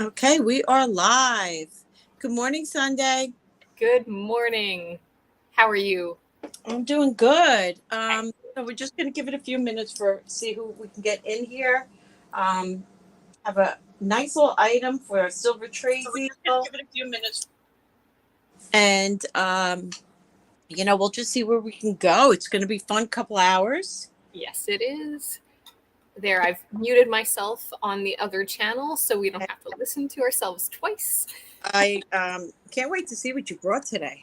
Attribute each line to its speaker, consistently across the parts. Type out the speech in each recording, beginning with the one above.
Speaker 1: Okay, we are live. Good morning, Sunday.
Speaker 2: Good morning. How are you?
Speaker 1: I'm doing good. So we're just going to give it a few minutes for see who we can get in here. Have a nice little item for a silver Tracy. So give it a few minutes, and we'll just see where we can go. It's going to be a fun couple hours.
Speaker 2: Yes, it is. There, I've muted myself on the other channel so we don't have to listen to ourselves twice.
Speaker 1: I can't wait to see what you brought today.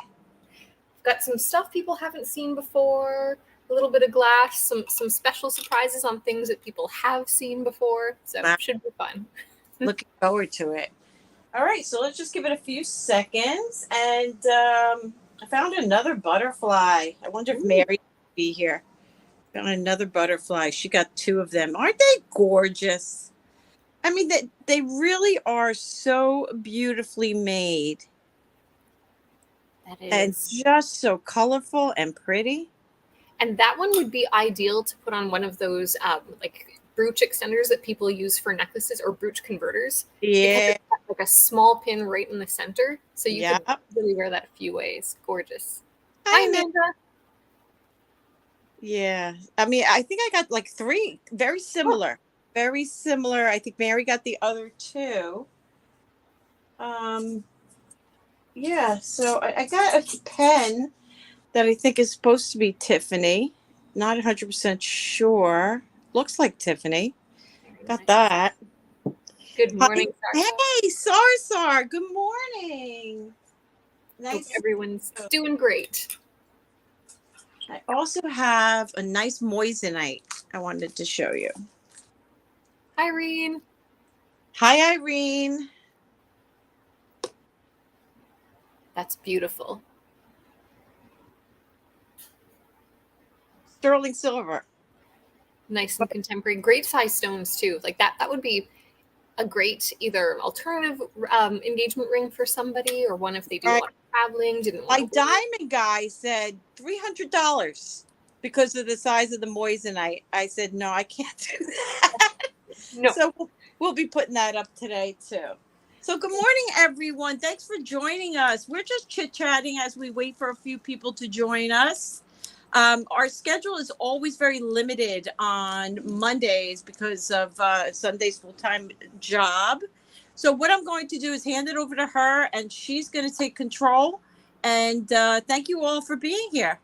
Speaker 2: Got some stuff people haven't seen before, a little bit of glass, some special surprises on things that people have seen before, so it should be fun.
Speaker 1: Looking forward to it. All right, so let's just give it a few seconds. And I found another butterfly. I wonder if Mary will be here. Found another butterfly. She got two of them. Aren't they gorgeous? I mean, they really are so beautifully made.
Speaker 2: That is.
Speaker 1: And just so colorful and pretty.
Speaker 2: And that one would be ideal to put on one of those like brooch extenders that people use for necklaces or brooch converters.
Speaker 1: Yeah.
Speaker 2: Like a small pin right in the center. So you can really wear that a few ways. Gorgeous. Hi, Amanda.
Speaker 1: Yeah. I mean, I think I got like three. Very similar. Very similar. I think Mary got the other two. Yeah, so I got a pen that I think is supposed to be Tiffany. Not 100% sure. Looks like Tiffany. Got that.
Speaker 2: Good morning,
Speaker 1: Sar. Hey, Sar. Good morning.
Speaker 2: Nice. Hope everyone's doing great.
Speaker 1: I also have a nice Moissanite I wanted to show you.
Speaker 2: Hi, Irene.
Speaker 1: Hi, Irene.
Speaker 2: That's beautiful.
Speaker 1: Sterling silver.
Speaker 2: Nice and contemporary. Great size stones too. Like that would be a great either alternative engagement ring for somebody, or one if they do a lot of traveling.
Speaker 1: My diamond guy said $300 because of the size of the Moissanite. I said, no, I can't do that. No. So we'll be putting that up today too. So good morning, everyone. Thanks for joining us. We're just chit-chatting as we wait for a few people to join us. Our schedule is always very limited on Mondays because of Sunday's full-time job. So what I'm going to do is hand it over to her, and she's going to take control. And thank you all for being here.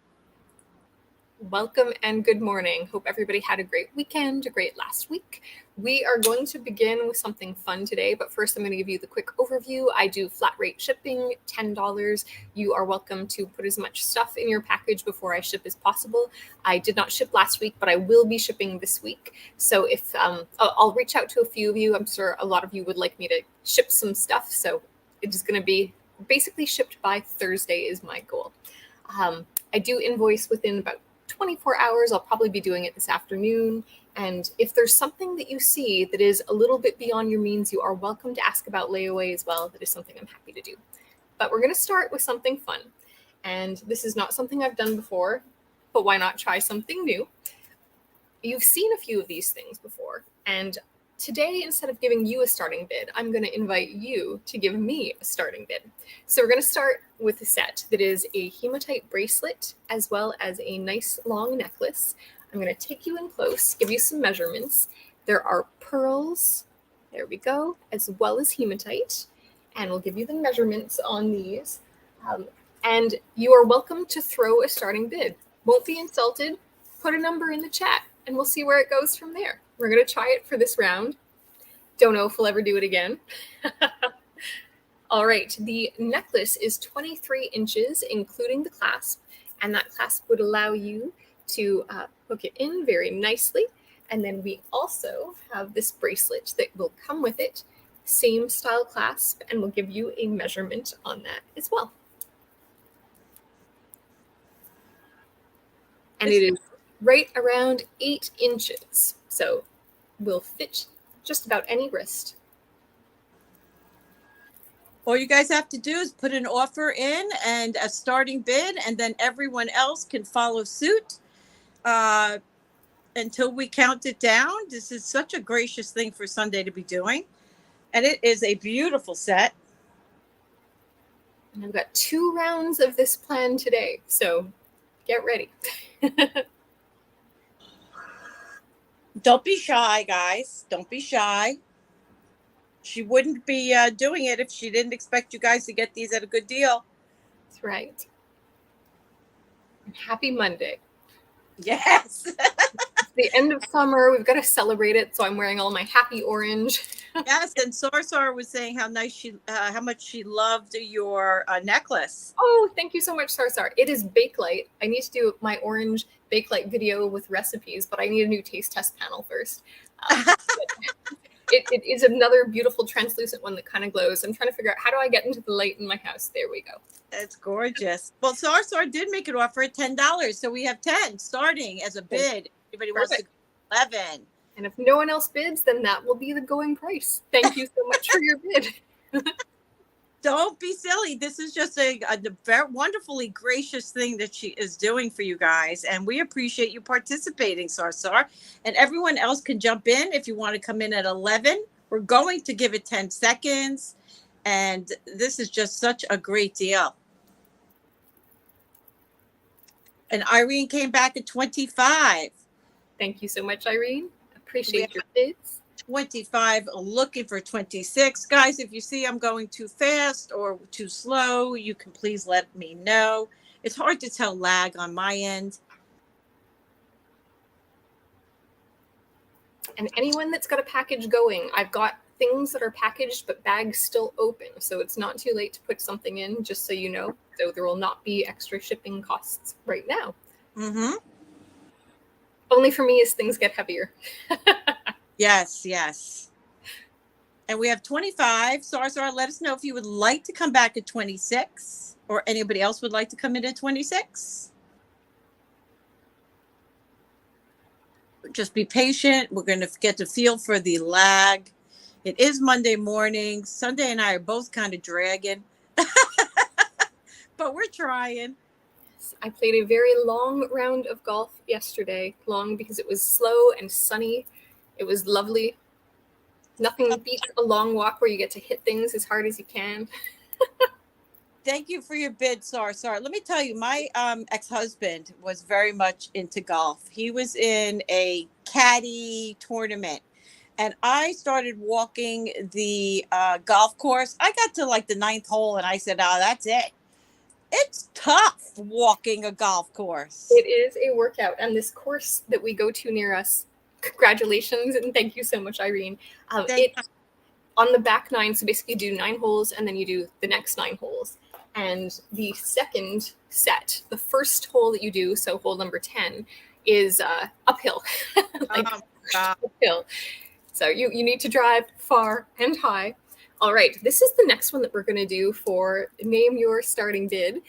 Speaker 2: Welcome and good morning. Hope everybody had a great weekend, a great last week. We are going to begin with something fun today, but first I'm going to give you the quick overview. I do flat rate shipping, $10. You are welcome to put as much stuff in your package before I ship as possible. I did not ship last week, but I will be shipping this week. So if I'll reach out to a few of you. I'm sure a lot of you would like me to ship some stuff. So it is going to be basically shipped by Thursday is my goal. I do invoice within about 24 hours. I'll probably be doing it this afternoon. And if there's something that you see that is a little bit beyond your means, you are welcome to ask about layaway as well. That is something I'm happy to do. But we're going to start with something fun. And this is not something I've done before, but why not try something new? You've seen a few of these things before. And today, instead of giving you a starting bid, I'm going to invite you to give me a starting bid. So we're going to start with a set that is a hematite bracelet as well as a nice long necklace. I'm going to take you in close, give you some measurements. There are pearls, there we go, as well as hematite. And we'll give you the measurements on these. And you are welcome to throw a starting bid. Won't be insulted. Put a number in the chat and we'll see where it goes from there. We're going to try it for this round. Don't know if we'll ever do it again. All right, the necklace is 23 inches, including the clasp, and that clasp would allow you to hook it in very nicely. And then we also have this bracelet that will come with it, same style clasp, and we'll give you a measurement on that as well. And it is right around 8 inches. So will fit just about any wrist.
Speaker 1: All you guys have to do is put an offer in and a starting bid, and then everyone else can follow suit. until we count it down. This is such a gracious thing for Sundae to be doing. And it is a beautiful set.
Speaker 2: And I've got 2 rounds of this plan today, so get ready.
Speaker 1: Don't be shy, guys. Don't be shy. She wouldn't be doing it if she didn't expect you guys to get these at a good deal.
Speaker 2: That's right. And happy Monday.
Speaker 1: Yes.
Speaker 2: It's the end of summer. We've got to celebrate it, so I'm wearing all my happy orange.
Speaker 1: Yes, and Sar was saying how much she loved your necklace.
Speaker 2: Oh, thank you so much, Sar. It is Bakelite. I need to do my orange Bakelite video with recipes, but I need a new taste test panel first. It is another beautiful translucent one that kind of glows. I'm trying to figure out how do I get into the light in my house. There we go.
Speaker 1: It's gorgeous. Well, Sar did make an offer at $10, so we have 10 starting as a bid. Anybody wants to go 11.
Speaker 2: And if no one else bids, then that will be the going price. Thank you so much for your bid.
Speaker 1: Don't be silly. This is just a very wonderfully gracious thing that she is doing for you guys. And we appreciate you participating, Sar. And everyone else can jump in if you want to come in at 11. We're going to give it 10 seconds. And this is just such a great deal. And Irene came back at 25.
Speaker 2: Thank you so much, Irene. Appreciate your bids.
Speaker 1: 25, looking for 26. Guys, if you see I'm going too fast or too slow, you can please let me know. It's hard to tell lag on my end.
Speaker 2: And anyone that's got a package going, I've got things that are packaged but bags still open. So it's not too late to put something in, just so you know. So there will not be extra shipping costs right now.
Speaker 1: Mm-hmm.
Speaker 2: Only for me as things get heavier.
Speaker 1: Yes. And we have 25. Sar, let us know if you would like to come back at 26 or anybody else would like to come in at 26. Just be patient. We're going to get the feel for the lag. It is Monday morning. Sundae and I are both kind of dragging, but we're trying.
Speaker 2: I played a very long round of golf yesterday. Long because it was slow and sunny. It was lovely. Nothing beats a long walk where you get to hit things as hard as you can.
Speaker 1: Thank you for your bid, Sar. Let me tell you, my ex-husband was very much into golf. He was in a caddy tournament, and I started walking the golf course. I got to like the 9th hole, and I said, "Oh, that's it." It's tough walking a golf course.
Speaker 2: It is a workout, and this course that we go to near us, congratulations, and thank you so much, Irene. On the back 9, so basically you do 9 holes, and then you do the next 9 holes. And the second set, the first hole that you do, so hole number 10, is uphill. Uphill. So you need to drive far and high. All right, this is the next one that we're going to do for Name Your Starting Bid.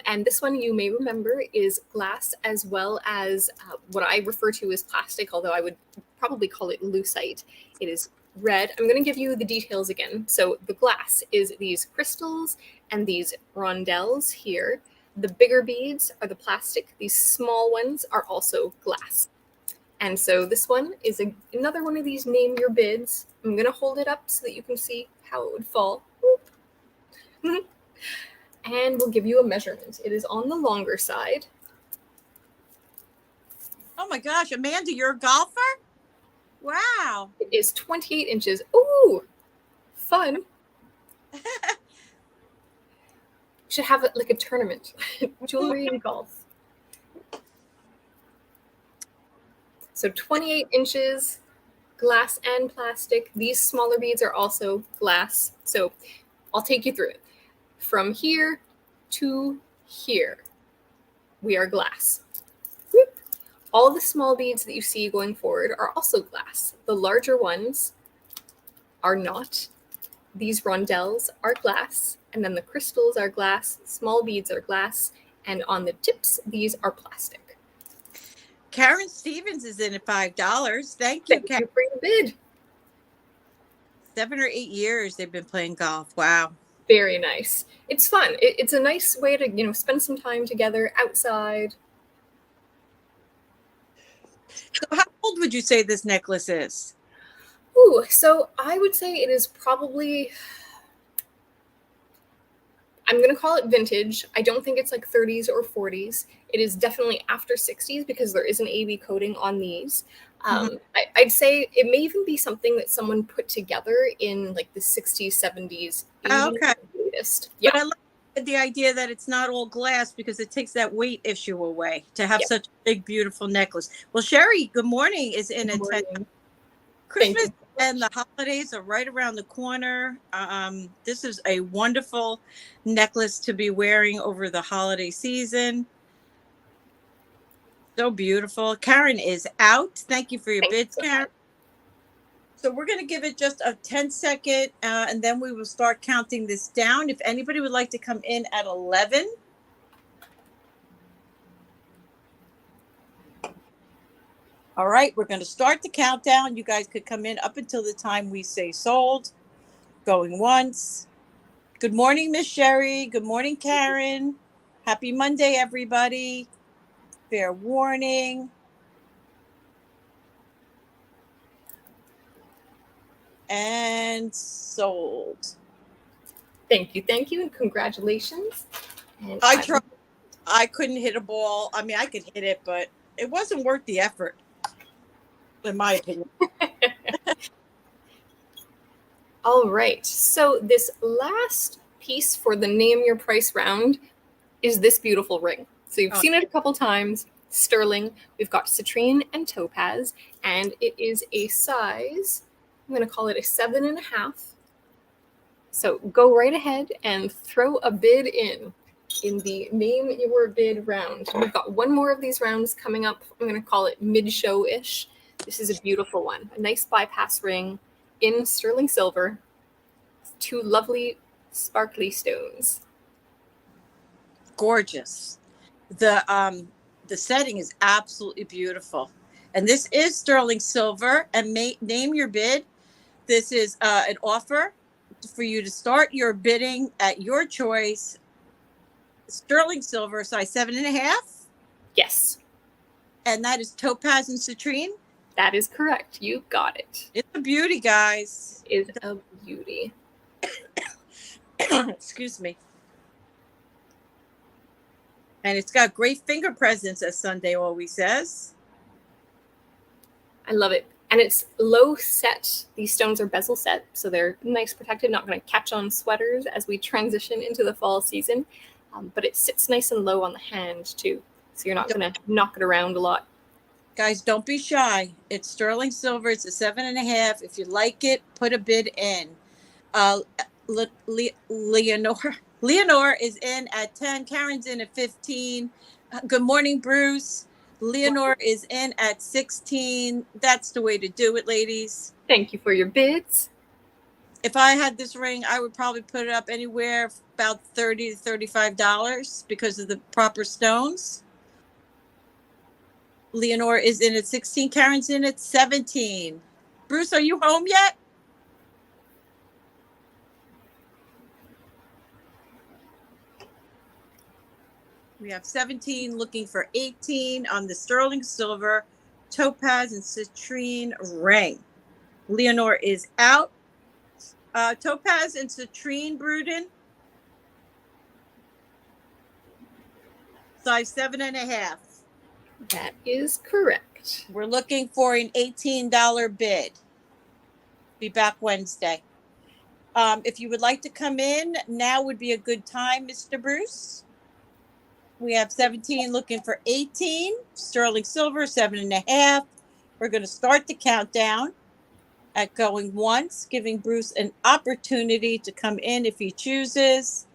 Speaker 2: And this one, you may remember, is glass as well as what I refer to as plastic, although I would probably call it lucite. It is red. I'm going to give you the details again. So the glass is these crystals and these rondelles here. The bigger beads are the plastic. These small ones are also glass. And so this one is another one of these Name Your Bids. I'm going to hold it up so that you can see how it would fall. And we'll give you a measurement. It is on the longer side.
Speaker 1: Oh my gosh, Amanda, you're a golfer? Wow.
Speaker 2: It is 28 inches. Ooh, fun. Should have it like a tournament. Jewelry and golf. So 28 inches, glass and plastic. These smaller beads are also glass. So I'll take you through it. From here to here, we are glass. Whoop. All the small beads that you see going forward are also glass. The larger ones are not. These rondelles are glass, and then the crystals are glass, small beads are glass, and on the tips, these are plastic.
Speaker 1: Karen Stevens is in at $5. Thank you, Karen.
Speaker 2: For your bid.
Speaker 1: 7 or 8 years they've been playing golf. Wow.
Speaker 2: Very nice. It's fun. It's a nice way to, spend some time together outside.
Speaker 1: So how old would you say this necklace is?
Speaker 2: Ooh, so I would say it is probably, I'm going to call it vintage. I don't think it's like 30s or 40s. It is definitely after 60s because there is an AB coating on these. I'd say it may even be something that someone put together in like the 60s, 70s,
Speaker 1: Okay.
Speaker 2: latest. Yeah.
Speaker 1: But I like the idea that it's not all glass because it takes that weight issue away to have such a big, beautiful necklace. Well, Sherry, good morning, is in attendance. Christmas and the holidays are right around the corner. This is a wonderful necklace to be wearing over the holiday season. So beautiful. Karen is out. Thank you for your bids, Karen. So we're going to give it just a 10-second, and then we will start counting this down. If anybody would like to come in at 11. All right, we're going to start the countdown. You guys could come in up until the time we say sold. Going once. Good morning, Miss Sherry. Good morning, Karen. Happy Monday, everybody. Fair warning. And sold.
Speaker 2: Thank you, and congratulations. And
Speaker 1: I tried. I couldn't hit a ball. I mean, I could hit it, but it wasn't worth the effort, in my opinion.
Speaker 2: All right. So this last piece for the name your price round is this beautiful ring. So you've seen it a couple times. Sterling. We've got citrine and topaz, and it is a size, I'm going to call it a 7.5. So go right ahead and throw a bid in the name your bid round. We've got one more of these rounds coming up. I'm going to call it mid-show-ish. This is a beautiful one. A nice bypass ring in sterling silver. 2 lovely sparkly stones.
Speaker 1: Gorgeous. The setting is absolutely beautiful. And this is sterling silver. And name your bid. This is an offer for you to start your bidding at your choice. Sterling silver, size 7.5.
Speaker 2: Yes.
Speaker 1: And that is topaz and citrine.
Speaker 2: That is correct. You got it.
Speaker 1: It's a beauty, guys.
Speaker 2: It is a beauty.
Speaker 1: Excuse me. And it's got great finger presence, as Sunday always says.
Speaker 2: I love it. And it's low set. These stones are bezel set, so they're nice protected, not going to catch on sweaters as we transition into the fall season. But it sits nice and low on the hand, too. So you're not going to knock it around a lot.
Speaker 1: Guys, don't be shy. It's sterling silver. It's a 7.5. If you like it, put a bid in. Leonore is in at 10. Karen's in at 15. Good morning, Bruce. Leonore is in at 16. That's the way to do it, ladies.
Speaker 2: Thank you for your bids.
Speaker 1: If I had this ring, I would probably put it up anywhere about $30 to $35 because of the proper stones. Leonore is in at 16. Karen's in at 17. Bruce, are you home yet? We have 17 looking for 18 on the sterling silver, topaz, and citrine ring. Leonore is out. Topaz and citrine, Bruden. Size 7.5.
Speaker 2: That is correct.
Speaker 1: We're looking for an $18 bid. Be back Wednesday. If you would like to come in, now would be a good time, Mr. Bruce. We have 17 looking for 18. Sterling silver, 7.5. We're going to start the countdown at going once, giving Bruce an opportunity to come in if he chooses.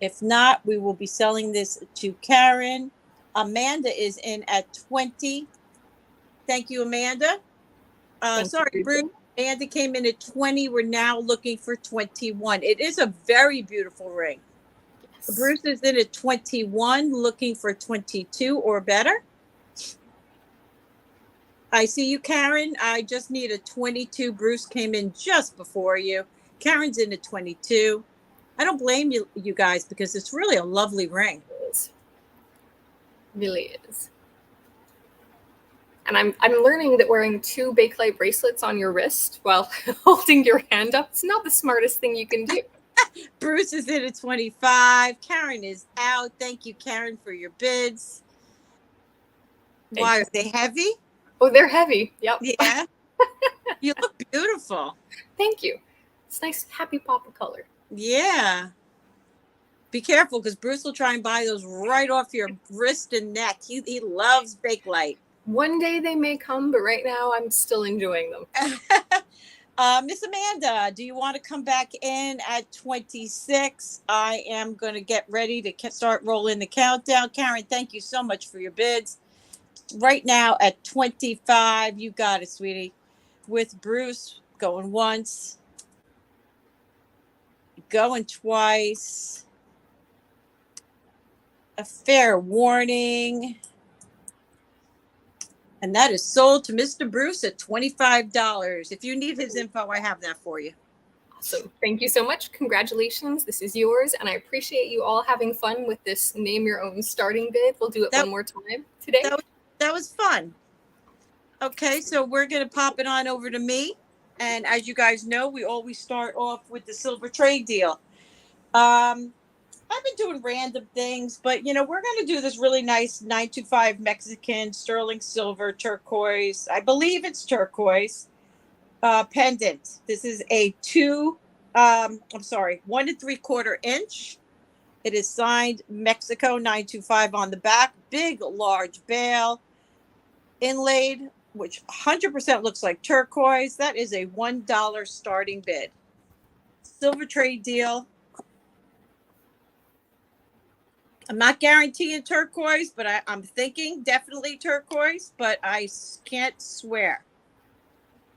Speaker 1: If not, we will be selling this to Karen. Amanda is in at 20. Thank you, Amanda. Sorry, Bruce. Amanda came in at 20. We're now looking for 21. It is a very beautiful ring. Yes. Bruce is in at 21, looking for 22 or better. I see you, Karen. I just need a 22. Bruce came in just before you. Karen's in at 22. I don't blame you guys, because it's really a lovely ring.
Speaker 2: It really is. And I'm learning that wearing 2 Bakelite bracelets on your wrist while holding your hand up, it's not the smartest thing you can do.
Speaker 1: Bruce is in at 25. Karen is out. Thank you, Karen, for your bids. Why, are they heavy?
Speaker 2: Oh, they're heavy. Yep.
Speaker 1: Yeah. You look beautiful.
Speaker 2: Thank you. It's nice, happy pop of color.
Speaker 1: Yeah. Be careful, because Bruce will try and buy those right off your wrist and neck. He loves Bakelite.
Speaker 2: One day they may come, but right now I'm still enjoying them.
Speaker 1: Miss Amanda, do you want to come back in at 26? I am going to get ready to start rolling the countdown. Karen, thank you so much for your bids. Right now at 25, you got it, sweetie. With Bruce going once, going twice. A fair warning. And that is sold to Mr. Bruce at $25. If you need his info, I have that for you.
Speaker 2: Awesome. Thank you so much. Congratulations. This is yours. And I appreciate you all having fun with this name your own starting bid. We'll do it one more time today.
Speaker 1: That was fun. Okay, so we're going to pop it on over to me. And as you guys know, we always start off with the silver trade deal. I've been doing random things, but, we're going to do this really nice 925 Mexican sterling silver turquoise. I believe it's turquoise pendant. This is a 1 3/4 inch. It is signed Mexico 925 on the back. Big, large bail. Inlaid, which 100% looks like turquoise. That is a $1 starting bid. Silver trade deal. I'm not guaranteeing turquoise, but I'm thinking definitely turquoise, but I can't swear.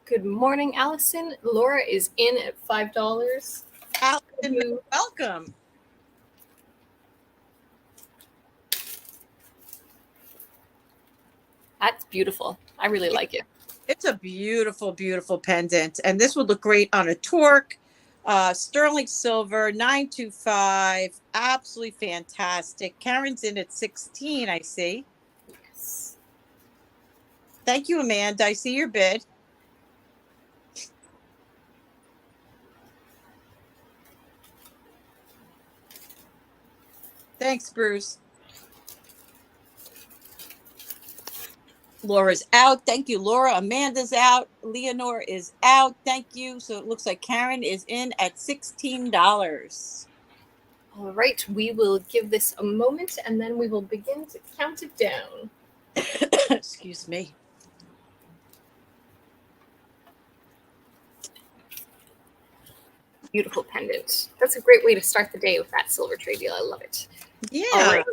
Speaker 2: Good morning, Allison. Laura is in at $5.
Speaker 1: Allison, welcome.
Speaker 2: That's beautiful. I really like it.
Speaker 1: It's a beautiful, beautiful pendant. And this would look great on a torque. Sterling silver, 925. Absolutely fantastic. Karen's in at 16, I see.
Speaker 2: Yes.
Speaker 1: Thank you, Amanda. I see your bid. Thanks, Bruce. Laura's out. Thank you, Laura. Amanda's out. Leonore is out. Thank you. So it looks like Karen is in at $16.
Speaker 2: All right. We will give this a moment and then we will begin to count it down.
Speaker 1: Excuse me.
Speaker 2: Beautiful pendant. That's a great way to start the day with that silver trade deal. I love it.
Speaker 1: Yeah.
Speaker 2: All right.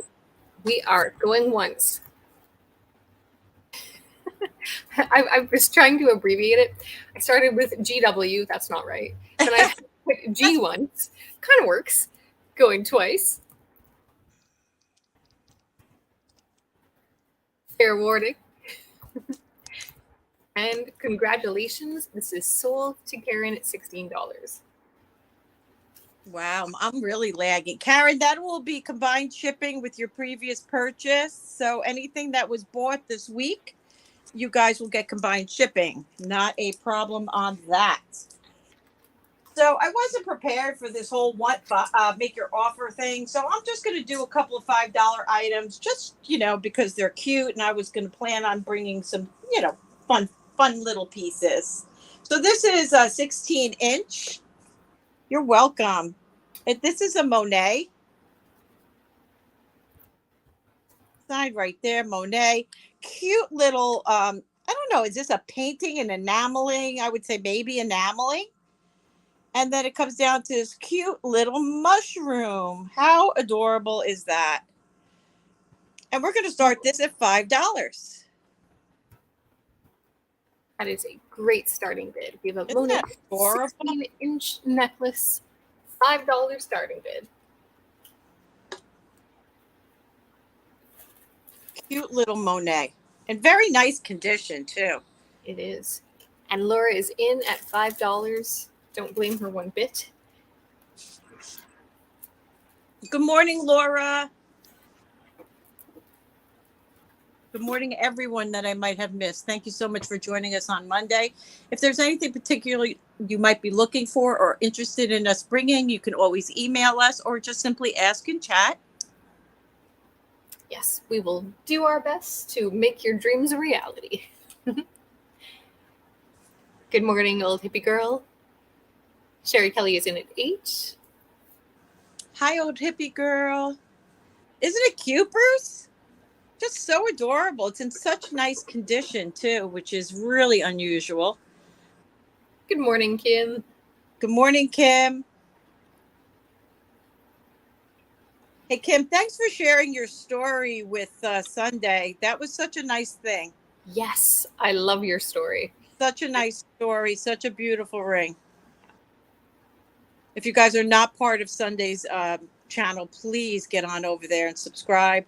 Speaker 2: We are going once. I was trying to abbreviate it. I started with GW. That's not right. And I put G once. Kind of works. Going twice. Fair warning. And congratulations. This is sold to Karen at $16.
Speaker 1: Wow, I'm really lagging. Karen, that will be combined shipping with your previous purchase. So anything that was bought this week, you guys will get combined shipping. Not a problem on that. So I wasn't prepared for this whole make your offer thing. So I'm just going to do a couple of $5 items, just, because they're cute. And I was going to plan on bringing some, fun little pieces. So this is a 16-inch. You're welcome. This is a Monet. Side right there, Monet. Cute little, I don't know, is this a painting and enameling? I would say maybe enameling. And then it comes down to this cute little mushroom. How adorable is that? And we're going to start this at $5.
Speaker 2: That is a great starting bid. We have a Monet 16-inch necklace, $5 starting bid.
Speaker 1: Cute little Monet. In very nice condition, too.
Speaker 2: It is. And Laura is in at $5. Don't blame her one bit.
Speaker 1: Good morning, Laura. Good morning, everyone that I might have missed. Thank you so much for joining us on Monday. If there's anything particularly you might be looking for or interested in us bringing, you can always email us or just simply ask in chat.
Speaker 2: Yes, we will do our best to make your dreams a reality. Good morning, old hippie girl. Sherry Kelly is in at 8.
Speaker 1: Hi, old hippie girl. Isn't it cute, Bruce? Just so adorable. It's in such nice condition, too, which is really unusual.
Speaker 2: Good morning, Kim.
Speaker 1: Good morning, Kim. Hey, Kim, thanks for sharing your story with Sunday. That was such a nice thing.
Speaker 2: Yes, I love your story.
Speaker 1: Such a nice story. Such a beautiful ring. If you guys are not part of Sunday's channel, please get on over there and subscribe.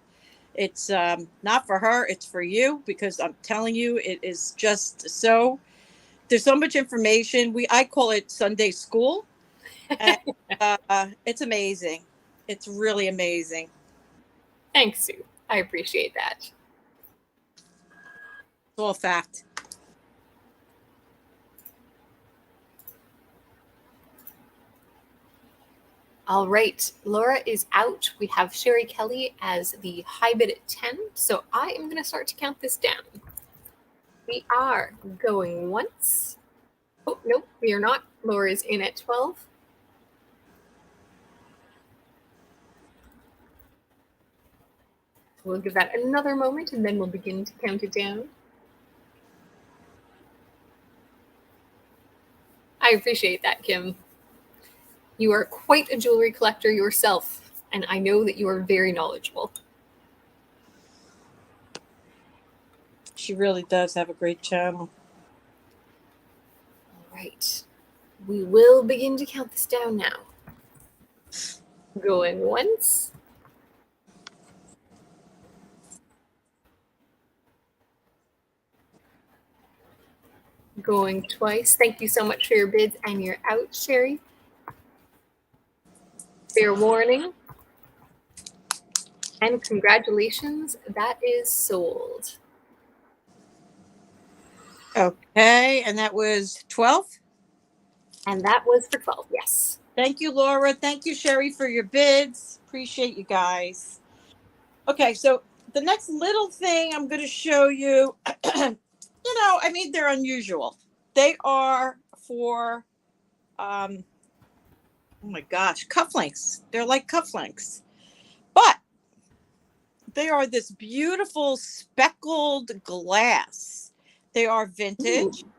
Speaker 1: It's not for her, it's for you, because I'm telling you, it is just so, there's so much information. I call it Sunday school. And, it's amazing. It's really amazing.
Speaker 2: Thanks, Sue. I appreciate that.
Speaker 1: It's all fact.
Speaker 2: All right, Laura is out. We have Sherry Kelly as the high bid at 10. So I am going to start to count this down. We are going once. Oh, nope, we are not. Laura is in at 12. We'll give that another moment and then we'll begin to count it down. I appreciate that, Kim. You are quite a jewelry collector yourself, and I know that you are very knowledgeable.
Speaker 1: She really does have a great channel.
Speaker 2: All right. We will begin to count this down now. Going once. Going twice. Thank you so much for your bids, and you're out, Sherry. Fair warning. And congratulations, that is sold.
Speaker 1: Okay, and that was 12?
Speaker 2: And that was for 12, yes.
Speaker 1: Thank you, Laura. Thank you, Sherry, for your bids. Appreciate you guys. Okay, so the next little thing I'm going to show you, I mean, they're unusual. They are for, oh my gosh, cufflinks. They're like cufflinks. But they are this beautiful speckled glass. They are vintage. Ooh.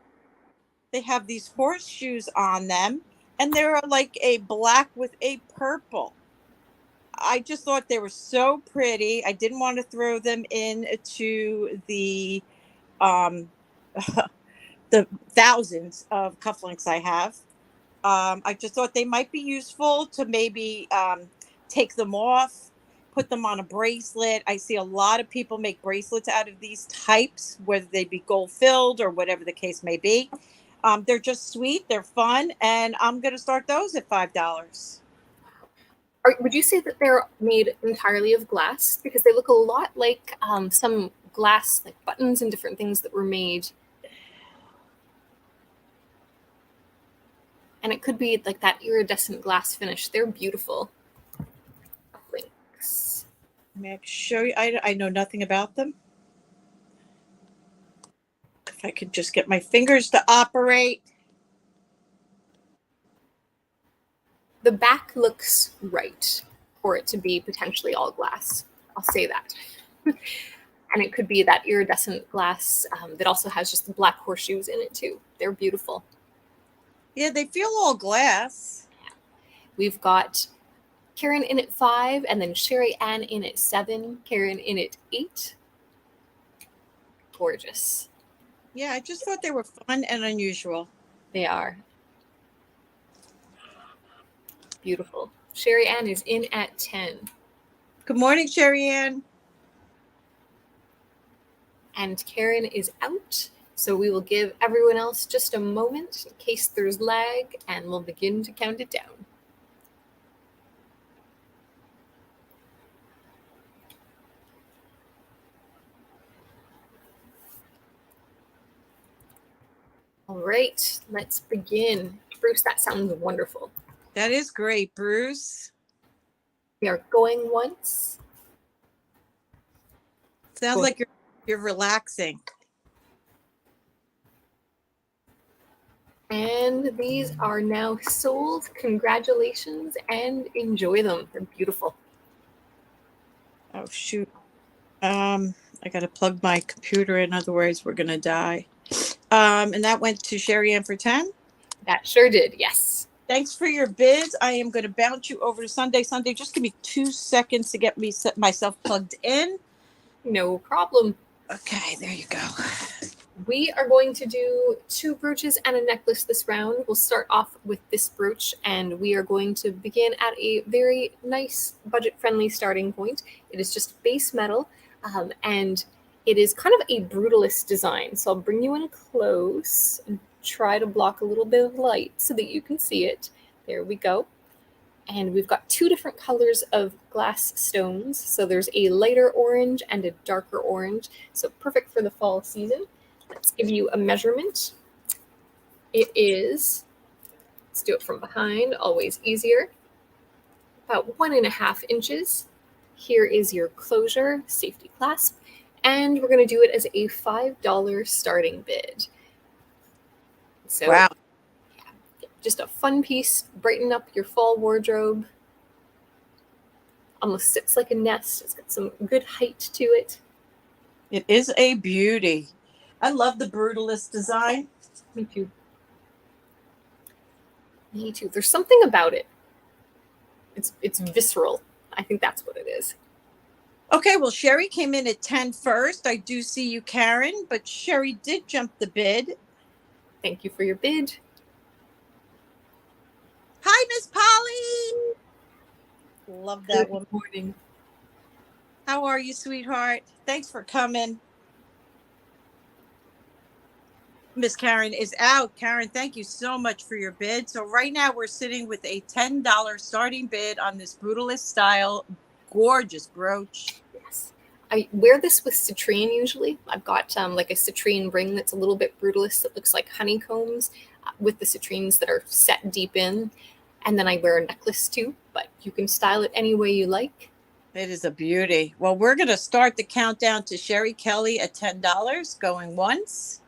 Speaker 1: They have these horseshoes on them, and they're like a black with a purple. I just thought they were so pretty. I didn't want to throw them into the the thousands of cufflinks I have. I just thought they might be useful to maybe take them off, put them on a bracelet. I see a lot of people make bracelets out of these types, whether they be gold filled or whatever the case may be. They're just sweet. They're fun. And I'm going to start those at $5.
Speaker 2: Would you say that they're made entirely of glass? Because they look a lot like some glass, like buttons and different things that were made. And it could be like that iridescent glass finish. They're beautiful. Links.
Speaker 1: May I show you? I know nothing about them. If I could just get my fingers to operate.
Speaker 2: The back looks right for it to be potentially all glass. I'll say that. And it could be that iridescent glass that also has just the black horseshoes in it too. They're beautiful.
Speaker 1: Yeah, they feel all glass.
Speaker 2: Yeah. We've got Karen in at 5, and then Sherry Ann in at 7, Karen in at 8. Gorgeous.
Speaker 1: Yeah, I just thought they were fun and unusual.
Speaker 2: They are. Beautiful. Sherry Ann is in at 10.
Speaker 1: Good morning, Sherry Ann.
Speaker 2: And Karen is out. So we will give everyone else just a moment in case there's lag, and we'll begin to count it down. All right, let's begin. Bruce, that sounds wonderful.
Speaker 1: That is great, Bruce.
Speaker 2: We are going once.
Speaker 1: Sounds like you're relaxing.
Speaker 2: And these are now sold. Congratulations and enjoy them. They're beautiful.
Speaker 1: Oh, shoot. I got to plug my computer in. Otherwise, we're going to die. And that went to Sherry Ann for 10.
Speaker 2: That sure did. Yes.
Speaker 1: Thanks for your bids. I am going to bounce you over to Sunday. Sunday, just give me 2 seconds to get myself plugged in.
Speaker 2: No problem.
Speaker 1: Okay, there you go.
Speaker 2: We are going to do 2 brooches and a necklace this round. We'll start off with this brooch, and we are going to begin at a very nice budget-friendly starting point. It is just base metal, and it is kind of a brutalist design. So I'll bring you in close and try to block a little bit of light so that you can see it. There we go. And we've got 2 different colors of glass stones. So there's a lighter orange and a darker orange. So perfect for the fall season. Let's give you a measurement. It is, let's do it from behind, always easier, about 1.5 inches. Here is your closure, safety clasp, and we're going to do it as a $5 starting bid. So,
Speaker 1: wow.
Speaker 2: Yeah, just a fun piece, brighten up your fall wardrobe. Almost sits like a nest. It's got some good height to it.
Speaker 1: It is a beauty. I love the Brutalist design.
Speaker 2: Me too. Me too. There's something about it. It's visceral. I think that's what it is.
Speaker 1: Okay, well, Sherry came in at 10 first. I do see you, Karen, but Sherry did jump the bid.
Speaker 2: Thank you for your bid.
Speaker 1: Hi, Miss Polly. Love that one.
Speaker 2: Good morning.
Speaker 1: How are you, sweetheart? Thanks for coming. Miss Karen is out. Karen, thank you so much for your bid. So right now we're sitting with a $10 starting bid on this Brutalist style gorgeous brooch.
Speaker 2: Yes. I wear this with citrine usually. I've got like a citrine ring that's a little bit Brutalist that looks like honeycombs with the citrines that are set deep in. And then I wear a necklace too, but you can style it any way you like.
Speaker 1: It is a beauty. Well, we're going to start the countdown to Sherry Kelly at $10, going once.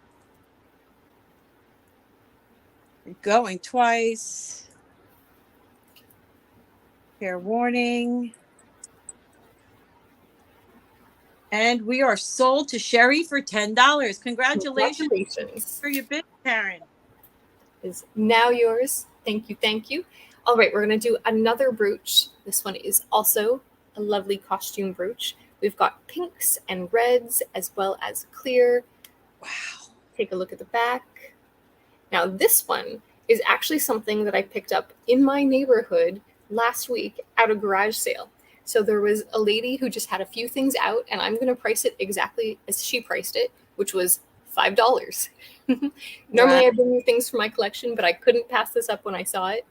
Speaker 1: Going twice. Fair warning. And we are sold to Sherry for $10. Congratulations for your bid, Karen.
Speaker 2: Is now yours. Thank you. Thank you. All right, we're going to do another brooch. This one is also a lovely costume brooch. We've got pinks and reds as well as clear.
Speaker 1: Wow.
Speaker 2: Take a look at the back. Now, this one is actually something that I picked up in my neighborhood last week at a garage sale. So there was a lady who just had a few things out, and I'm going to price it exactly as she priced it, which was $5. Normally I bring you things from my collection, but I couldn't pass this up when I saw it.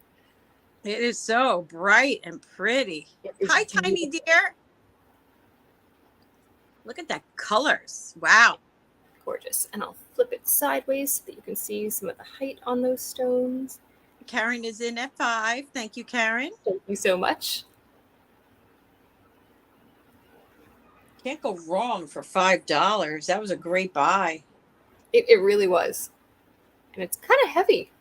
Speaker 1: It is so bright and pretty. Hi, beautiful. Tiny dear. Look at that colors. Wow.
Speaker 2: Gorgeous. And I'll flip it sideways so that you can see some of the height on those stones.
Speaker 1: Karen is in at 5. Thank you, Karen.
Speaker 2: Thank you so much.
Speaker 1: Can't go wrong for $5. That was a great buy.
Speaker 2: It really was. And it's kind of heavy.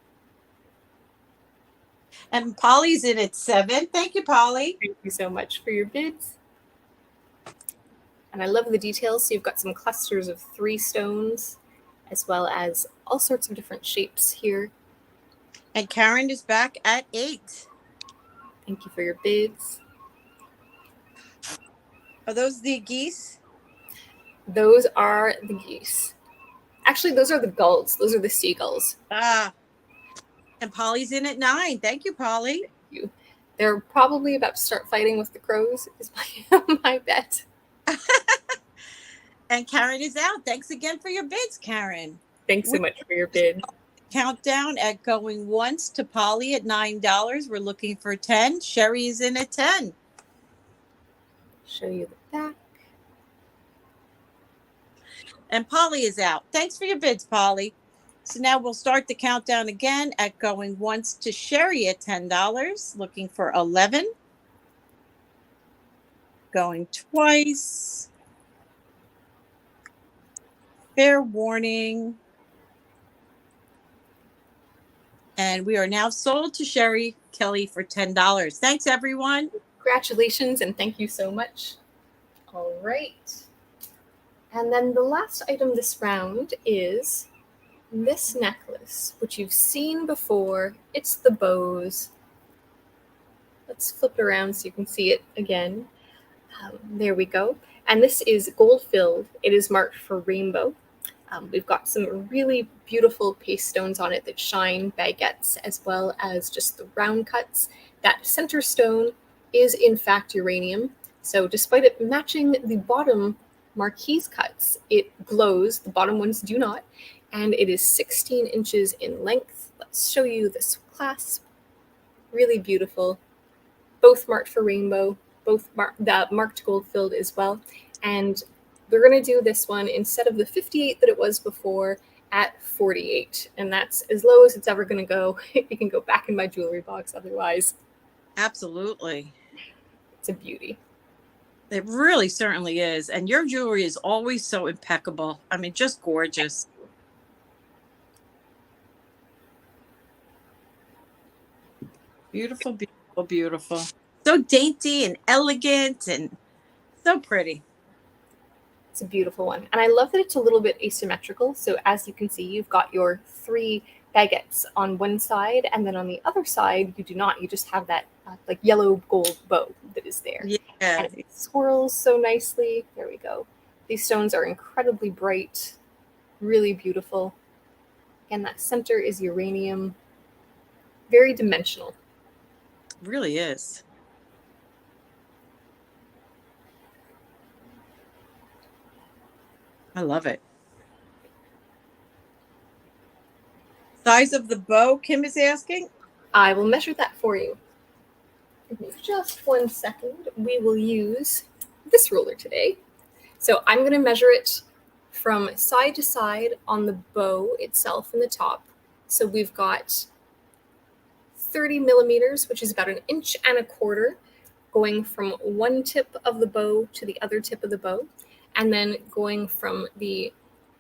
Speaker 1: And Polly's in at 7. Thank you, Polly.
Speaker 2: Thank you so much for your bids. And I love the details. So you've got some clusters of 3 stones, as well as all sorts of different shapes here.
Speaker 1: And Karen is back at 8.
Speaker 2: Thank you for your bids.
Speaker 1: Are those the geese?
Speaker 2: Those are the geese. Actually, those are the gulls. Those are the seagulls.
Speaker 1: Ah. And Polly's in at 9. Thank you, Polly.
Speaker 2: Thank you. They're probably about to start fighting with the crows, is my bet.
Speaker 1: And Karen is out. Thanks again for your bids, Karen.
Speaker 2: Thanks so much for your bid.
Speaker 1: Countdown at going once to Polly at $9. We're looking for 10. Sherry is in at 10.
Speaker 2: Show you the back.
Speaker 1: And Polly is out. Thanks for your bids, Polly. So now we'll start the countdown again at going once to Sherry at $10, looking for 11. Going twice. Fair warning. And we are now sold to Sherry Kelly for $10. Thanks, everyone.
Speaker 2: Congratulations and thank you so much. All right. And then the last item this round is this necklace, which you've seen before. It's the bows. Let's flip it around so you can see it again. There we go. And this is gold filled. It is marked for rainbow. We've got some really beautiful paste stones on it that shine baguettes, as well as just the round cuts. That center stone is in fact uranium. So despite it matching the bottom marquise cuts, it glows. The bottom ones do not. And it is 16 inches in length. Let's show you this clasp. Really beautiful. Both marked for rainbow, both marked gold filled as well. And we're going to do this one instead of the 58 that it was before at 48. And that's as low as it's ever going to go. It can go back in my jewelry box otherwise.
Speaker 1: Absolutely.
Speaker 2: It's a beauty.
Speaker 1: It really certainly is. And your jewelry is always so impeccable. I mean, just gorgeous. Beautiful, beautiful, beautiful. So dainty and elegant and so pretty.
Speaker 2: It's a beautiful one. And I love that it's a little bit asymmetrical. So as you can see, you've got your 3 baguettes on one side, and then on the other side, you do not. You just have that like yellow gold bow that is there.
Speaker 1: Yeah.
Speaker 2: And it swirls so nicely. There we go. These stones are incredibly bright, really beautiful. And that center is uranium. Very dimensional.
Speaker 1: It really is. I love it. Size of the bow, Kim is asking?
Speaker 2: I will measure that for you. Give me just 1 second. We will use this ruler today. So I'm going to measure it from side to side on the bow itself in the top. So we've got 30 millimeters, which is about 1.25 inches, going from one tip of the bow to the other tip of the bow. And then going from the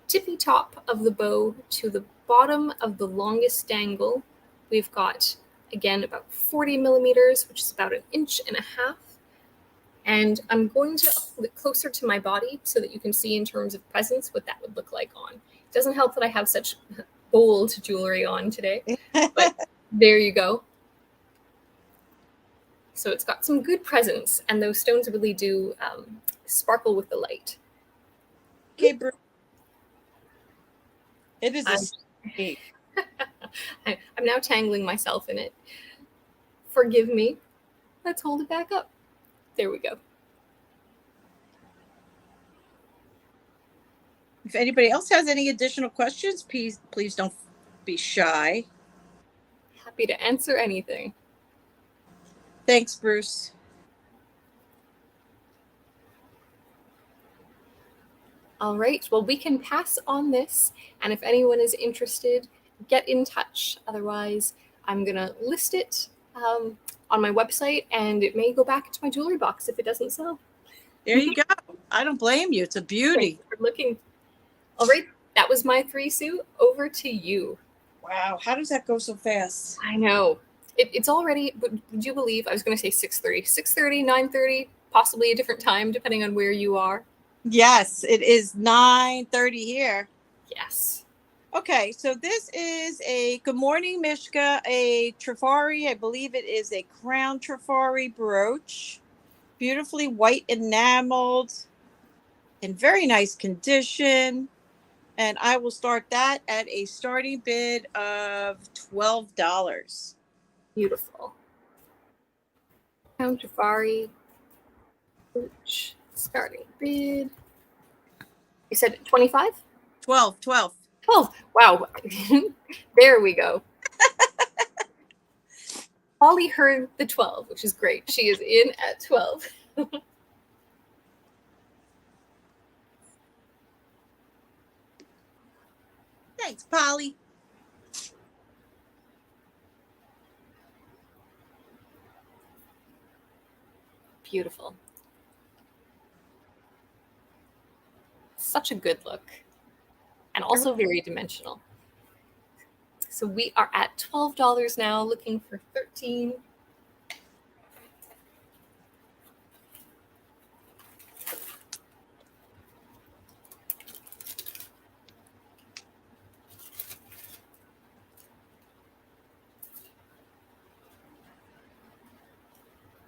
Speaker 2: tippy top of the bow to the bottom of the longest dangle, we've got, again, about 40 millimeters, which is about 1.5 inches. And I'm going to hold it closer to my body so that you can see in terms of presence what that would look like on. It doesn't help that I have such bold jewelry on today, but there you go. So it's got some good presence, and those stones really do sparkle with the light.
Speaker 1: Okay, Bruce. It is
Speaker 2: I'm now tangling myself in it. Forgive me. Let's hold it back up. There we go.
Speaker 1: If anybody else has any additional questions, please don't be shy.
Speaker 2: Happy to answer anything.
Speaker 1: Thanks, Bruce.
Speaker 2: All right, well, we can pass on this, and if anyone is interested, get in touch. Otherwise, I'm going to list it on my website, and it may go back to my jewelry box if it doesn't sell.
Speaker 1: There you go. I don't blame you. It's a beauty.
Speaker 2: Thanks for looking. All right, that was my 3, Sue. Over to you.
Speaker 1: Wow, how does that go so fast?
Speaker 2: I know. It's already, would you believe, I was going to say 6:30. 6:30, 9:30, possibly a different time, depending on where you are.
Speaker 1: Yes, it is 9:30 here.
Speaker 2: Yes.
Speaker 1: Okay, so this is a Good Morning Mishka, a Trifari. I believe it is a crown Trifari brooch. Beautifully white enameled, in very nice condition. And I will start that at a starting bid of $12.
Speaker 2: Beautiful. Crown Trifari brooch. Starting bid. You said 25?
Speaker 1: 12.
Speaker 2: 12. Wow. There we go. Holly heard the 12, which is great. She is in at 12.
Speaker 1: Thanks, Polly.
Speaker 2: Beautiful. Such a good look. And also very dimensional. So we are at $12 now, looking for 13.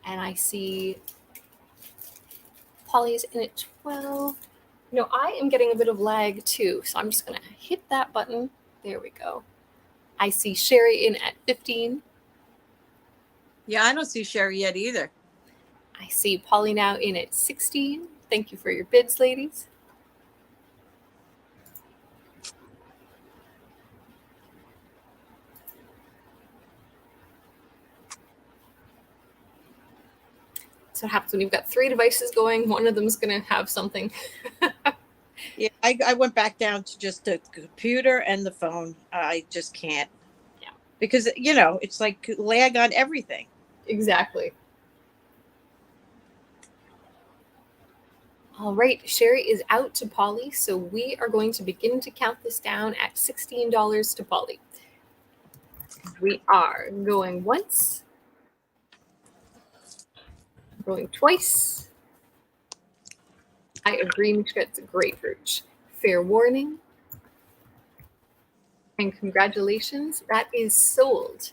Speaker 2: And I see Polly's in at 12. No, I am getting a bit of lag too, so I'm just going to hit that button. There we go. I see Sherry in at 15.
Speaker 1: Yeah, I don't see Sherry yet either.
Speaker 2: I see Polly now in at 16. Thank you for your bids, ladies. So what happens when you've got 3 devices going. One of them is going to have something.
Speaker 1: Yeah, I went back down to just the computer and the phone. I just can't.
Speaker 2: Yeah.
Speaker 1: Because, you know, it's like lag on everything.
Speaker 2: Exactly. All right, Sherry is out to Polly, so we are going to begin to count this down at $16 to Polly. We are going once, going twice. I agree, Mishka, it's a great brooch. Fair warning. And congratulations, that is sold.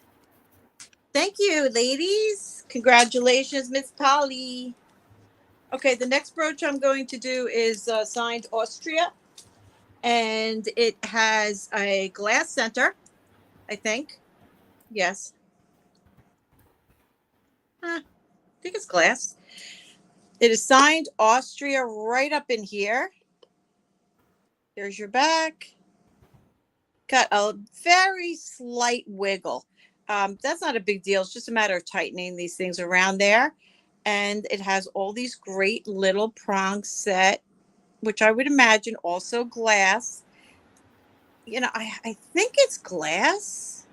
Speaker 1: Thank you, ladies. Congratulations, Miss Polly. Okay, the next brooch I'm going to do is signed Austria. And it has a glass center, I think. Yes. I think it's glass. It is signed Austria right up in here. There's your back. Got a very slight wiggle. That's not a big deal. It's just a matter of tightening these things around there. And it has all these great little prongs set, which I would imagine also glass. You know, I think it's glass.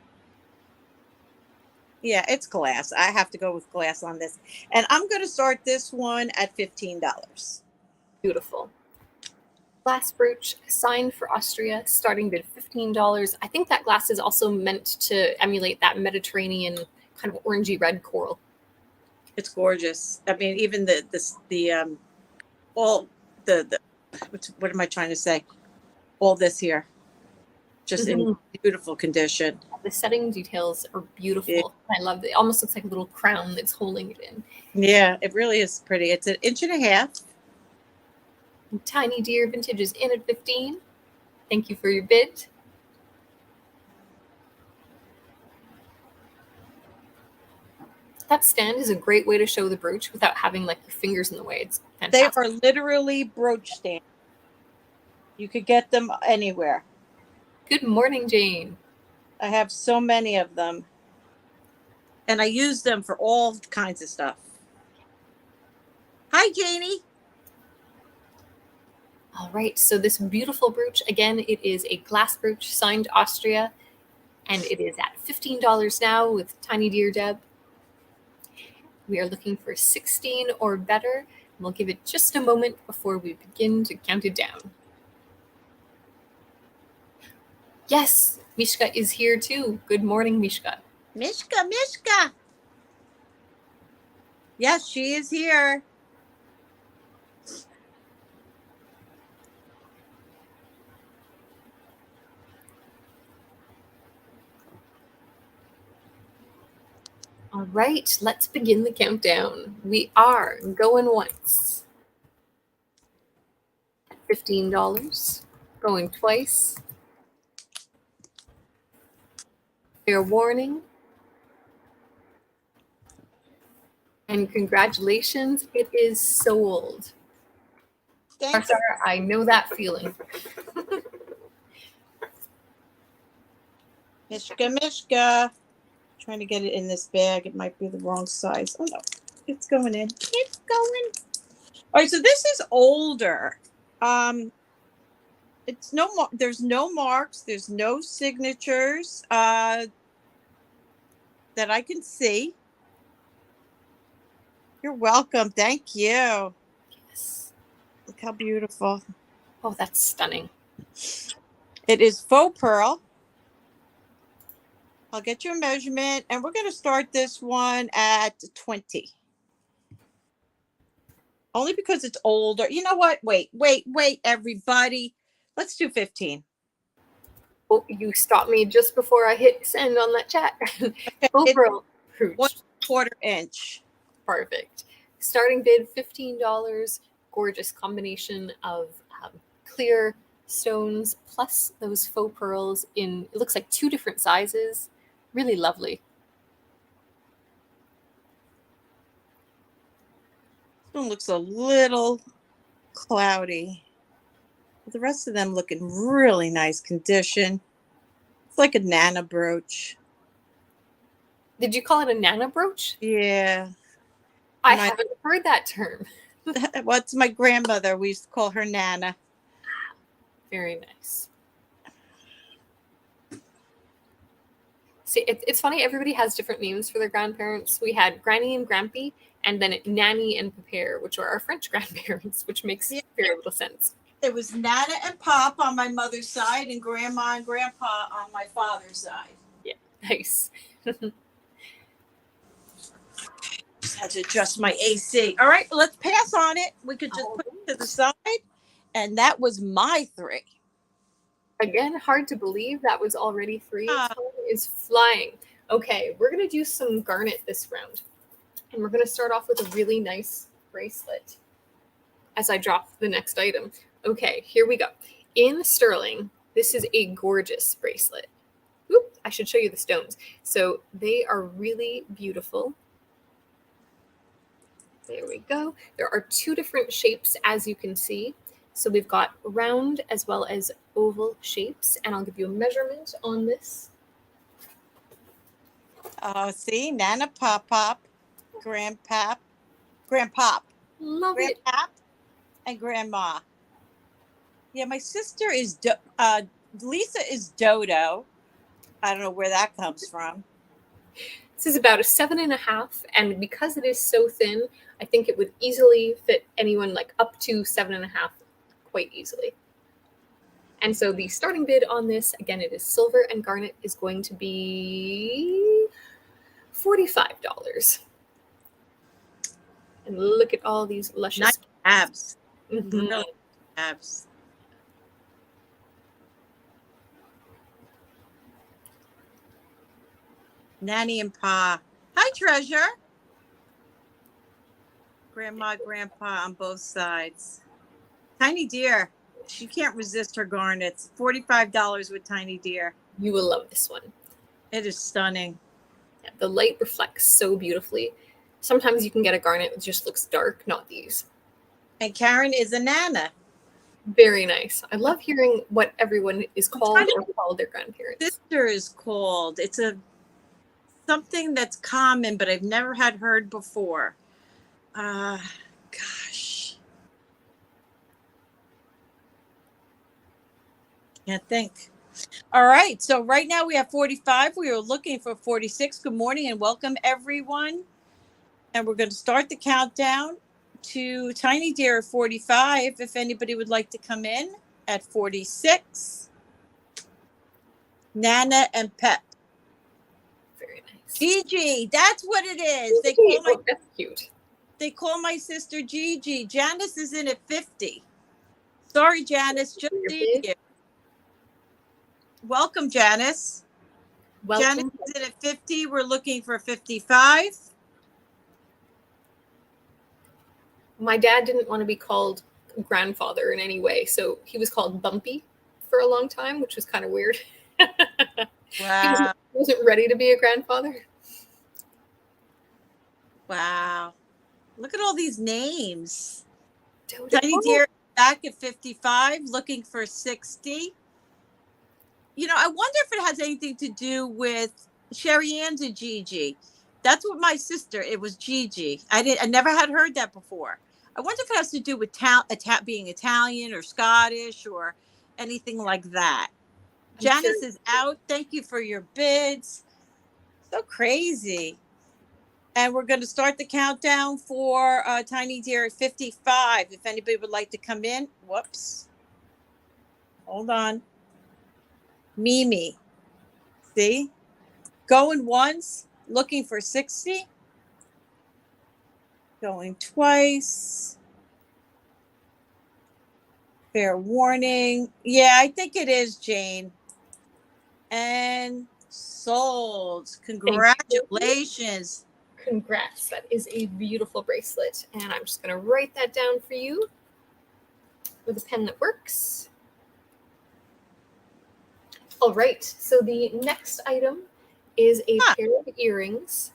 Speaker 1: Yeah, it's glass. I have to go with glass on this. And I'm going to start this one at $15.
Speaker 2: Beautiful. Glass brooch, signed for Austria, starting bid $15. I think that glass is also meant to emulate that Mediterranean kind of orangey red coral.
Speaker 1: It's gorgeous. I mean, even what am I trying to say? All this here, just in beautiful condition.
Speaker 2: The setting details are beautiful. Yeah. I love it. It almost looks like a little crown that's holding it in.
Speaker 1: Yeah, it really is pretty. It's 1.5 inches.
Speaker 2: Tiny Deer Vintage is in at 15. Thank you for your bid. That stand is a great way to show the brooch without having like your fingers in the way. It's fantastic.
Speaker 1: They are literally brooch stands. You could get them anywhere.
Speaker 2: Good morning, Jane.
Speaker 1: I have so many of them. And I use them for all kinds of stuff. Hi, Janie.
Speaker 2: All right, so this beautiful brooch, again, it is a glass brooch signed Austria, and it is at $15 now with Tiny Deer Deb. We are looking for 16 or better. We'll give it just a moment before we begin to count it down. Yes, Mishka is here too. Good morning, Mishka.
Speaker 1: Mishka. Yes, she is here.
Speaker 2: All right, let's begin the countdown. We are going once at $15, going twice. Fair warning. And congratulations, it is sold.
Speaker 1: Thank you.
Speaker 2: I know that feeling.
Speaker 1: Mishka. Trying to get it in this bag. It might be the wrong size. Oh no, it's going in. It's going. All right, so this is older. It's there's no marks. There's no signatures that I can see. You're welcome. Thank you.
Speaker 2: Yes.
Speaker 1: Look how beautiful.
Speaker 2: Oh, that's stunning.
Speaker 1: It is faux pearl. I'll get you a measurement, and we're going to start this one at 20. Only because it's older. You know what? Wait, everybody. Let's do 15.
Speaker 2: Oh, you stopped me just before I hit send on that chat.
Speaker 1: Okay,
Speaker 2: Faux
Speaker 1: it's
Speaker 2: pearl brooch.
Speaker 1: 1/4 inch.
Speaker 2: Perfect. Starting bid $15. Gorgeous combination of clear stones plus those faux pearls in, it looks like 2 different sizes. Really lovely.
Speaker 1: This one looks a little cloudy. But the rest of them look in really nice condition. It's like a nana brooch.
Speaker 2: Did you call it a nana brooch?
Speaker 1: Yeah.
Speaker 2: I haven't heard that term.
Speaker 1: What's my grandmother? We used to call her Nana.
Speaker 2: Very nice. See, it's funny. Everybody has different names for their grandparents. We had Granny and Grampy, and then Nanny and Papa, which are our French grandparents, which makes very little sense.
Speaker 1: It was Nana and Pop on my mother's side, and Grandma and Grandpa on my father's side.
Speaker 2: Yeah, nice.
Speaker 1: Just had to adjust my AC. All right, let's pass on it. We could just put it to the side, and that was my 3.
Speaker 2: Again, hard to believe that was already 3. Time is flying. Okay, we're going to do some garnet this round. And we're going to start off with a really nice bracelet as I drop the next item. Okay, here we go. In sterling, this is a gorgeous bracelet. Oop, I should show you the stones. So they are really beautiful. There we go. There are 2 different shapes, as you can see. So we've got round as well as oval shapes, and I'll give you a measurement on this.
Speaker 1: Oh, see, Nana, Pop, Grandpop,
Speaker 2: Love it,
Speaker 1: and Grandma. Yeah, my sister is Lisa is Dodo. I don't know where that comes from.
Speaker 2: This is about a 7.5, and because it is so thin, I think it would easily fit anyone like up to 7.5 quite easily. And so the starting bid on this, again, it is silver and garnet, is going to be $45. And look at all these luscious
Speaker 1: nice abs.
Speaker 2: Mm-hmm.
Speaker 1: Really abs. Nanny and Pa. Hi, Treasure. Grandma, Grandpa on both sides. Tiny Deer. She can't resist her garnets. $45 with Tiny Deer.
Speaker 2: You will love this one.
Speaker 1: It is stunning.
Speaker 2: Yeah, the light reflects so beautifully. Sometimes you can get a garnet that just looks dark, not these.
Speaker 1: And Karen is a Nana.
Speaker 2: Very nice. I love hearing what everyone is called or called their grandparents.
Speaker 1: Sister is called. It's something that's common, but I've never had heard before. Gosh. Can't think. All right. So right now we have 45. We are looking for 46. Good morning and welcome everyone. And we're going to start the countdown to Tiny Deer 45. If anybody would like to come in at 46. Nana and Pep.
Speaker 2: Very nice.
Speaker 1: Gigi, that's what it is.
Speaker 2: That's cute.
Speaker 1: They call my sister Gigi. Janice is in at 50. Sorry, Janice, just seeing you. Welcome, Janice.
Speaker 2: Welcome.
Speaker 1: Janice is in at 50. We're looking for 55.
Speaker 2: My dad didn't want to be called grandfather in any way, so he was called Bumpy for a long time, which was kind of weird.
Speaker 1: Wow.
Speaker 2: He wasn't ready to be a grandfather.
Speaker 1: Wow. Look at all these names.
Speaker 2: Tiny
Speaker 1: Deer back at 55, looking for 60. You know, I wonder if it has anything to do with Sherry Ann's and Gigi. That's what my sister, it was Gigi. I never had heard that before. I wonder if it has to do with being Italian or Scottish or anything like that. Janice is out. Thank you for your bids. So crazy. And we're going to start the countdown for Tiny Deer at 55. If anybody would like to come in. Whoops. Hold on. Mimi. See? Going once, looking for 60. Going twice. Fair warning. Yeah, I think it is, Jane. And sold. Congratulations.
Speaker 2: Congrats. That is a beautiful bracelet. And I'm just going to write that down for you with a pen that works. All right. So the next item is a pair of earrings.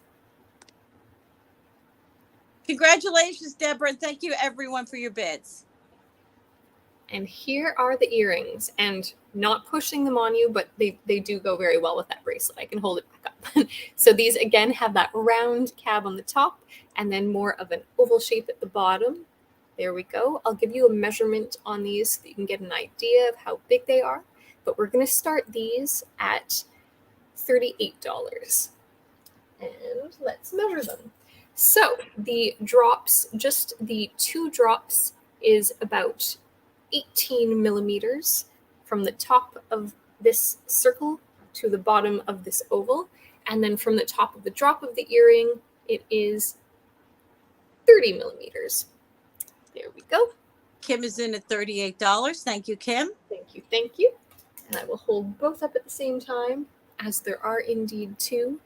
Speaker 1: Congratulations, Deborah. And thank you, everyone, for your bids.
Speaker 2: And here are the earrings. And not pushing them on you, but they do go very well with that bracelet. I can hold it back up. So these, again, have that round cab on the top and then more of an oval shape at the bottom. There we go. I'll give you a measurement on these so that you can get an idea of how big they are. But we're going to start these at $38. And let's measure them. So the drops, just the 2 drops, is about 18 millimeters from the top of this circle to the bottom of this oval. And then from the top of the drop of the earring, it is 30 millimeters. There we go.
Speaker 1: Kim is in at $38. Thank you, Kim.
Speaker 2: Thank you, thank you. And I will hold both up at the same time, as there are indeed 2.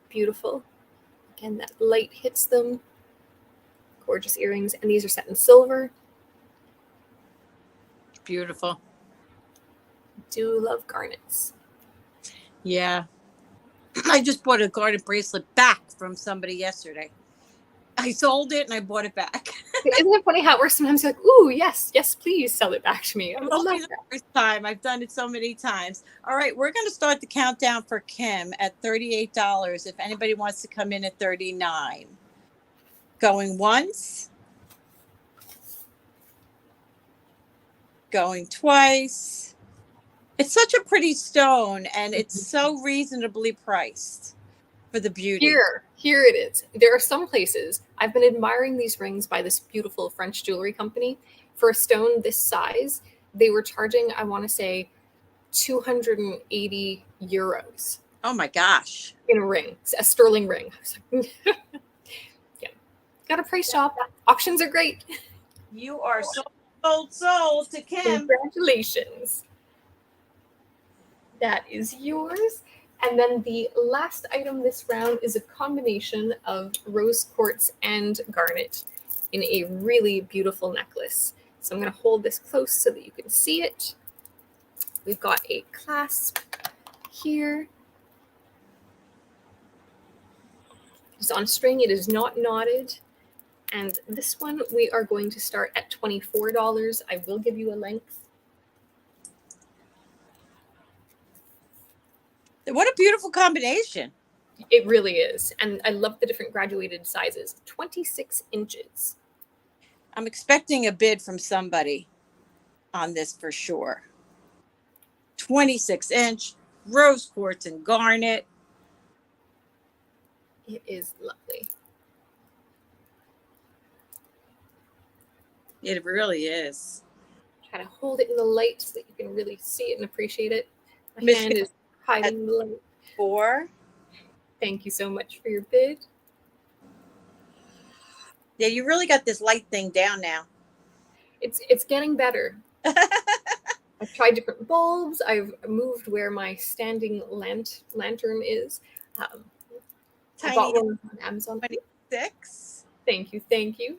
Speaker 2: Beautiful. Again, that light hits them. Gorgeous earrings. And these are set in silver.
Speaker 1: Beautiful.
Speaker 2: Do love garnets.
Speaker 1: Yeah. I just bought a garnet bracelet back from somebody yesterday. I sold it and I bought it back.
Speaker 2: Isn't it funny how it works? Sometimes you're like, ooh, yes, please sell it back to me.
Speaker 1: It's only the first time. I've done it so many times. All right, we're going to start the countdown for Kim at $38. If anybody wants to come in at $39. Going once. Going twice. It's such a pretty stone, and it's so reasonably priced for the beauty.
Speaker 2: Here it is. There are some places, I've been admiring these rings by this beautiful French jewelry company. For a stone this size, they were charging, I want to say, 280 euros.
Speaker 1: Oh my gosh.
Speaker 2: In a ring, a sterling ring. I was like, yeah. Got a price shop. Auctions are great.
Speaker 1: You are sold to Kim.
Speaker 2: Congratulations. That is yours. And then the last item this round is a combination of rose quartz and garnet in a really beautiful necklace. So I'm going to hold this close so that you can see it. We've got a clasp here. It's on a string. It is not knotted. And this one we are going to start at $24. I will give you a length.
Speaker 1: What a beautiful combination.
Speaker 2: It really is. And I love the different graduated sizes. 26 inches.
Speaker 1: I'm expecting a bid from somebody on this for sure. 26-inch rose quartz and garnet.
Speaker 2: It is lovely.
Speaker 1: It really is.
Speaker 2: Try to hold it in the light so that you can really see it and appreciate it. My
Speaker 1: Michigan
Speaker 2: hand is hiding the light.
Speaker 1: 4.
Speaker 2: Thank you so much for your bid.
Speaker 1: Yeah, you really got this light thing down now.
Speaker 2: It's getting better. I've tried different bulbs. I've moved where my standing lantern is. I bought one on Amazon.
Speaker 1: 26.
Speaker 2: Thank you. Thank you.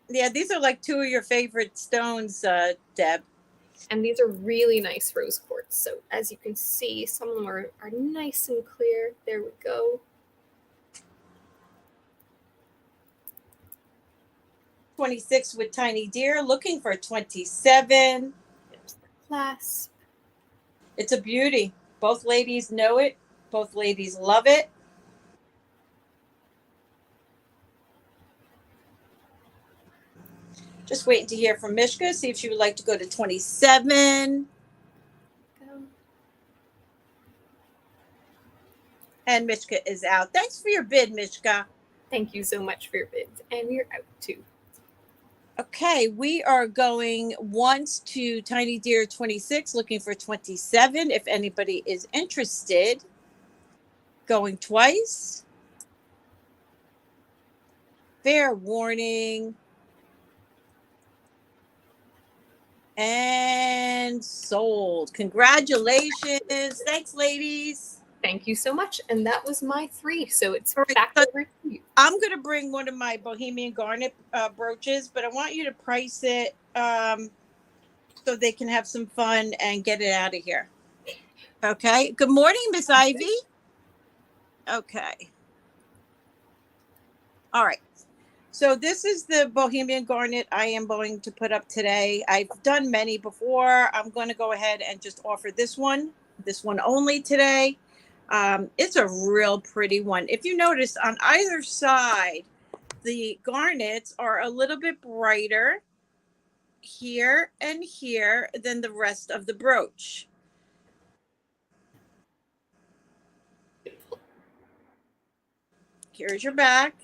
Speaker 1: Yeah, these are like 2 of your favorite stones, Deb.
Speaker 2: And these are really nice rose quartz. So as you can see, some of them are nice and clear. There we go.
Speaker 1: 26 with Tiny Deer, looking for 27.
Speaker 2: There's the clasp.
Speaker 1: It's a beauty. Both ladies know it. Both ladies love it. Just waiting to hear from Mishka, see if she would like to go to 27.
Speaker 2: Go.
Speaker 1: And Mishka is out. Thanks for your bid, Mishka.
Speaker 2: Thank you so much for your bids. And you're out too.
Speaker 1: Okay, we are going once to Tiny Deer 26, looking for 27. If anybody is interested, going twice. Fair warning. And sold. Congratulations. Thanks, ladies.
Speaker 2: Thank you so much. And that was my 3. So it's
Speaker 1: All right,
Speaker 2: back
Speaker 1: so
Speaker 2: over to you.
Speaker 1: I'm going to bring one of my Bohemian Garnet brooches, but I want you to price it so they can have some fun and get it out of here. Okay. Good morning, Miss Ivy. Okay. All right. So this is the Bohemian Garnet I am going to put up today. I've done many before. I'm going to go ahead and just offer this one only today. It's a real pretty one. If you notice on either side, the garnets are a little bit brighter here and here than the rest of the brooch. Here's your back.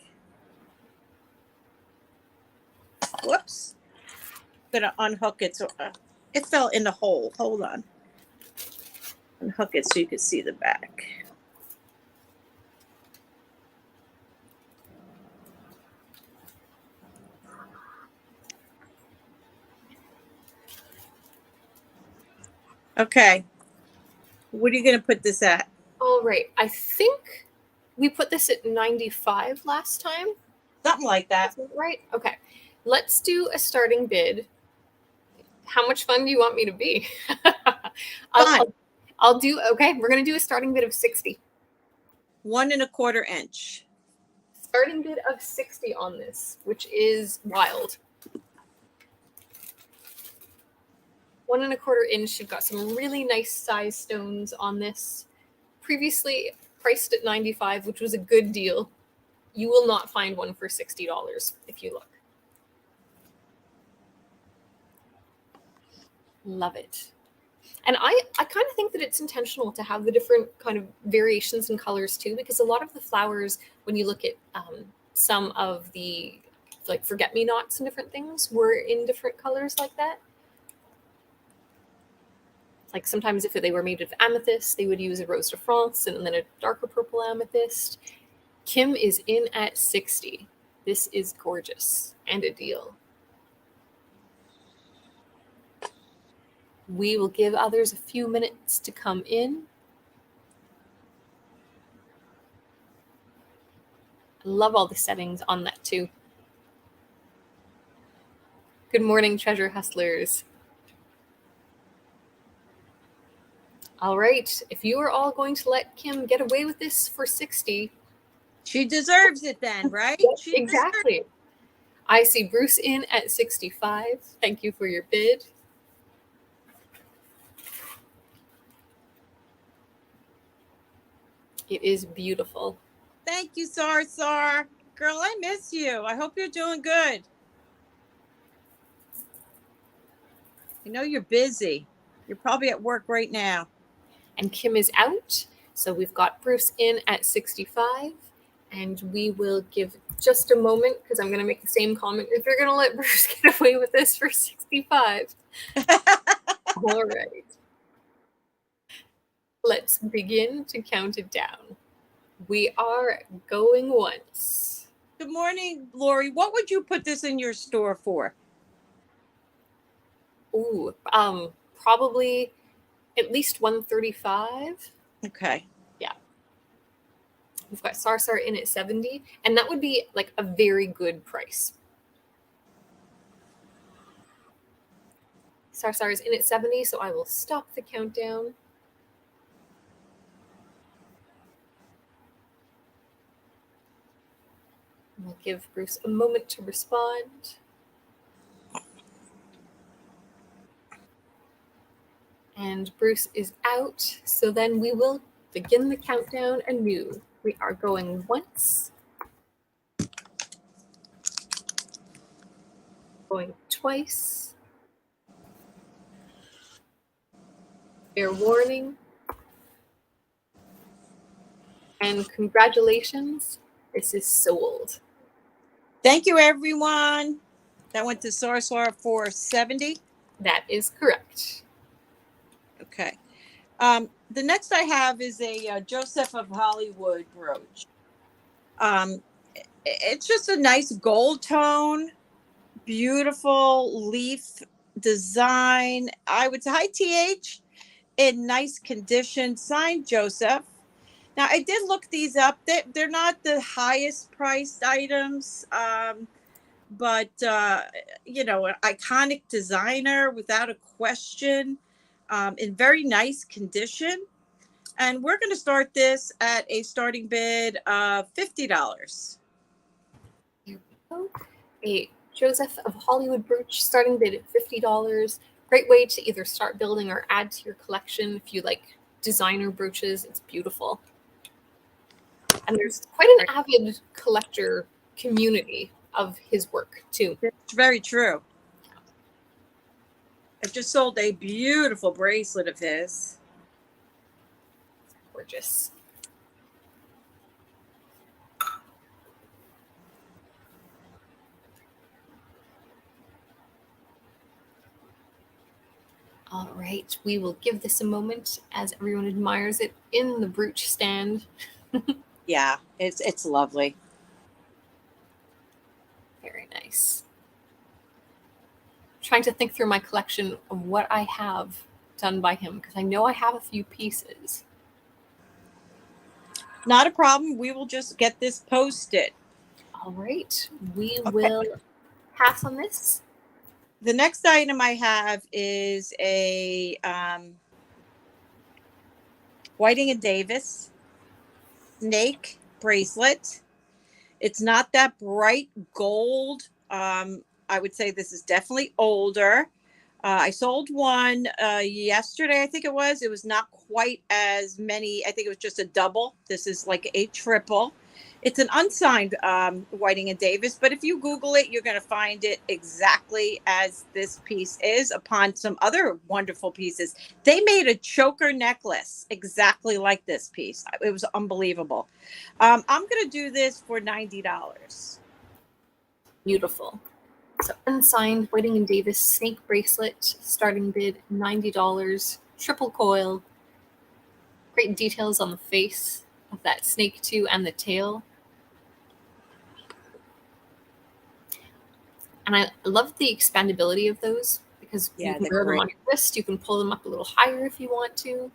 Speaker 1: Whoops. I'm going to unhook it. So it fell in the hole. Hold on. Unhook it so you can see the back. Okay. What are you going to put this at?
Speaker 2: All right. I think we put this at 95 last time.
Speaker 1: Something like that.
Speaker 2: Right? Okay. Let's do a starting bid. How much fun do you want me to be? I'll do, okay, we're going to do a starting bid of 60.
Speaker 1: 1 1/4 inch.
Speaker 2: Starting bid of 60 on this, which is wild. 1 1/4 inch. You've got some really nice size stones on this. Previously priced at 95, which was a good deal. You will not find one for $60 if you look. Love it. And I kind of think that it's intentional to have the different kind of variations in colors too, because a lot of the flowers, when you look at some of the like forget-me-nots and different things, were in different colors like that. Like sometimes if they were made of amethyst, they would use a rose de France and then a darker purple amethyst. Kim is in at 60. This is gorgeous and a deal. We will give others a few minutes to come in. I love all the settings on that too. Good morning, treasure hustlers. All right, if you are all going to let Kim get away with this for 60.
Speaker 1: She deserves it then, right?
Speaker 2: Exactly. I see Bruce in at 65. Thank you for your bid. It is beautiful.
Speaker 1: Thank you, Sar. Girl, I miss you. I hope you're doing good. I know you're busy. You're probably at work right now.
Speaker 2: And Kim is out. So we've got Bruce in at 65. And we will give just a moment because I'm going to make the same comment. If you're going to let Bruce get away with this for 65. All right. Let's begin to count it down. We are going once.
Speaker 1: Good morning, Lori. What would you put this in your store for?
Speaker 2: Ooh, probably at least 135.
Speaker 1: Okay.
Speaker 2: Yeah. We've got Sar in at 70, and that would be like a very good price. Sar is in at 70, so I will stop the countdown. We'll give Bruce a moment to respond. And Bruce is out, so then we will begin the countdown anew. We are going once. Going twice. Fair warning. And congratulations, this is sold.
Speaker 1: Thank you, everyone. That went to Sorcerer for $70.
Speaker 2: That is correct.
Speaker 1: Okay. The next I have is a Joseph of Hollywood brooch. It's just a nice gold tone, beautiful leaf design. I would say, hi, TH, in nice condition, signed Joseph. Now, I did look these up. They're not the highest priced items, but, an iconic designer without a question, in very nice condition. And we're going to start this at a starting bid of $50.
Speaker 2: Here we go. A Joseph of Hollywood brooch, starting bid at $50. Great way to either start building or add to your collection if you like designer brooches. It's beautiful. And there's quite an avid collector community of his work, too.
Speaker 1: It's very true. I just sold a beautiful bracelet of his.
Speaker 2: Gorgeous. All right, we will give this a moment as everyone admires it in the brooch stand.
Speaker 1: Yeah, it's lovely.
Speaker 2: Very nice. Trying to think through my collection of what I have done by him, because I know I have a few pieces.
Speaker 1: Not a problem. We will just get this posted.
Speaker 2: All right, we will pass on this.
Speaker 1: The next item I have is a Whiting and Davis snake bracelet. It's not that bright gold. I would say this is definitely older. I sold one yesterday, I think it was. It was not quite as many. I think it was just a double. This is like a triple. It's an unsigned Whiting and Davis, but if you Google it, you're going to find it exactly as this piece is upon some other wonderful pieces. They made a choker necklace exactly like this piece. It was unbelievable. I'm going to do this for $90.
Speaker 2: Beautiful. So unsigned Whiting and Davis snake bracelet, starting bid $90, triple coil. Great details on the face of that snake too, and the tail. And I love the expandability of those, because you can wear them on your wrist. You can pull them up a little higher if you want to.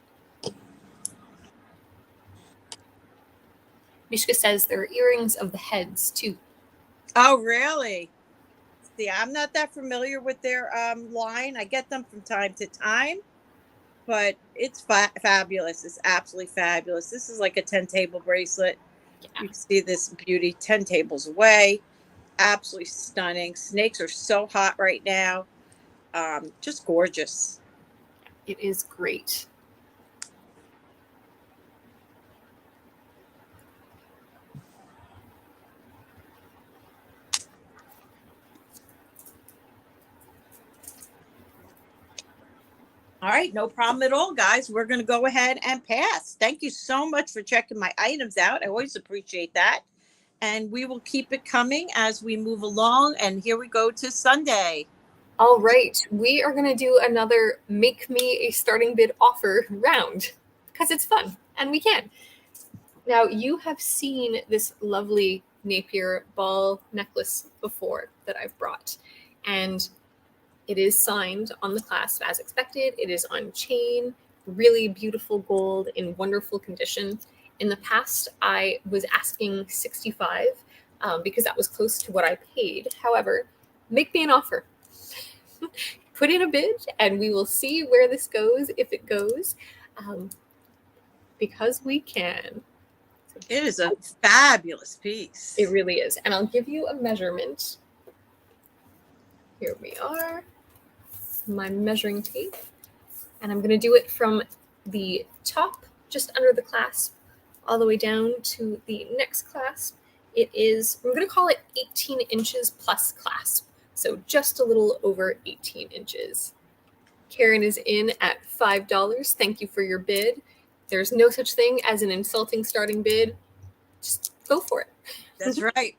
Speaker 2: Mishka says there are earrings of the heads too.
Speaker 1: Oh, really? See, I'm not that familiar with their line. I get them from time to time, but it's fabulous. It's absolutely fabulous. This is like a 10 table bracelet. Yeah. You can see this beauty 10 tables away. Absolutely stunning. Snakes are so hot right now. Just gorgeous.
Speaker 2: It is great.
Speaker 1: All right, no problem at all, guys. We're going to go ahead and pass. Thank you so much for checking my items out. I always appreciate that. And we will keep it coming as we move along. And here we go to Sunday.
Speaker 2: All right, we are going to do another Make Me a Starting Bid Offer round, because it's fun, and we can. Now, you have seen this lovely Napier ball necklace before that I've brought, and it is signed on the clasp as expected. It is on chain, really beautiful gold in wonderful condition. In the past, I was asking $65 because that was close to what I paid. However, make me an offer. Put in a bid, and we will see where this goes, if it goes, because we can.
Speaker 1: It is a fabulous piece.
Speaker 2: It really is. And I'll give you a measurement. Here we are. My measuring tape. And I'm going to do it from the top, just under the clasp, all the way down to the next clasp. It is, I'm going to call it 18 inches plus clasp. So just a little over 18 inches. Karen is in at $5. Thank you for your bid. There's no such thing as an insulting starting bid. Just go for it.
Speaker 1: That's right.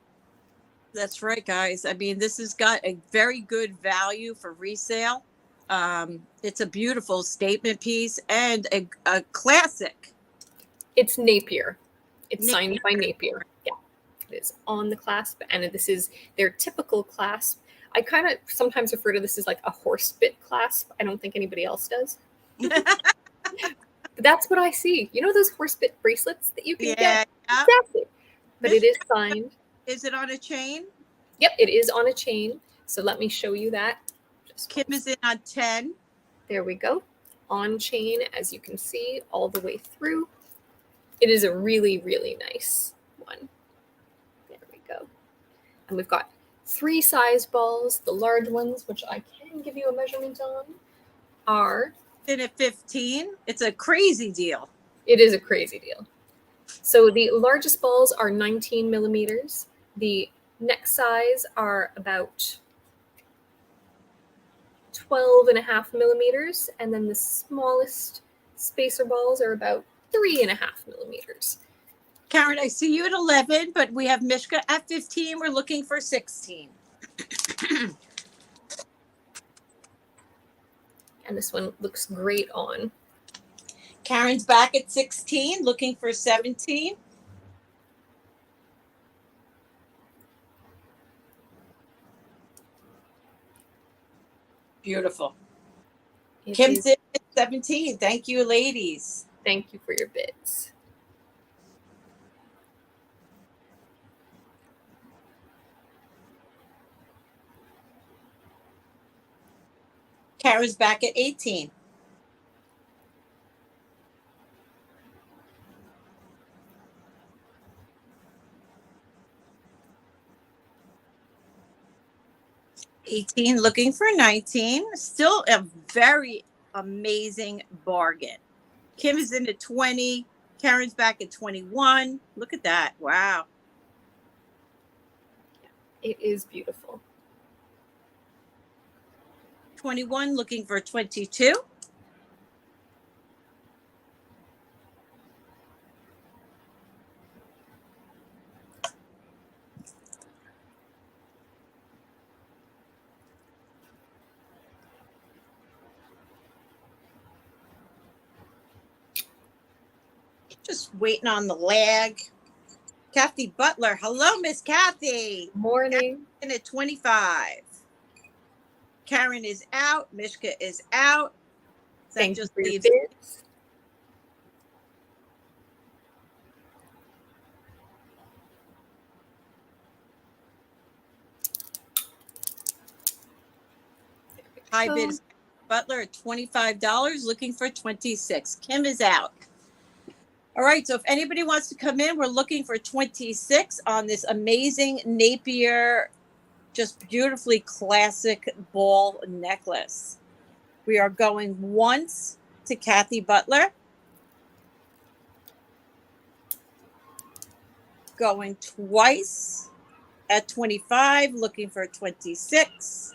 Speaker 1: That's right, guys. I mean, this has got a very good value for resale. It's a beautiful statement piece and a classic.
Speaker 2: It's Napier. It's signed by Napier. Yeah, it is on the clasp, and this is their typical clasp. I kind of sometimes refer to this as like a horse bit clasp. I don't think anybody else does. But that's what I see. You know those horse bit bracelets that you can get? Exactly. But it is signed.
Speaker 1: Is it on a chain?
Speaker 2: Yep, it is on a chain. So let me show you that.
Speaker 1: Kim is in on 10.
Speaker 2: There we go. On chain, as you can see, all the way through. It is a really, really nice one. There we go. And we've got 3 size balls. The large ones, which I can give you a measurement on, are
Speaker 1: in at 15. It's a crazy deal.
Speaker 2: It is a crazy deal. So the largest balls are 19 millimeters. The next size are about 12.5 millimeters. And then the smallest spacer balls are about 3.5 millimeters.
Speaker 1: Karen, I see you at 11, but we have Mishka at 15. We're looking for 16.
Speaker 2: And this one looks great on.
Speaker 1: Karen's back at 16, looking for 17. Beautiful. Kim's in at 17. Thank you, ladies.
Speaker 2: Thank you for your bids.
Speaker 1: Karen's back at 18. Looking for 19. Still a very amazing bargain. Kim is in at 20. Karen's back at 21. Look at that. Wow.
Speaker 2: It is beautiful.
Speaker 1: 21, looking for 22. Just waiting on the lag. Kathy Butler. Hello, Miss Kathy.
Speaker 2: Morning.
Speaker 1: In at 25. Karen is out. Mishka is out.
Speaker 2: That just leaves it.
Speaker 1: High bid is Butler at $25, looking for 26. Kim is out. All right, so if anybody wants to come in, we're looking for 26 on this amazing Napier, just beautifully classic ball necklace. We are going once to Kathy Butler. Going twice at 25, looking for 26.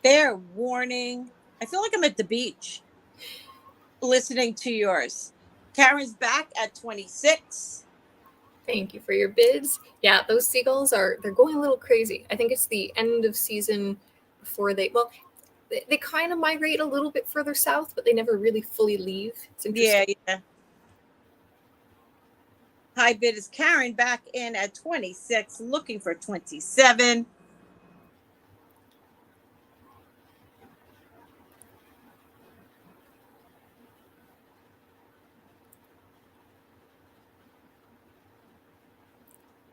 Speaker 1: Fair warning. I feel like I'm at the beach listening to yours. Karen's back at 26.
Speaker 2: Thank you for your bids. Yeah, those seagulls they're going a little crazy. I think it's the end of season before they kind of migrate a little bit further south, but they never really fully leave. It's interesting.
Speaker 1: Yeah. High bid is Karen back in at 26, looking for 27.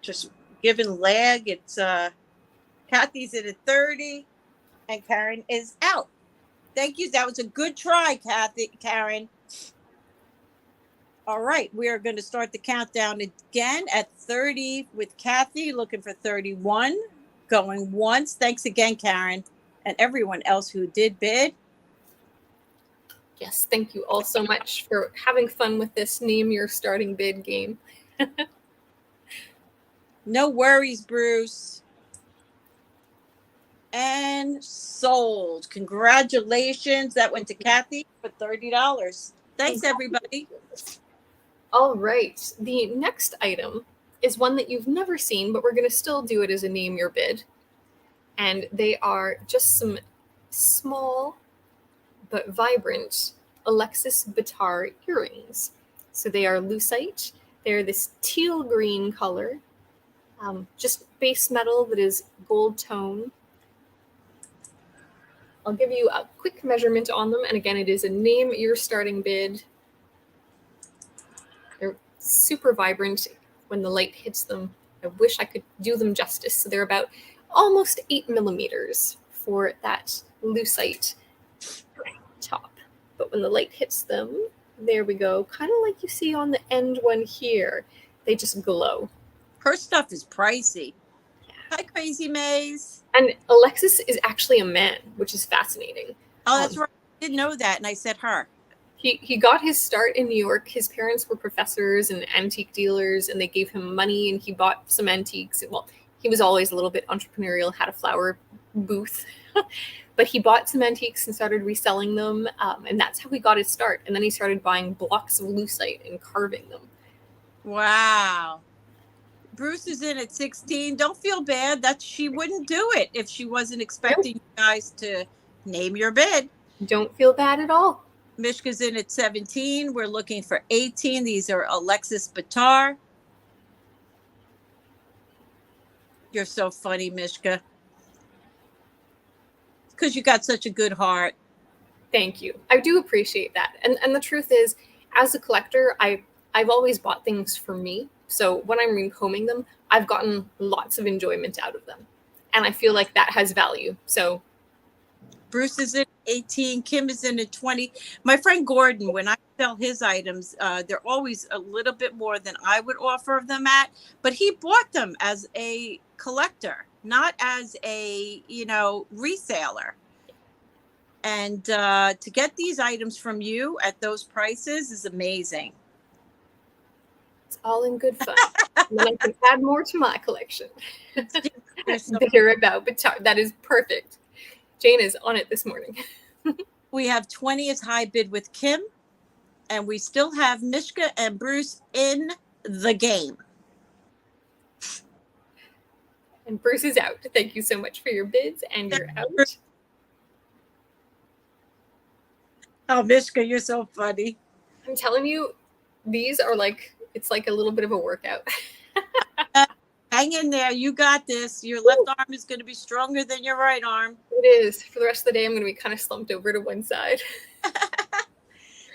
Speaker 1: Just given lag, it's Kathy's in at 30 and Karen is out. Thank you. That was a good try, Karen. All right, we are going to start the countdown again at 30 with Kathy, looking for 31, going once. Thanks again, Karen, and everyone else who did bid.
Speaker 2: Yes, thank you all so much for having fun with this Name Your Starting Bid game.
Speaker 1: No worries, Bruce. And sold. Congratulations. That went to Kathy for $30. Thanks, everybody.
Speaker 2: All right. The next item is one that you've never seen, but we're going to still do it as a name your bid. And they are just some small but vibrant Alexis Bittar earrings. So they are lucite. They're this teal green color, just base metal that is gold tone. I'll give you a quick measurement on them. And again, it is a name your starting bid. They're super vibrant when the light hits them. I wish I could do them justice. So they're about almost 8 millimeters for that lucite top. But when the light hits them, there we go. Kind of like you see on the end one here. They just glow.
Speaker 1: Her stuff is pricey. Hi, Crazy Maze.
Speaker 2: And Alexis is actually a man, which is fascinating.
Speaker 1: Oh, that's right. I didn't know that, and I said her.
Speaker 2: He got his start in New York. His parents were professors and antique dealers, and they gave him money, and he bought some antiques. Well, he was always a little bit entrepreneurial, had a flower booth. But he bought some antiques and started reselling them, and that's how he got his start. And then he started buying blocks of lucite and carving them.
Speaker 1: Wow. Bruce is in at 16. Don't feel bad. That she wouldn't do it if she wasn't expecting you guys to name your bid.
Speaker 2: Don't feel bad at all.
Speaker 1: Mishka's in at 17. We're looking for 18. These are Alexis Bittar. You're so funny, Mishka. Because you got such a good heart.
Speaker 2: Thank you. I do appreciate that. And the truth is, as a collector, I've always bought things for me. So when I'm recombing them, I've gotten lots of enjoyment out of them. And I feel like that has value. So
Speaker 1: Bruce is in 18. Kim is in at 20. My friend Gordon, when I sell his items, they're always a little bit more than I would offer them at. But he bought them as a collector, not as a, reseller. And to get these items from you at those prices is amazing.
Speaker 2: It's all in good fun. And then I can add more to my collection. Bitter about Bittar. That is perfect. Jane is on it this morning.
Speaker 1: We have 20 as high bid with Kim, and we still have Mishka and Bruce in the game.
Speaker 2: And Bruce is out. Thank you so much for your bids, and you're out.
Speaker 1: Oh, Mishka, you're so funny.
Speaker 2: I'm telling you, these are it's like a little bit of a workout.
Speaker 1: Hang in there. You got this. Your left arm is going to be stronger than your right arm.
Speaker 2: It is. For the rest of the day, I'm going to be kind of slumped over to one side.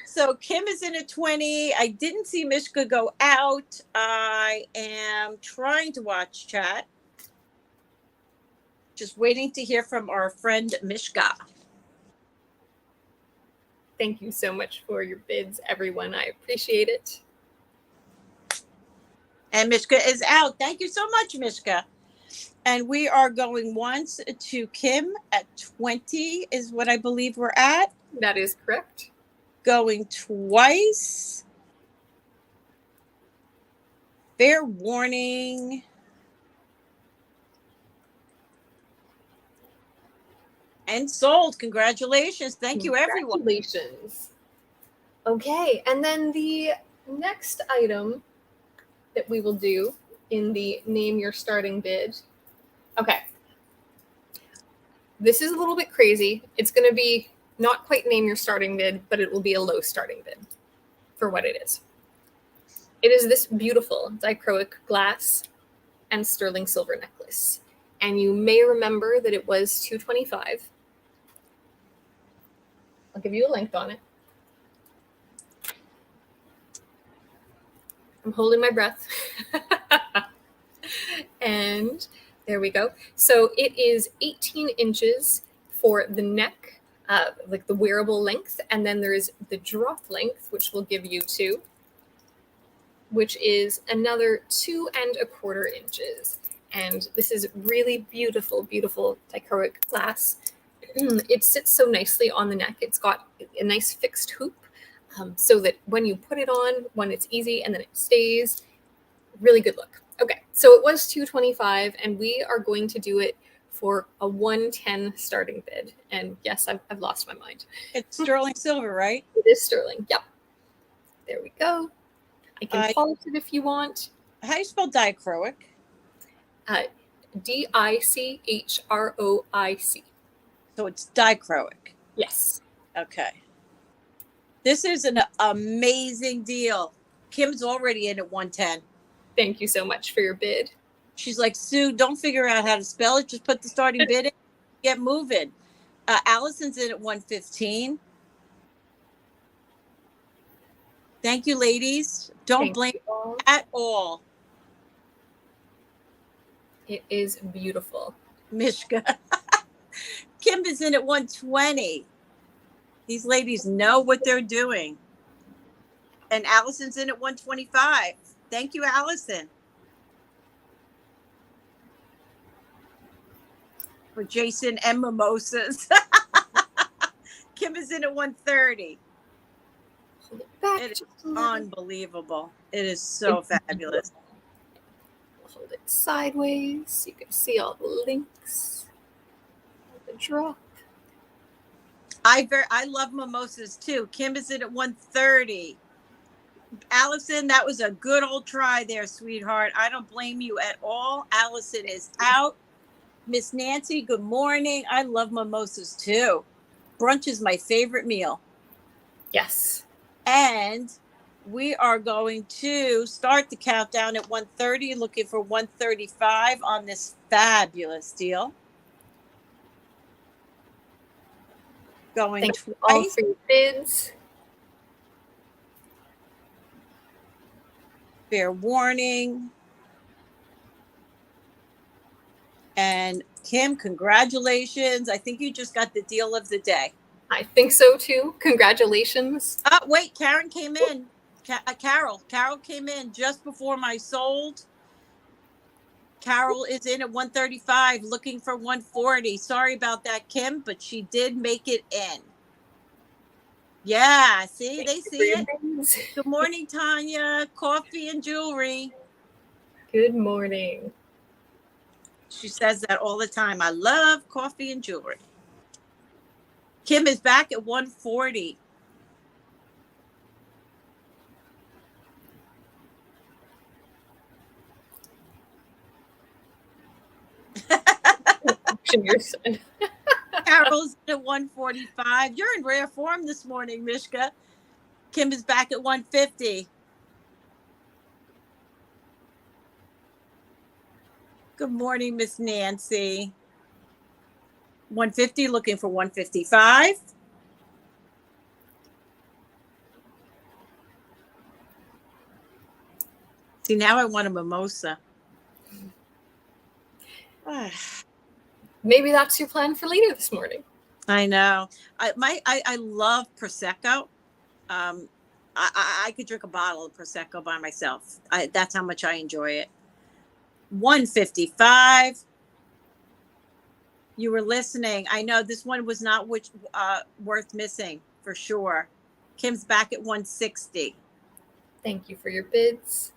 Speaker 1: So Kim is in at 20. I didn't see Mishka go out. I am trying to watch chat. Just waiting to hear from our friend Mishka.
Speaker 2: Thank you so much for your bids, everyone. I appreciate it.
Speaker 1: And Mishka is out. Thank you so much, Mishka. And we are going once to Kim at 20 is what I believe we're at.
Speaker 2: That is correct.
Speaker 1: Going twice. Fair warning. And sold. Congratulations. Thank you, everyone.
Speaker 2: Congratulations. Okay, and then the next item that we will do in the name your starting bid. Okay. This is a little bit crazy. It's going to be not quite name your starting bid, but it will be a low starting bid for what it is. It is this beautiful dichroic glass and sterling silver necklace. And you may remember that it was $225. I'll give you a length on it. I'm holding my breath. And there we go. So it is 18 inches for the neck, like the wearable length. And then there's the drop length, which will give you 2, which is another 2¼ inches. And this is really beautiful, beautiful dichroic glass. It sits so nicely on the neck. It's got a nice fixed hoop. So that when you put it on, when it's easy and then it stays, really good look. Okay, so it was $225, and we are going to do it for a $110 starting bid. And yes, I've lost my mind.
Speaker 1: It's sterling silver, right?
Speaker 2: It is sterling, yep. There we go. I can pause it if you want.
Speaker 1: How do you spell dichroic?
Speaker 2: Dichroic.
Speaker 1: So it's dichroic.
Speaker 2: Yes.
Speaker 1: Okay. This is an amazing deal. Kim's already in at 110.
Speaker 2: Thank you so much for your bid.
Speaker 1: She's like, Sue, don't figure out how to spell it. Just put the starting bid in. Get moving. Allison's in at 115. Thank you, ladies. Don't blame me at all.
Speaker 2: It is beautiful.
Speaker 1: Mishka. Kim is in at 120. These ladies know what they're doing. And Allison's in at 125. Thank you, Allison. For Jason and mimosas. Kim is in at 130.
Speaker 2: Hold it back.
Speaker 1: It is unbelievable. It is so fabulous.
Speaker 2: Hold it sideways so you can see all the links. The drop.
Speaker 1: I love mimosas too. Kim is in at 130. Allison, that was a good old try there, sweetheart. I don't blame you at all. Allison is out. Miss Nancy, good morning. I love mimosas too. Brunch is my favorite meal.
Speaker 2: Yes.
Speaker 1: And we are going to start the countdown at 130, looking for 135 on this fabulous deal. Going
Speaker 2: Thank
Speaker 1: twice.
Speaker 2: you all for your bids.
Speaker 1: Fair warning. And Kim, congratulations. I think you just got the deal of the day.
Speaker 2: I think so too. Congratulations.
Speaker 1: Wait, Karen came in. Carol came in just before my sold. Carol is in at 135, looking for 140. Sorry about that, Kim, but she did make it in. Yeah, see, they see it. Good morning, Tanya. Coffee and jewelry.
Speaker 2: Good morning.
Speaker 1: She says that all the time. I love coffee and jewelry. Kim is back at 140.
Speaker 2: Your son.
Speaker 1: Carol's at 145. You're in rare form this morning, Mishka. Kim is back at 150. Good morning, Miss Nancy. 150, looking for 155. See, now I want a mimosa.
Speaker 2: Maybe that's your plan for later this morning.
Speaker 1: I know. I love Prosecco. I could drink a bottle of Prosecco by myself. That's how much I enjoy it. 155. You were listening. I know this one was not worth missing for sure. Kim's back at 160.
Speaker 2: Thank you for your bids.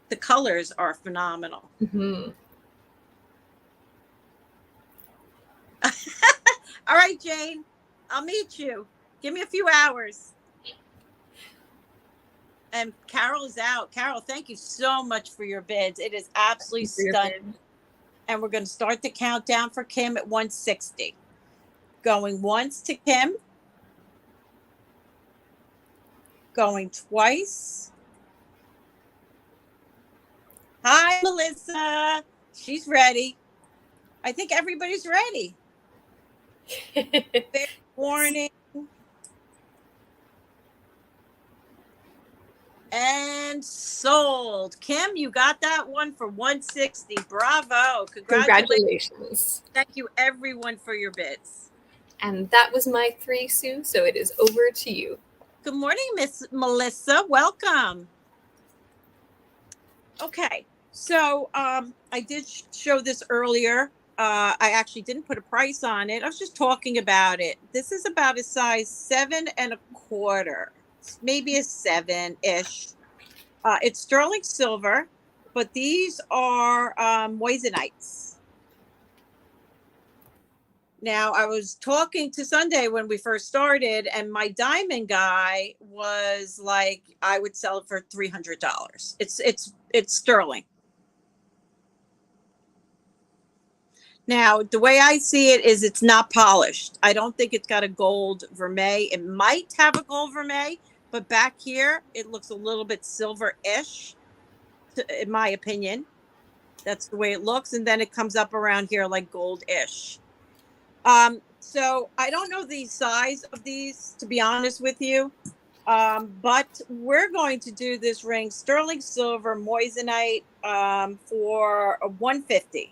Speaker 1: The colors are phenomenal.
Speaker 2: Mm-hmm.
Speaker 1: All right, Jane, I'll meet you. Give me a few hours. And Carol is out. Carol, thank you so much for your bids. It is absolutely stunning. And we're going to start the countdown for Kim at 160. Going once to Kim. Going twice. Hi, Melissa. She's ready. I think everybody's ready. Fair warning. And sold. Kim, you got that one for 160. Bravo. Congratulations. Thank you, everyone, for your bids.
Speaker 2: And that was my 3, Sue, so it is over to you.
Speaker 1: Good morning, Miss Melissa. Welcome. Okay, so I did show this earlier. I actually didn't put a price on it. I was just talking about it. This is about a size 7 1/4, maybe a 7-ish. It's sterling silver, but these are moissanites. Now, I was talking to Sunday when we first started, and my diamond guy was like, I would sell it for $300. It's sterling. Now, the way I see it is it's not polished. I don't think it's got a gold vermeil. It might have a gold vermeil, but back here, it looks a little bit silver-ish, in my opinion. That's the way it looks. And then it comes up around here like gold-ish. So I don't know the size of these, to be honest with you. But we're going to do this ring sterling silver moissanite for $150.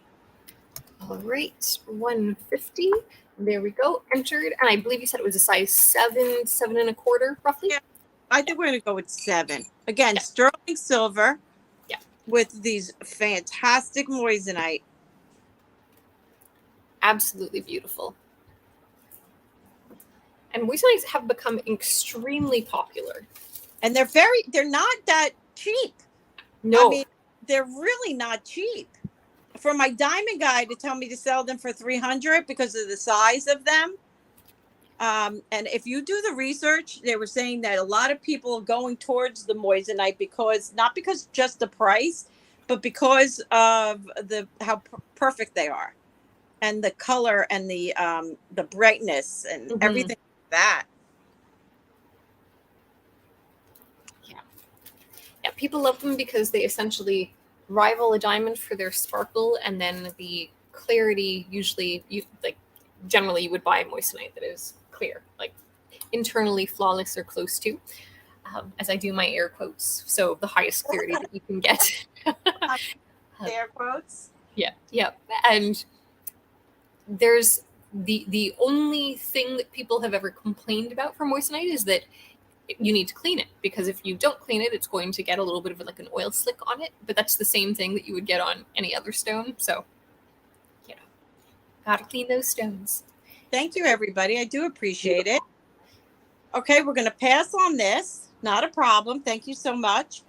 Speaker 2: All right, $150. There we go. Entered, and I believe you said it was a size 7, 7.25, roughly.
Speaker 1: Yeah, I think we're going to go with 7. Again, sterling silver.
Speaker 2: Yeah.
Speaker 1: With these fantastic moissanite.
Speaker 2: Absolutely beautiful. And moissanites have become extremely popular.
Speaker 1: And they're not that cheap.
Speaker 2: No.
Speaker 1: I mean, they're really not cheap. For my diamond guy to tell me to sell them for $300 because of the size of them. And if you do the research, they were saying that a lot of people are going towards the moissanite not because just the price, but because of how perfect they are. And the color and the brightness and everything like that.
Speaker 2: Yeah, people love them because they essentially rival a diamond for their sparkle, and then the clarity. Usually, generally you would buy a moissanite that is clear, like internally flawless or close to. As I do my air quotes, so the highest clarity that you can get.
Speaker 1: Air quotes.
Speaker 2: Yeah, and there's the only thing that people have ever complained about for moissanite is that you need to clean it, because if you don't clean it, it's going to get a little bit of like an oil slick on it. But that's the same thing that you would get on any other stone. So, gotta clean those stones.
Speaker 1: Thank you, everybody. I do appreciate it. Okay, we're going to pass on this. Not a problem. Thank you so much.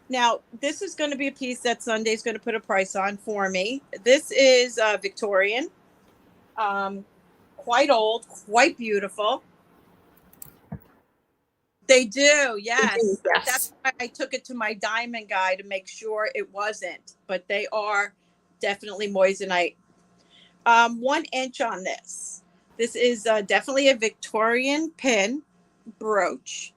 Speaker 1: Now, this is going to be a piece that Sunday's going to put a price on for me. This is Victorian. Quite old, quite beautiful. They do, yes. That's why I took it to my diamond guy to make sure it wasn't, but they are definitely moissanite. 1 inch on this. This is definitely a Victorian pin brooch.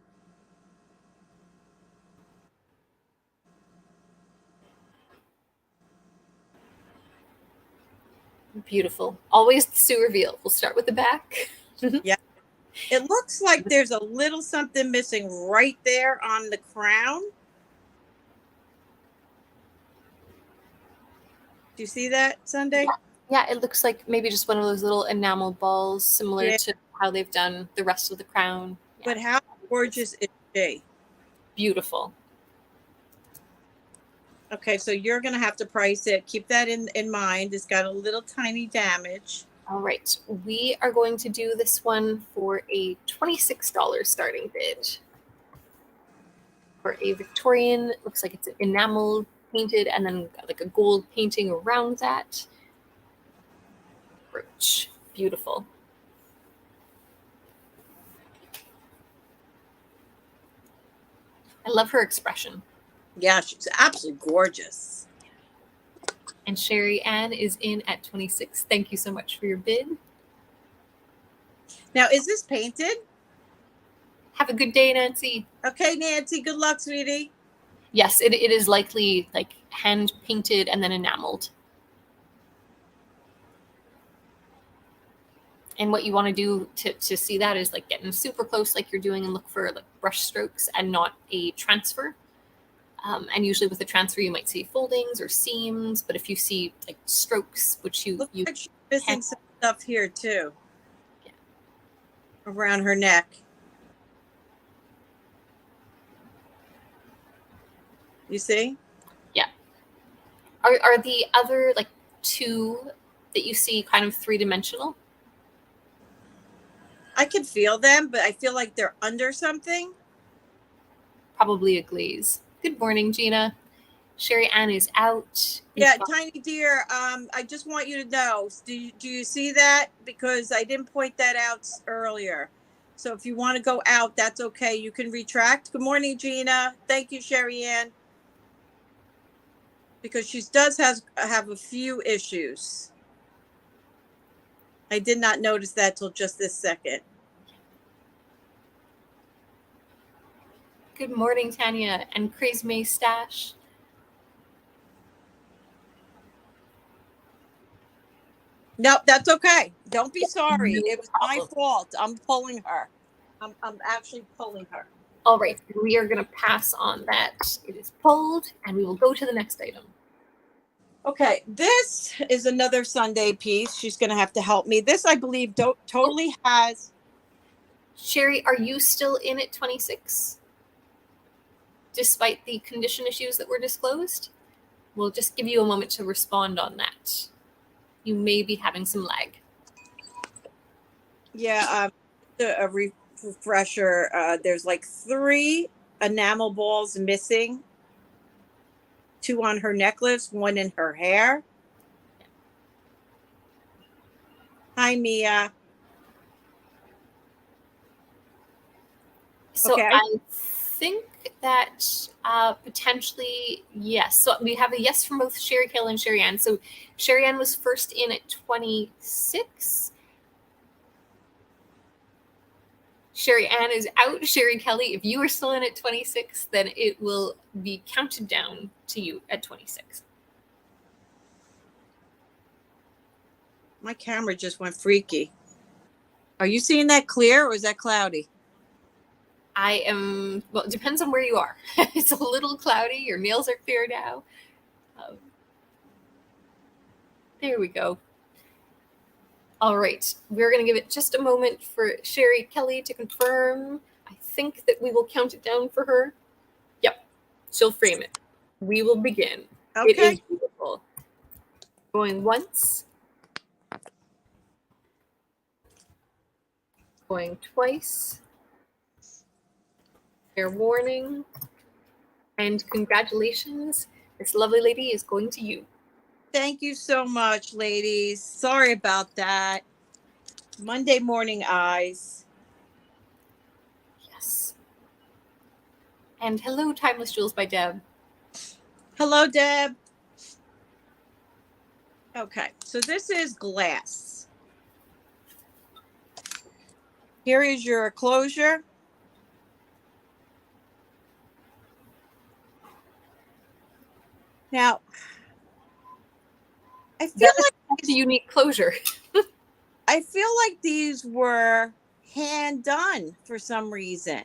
Speaker 2: Beautiful. Always the Sue reveal. We'll start with the back.
Speaker 1: Yeah. It looks like there's a little something missing right there on the crown. Do you see that, Sunday?
Speaker 2: Yeah, it looks like maybe just one of those little enamel balls, similar to how they've done the rest of the crown. Yeah.
Speaker 1: But how gorgeous is she?
Speaker 2: Beautiful.
Speaker 1: Okay, so you're going to have to price it. Keep that in mind. It's got a little tiny damage.
Speaker 2: All right, we are going to do this one for a $26 starting bid. For a Victorian, looks like it's enamel painted and then like a gold painting around that. Brooch. Beautiful. I love her expression.
Speaker 1: Yeah, she's absolutely gorgeous.
Speaker 2: And Sherry Ann is in at 26. Thank you so much for your bid.
Speaker 1: Now, is this painted?
Speaker 2: Have a good day, Nancy.
Speaker 1: Okay, Nancy. Good luck, sweetie.
Speaker 2: Yes, it is likely like hand painted and then enameled. And what you want to do to see that is like getting super close like you're doing and look for like brush strokes and not a transfer. And usually with a transfer, you might see foldings or seams. But if you see like strokes, which you
Speaker 1: Looks like she's missing some stuff here too. Yeah. Around her neck. You see?
Speaker 2: Yeah. Are the other like 2 that you see kind of 3-dimensional?
Speaker 1: I can feel them, but I feel like they're under something.
Speaker 2: Probably a glaze. Good morning, Gina. Sherry Ann is out.
Speaker 1: Yeah, Tiny Dear, I just want you to know, do you see that? Because I didn't point that out earlier. So if you want to go out, that's okay. You can retract. Good morning, Gina. Thank you, Sherry Ann. Because she does have a few issues. I did not notice that till just this second.
Speaker 2: Good morning, Tanya and Craze May Stash.
Speaker 1: No, that's okay. Don't be sorry.
Speaker 2: No
Speaker 1: it was
Speaker 2: problem.
Speaker 1: my fault. I'm pulling her. I'm actually pulling her.
Speaker 2: All right, we are going to pass on that. It is pulled, and we will go to the next item.
Speaker 1: Okay, this is another Sunday piece. She's going to have to help me. This, I believe, totally has.
Speaker 2: Sherry, are you still in at 26? Despite the condition issues that were disclosed? We'll just give you a moment to respond on that. You may be having some lag.
Speaker 1: Yeah, a refresher. There's like 3 enamel balls missing. 2 on her necklace, 1 in her hair. Hi, Mia.
Speaker 2: So
Speaker 1: okay.
Speaker 2: I think that potentially, yes. So we have a yes from both Sherry Kelly and Sherry Ann. So Sherry Ann was first in at 26. Sherry Ann is out. Sherry Kelly, if you are still in at 26, then it will be counted down to you at 26.
Speaker 1: My camera just went freaky. Are you seeing that clear or is that cloudy?
Speaker 2: I am, well, it depends on where you are. It's a little cloudy. Your nails are clear now. There we go. All right. We're going to give it just a moment for Sherry Kelly to confirm. I think that we will count it down for her. Yep. She'll frame it. We will begin.
Speaker 1: Okay.
Speaker 2: It is beautiful. Going once. Going twice. Fair warning. And congratulations. This lovely lady is going to you.
Speaker 1: Thank you so much, ladies. Sorry about that. Monday morning eyes.
Speaker 2: Yes. And hello, Timeless Jewels by Deb.
Speaker 1: Hello, Deb. Okay, so this is glass. Here is your closure. Now, I feel like
Speaker 2: it's a unique closure.
Speaker 1: I feel like these were hand done for some reason.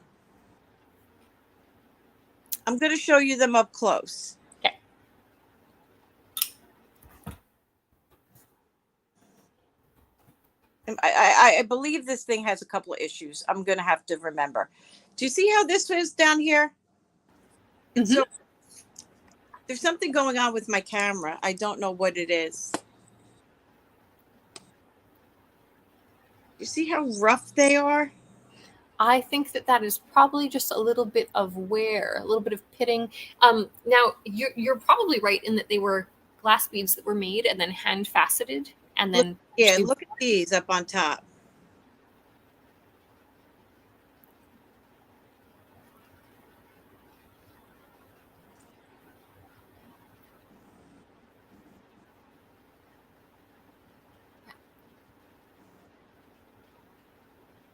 Speaker 1: I'm going to show you them up close.
Speaker 2: Okay.
Speaker 1: I believe this thing has a couple of issues. I'm going to have to remember. Do you see how this is down here?
Speaker 2: Mm-hmm.
Speaker 1: So there's something going on with my camera. I don't know what it is. You see how rough they are?
Speaker 2: I think that is probably just a little bit of wear, a little bit of pitting. Now you're probably right in that they were glass beads that were made and then hand faceted, and then
Speaker 1: look at these up on top.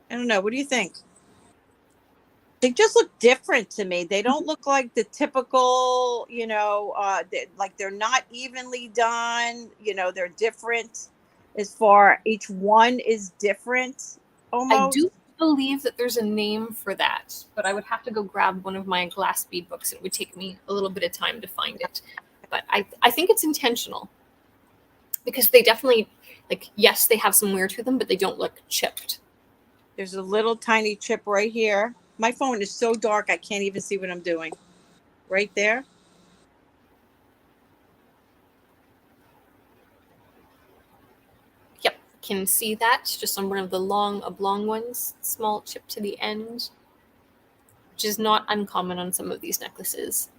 Speaker 1: I don't know. What do you think? They just look different to me. They don't look like the typical, like they're not evenly done. They're different as far, each one is different almost.
Speaker 2: I do believe that there's a name for that, but I would have to go grab one of my glass bead books. It would take me a little bit of time to find it. But I think it's intentional because they definitely, yes, they have some wear to them, but they don't look chipped.
Speaker 1: There's a little tiny chip right here. My phone is so dark, I can't even see what I'm doing. Right there.
Speaker 2: Yep, can see that. Just on one of the long oblong ones. Small chip to the end, which is not uncommon on some of these necklaces.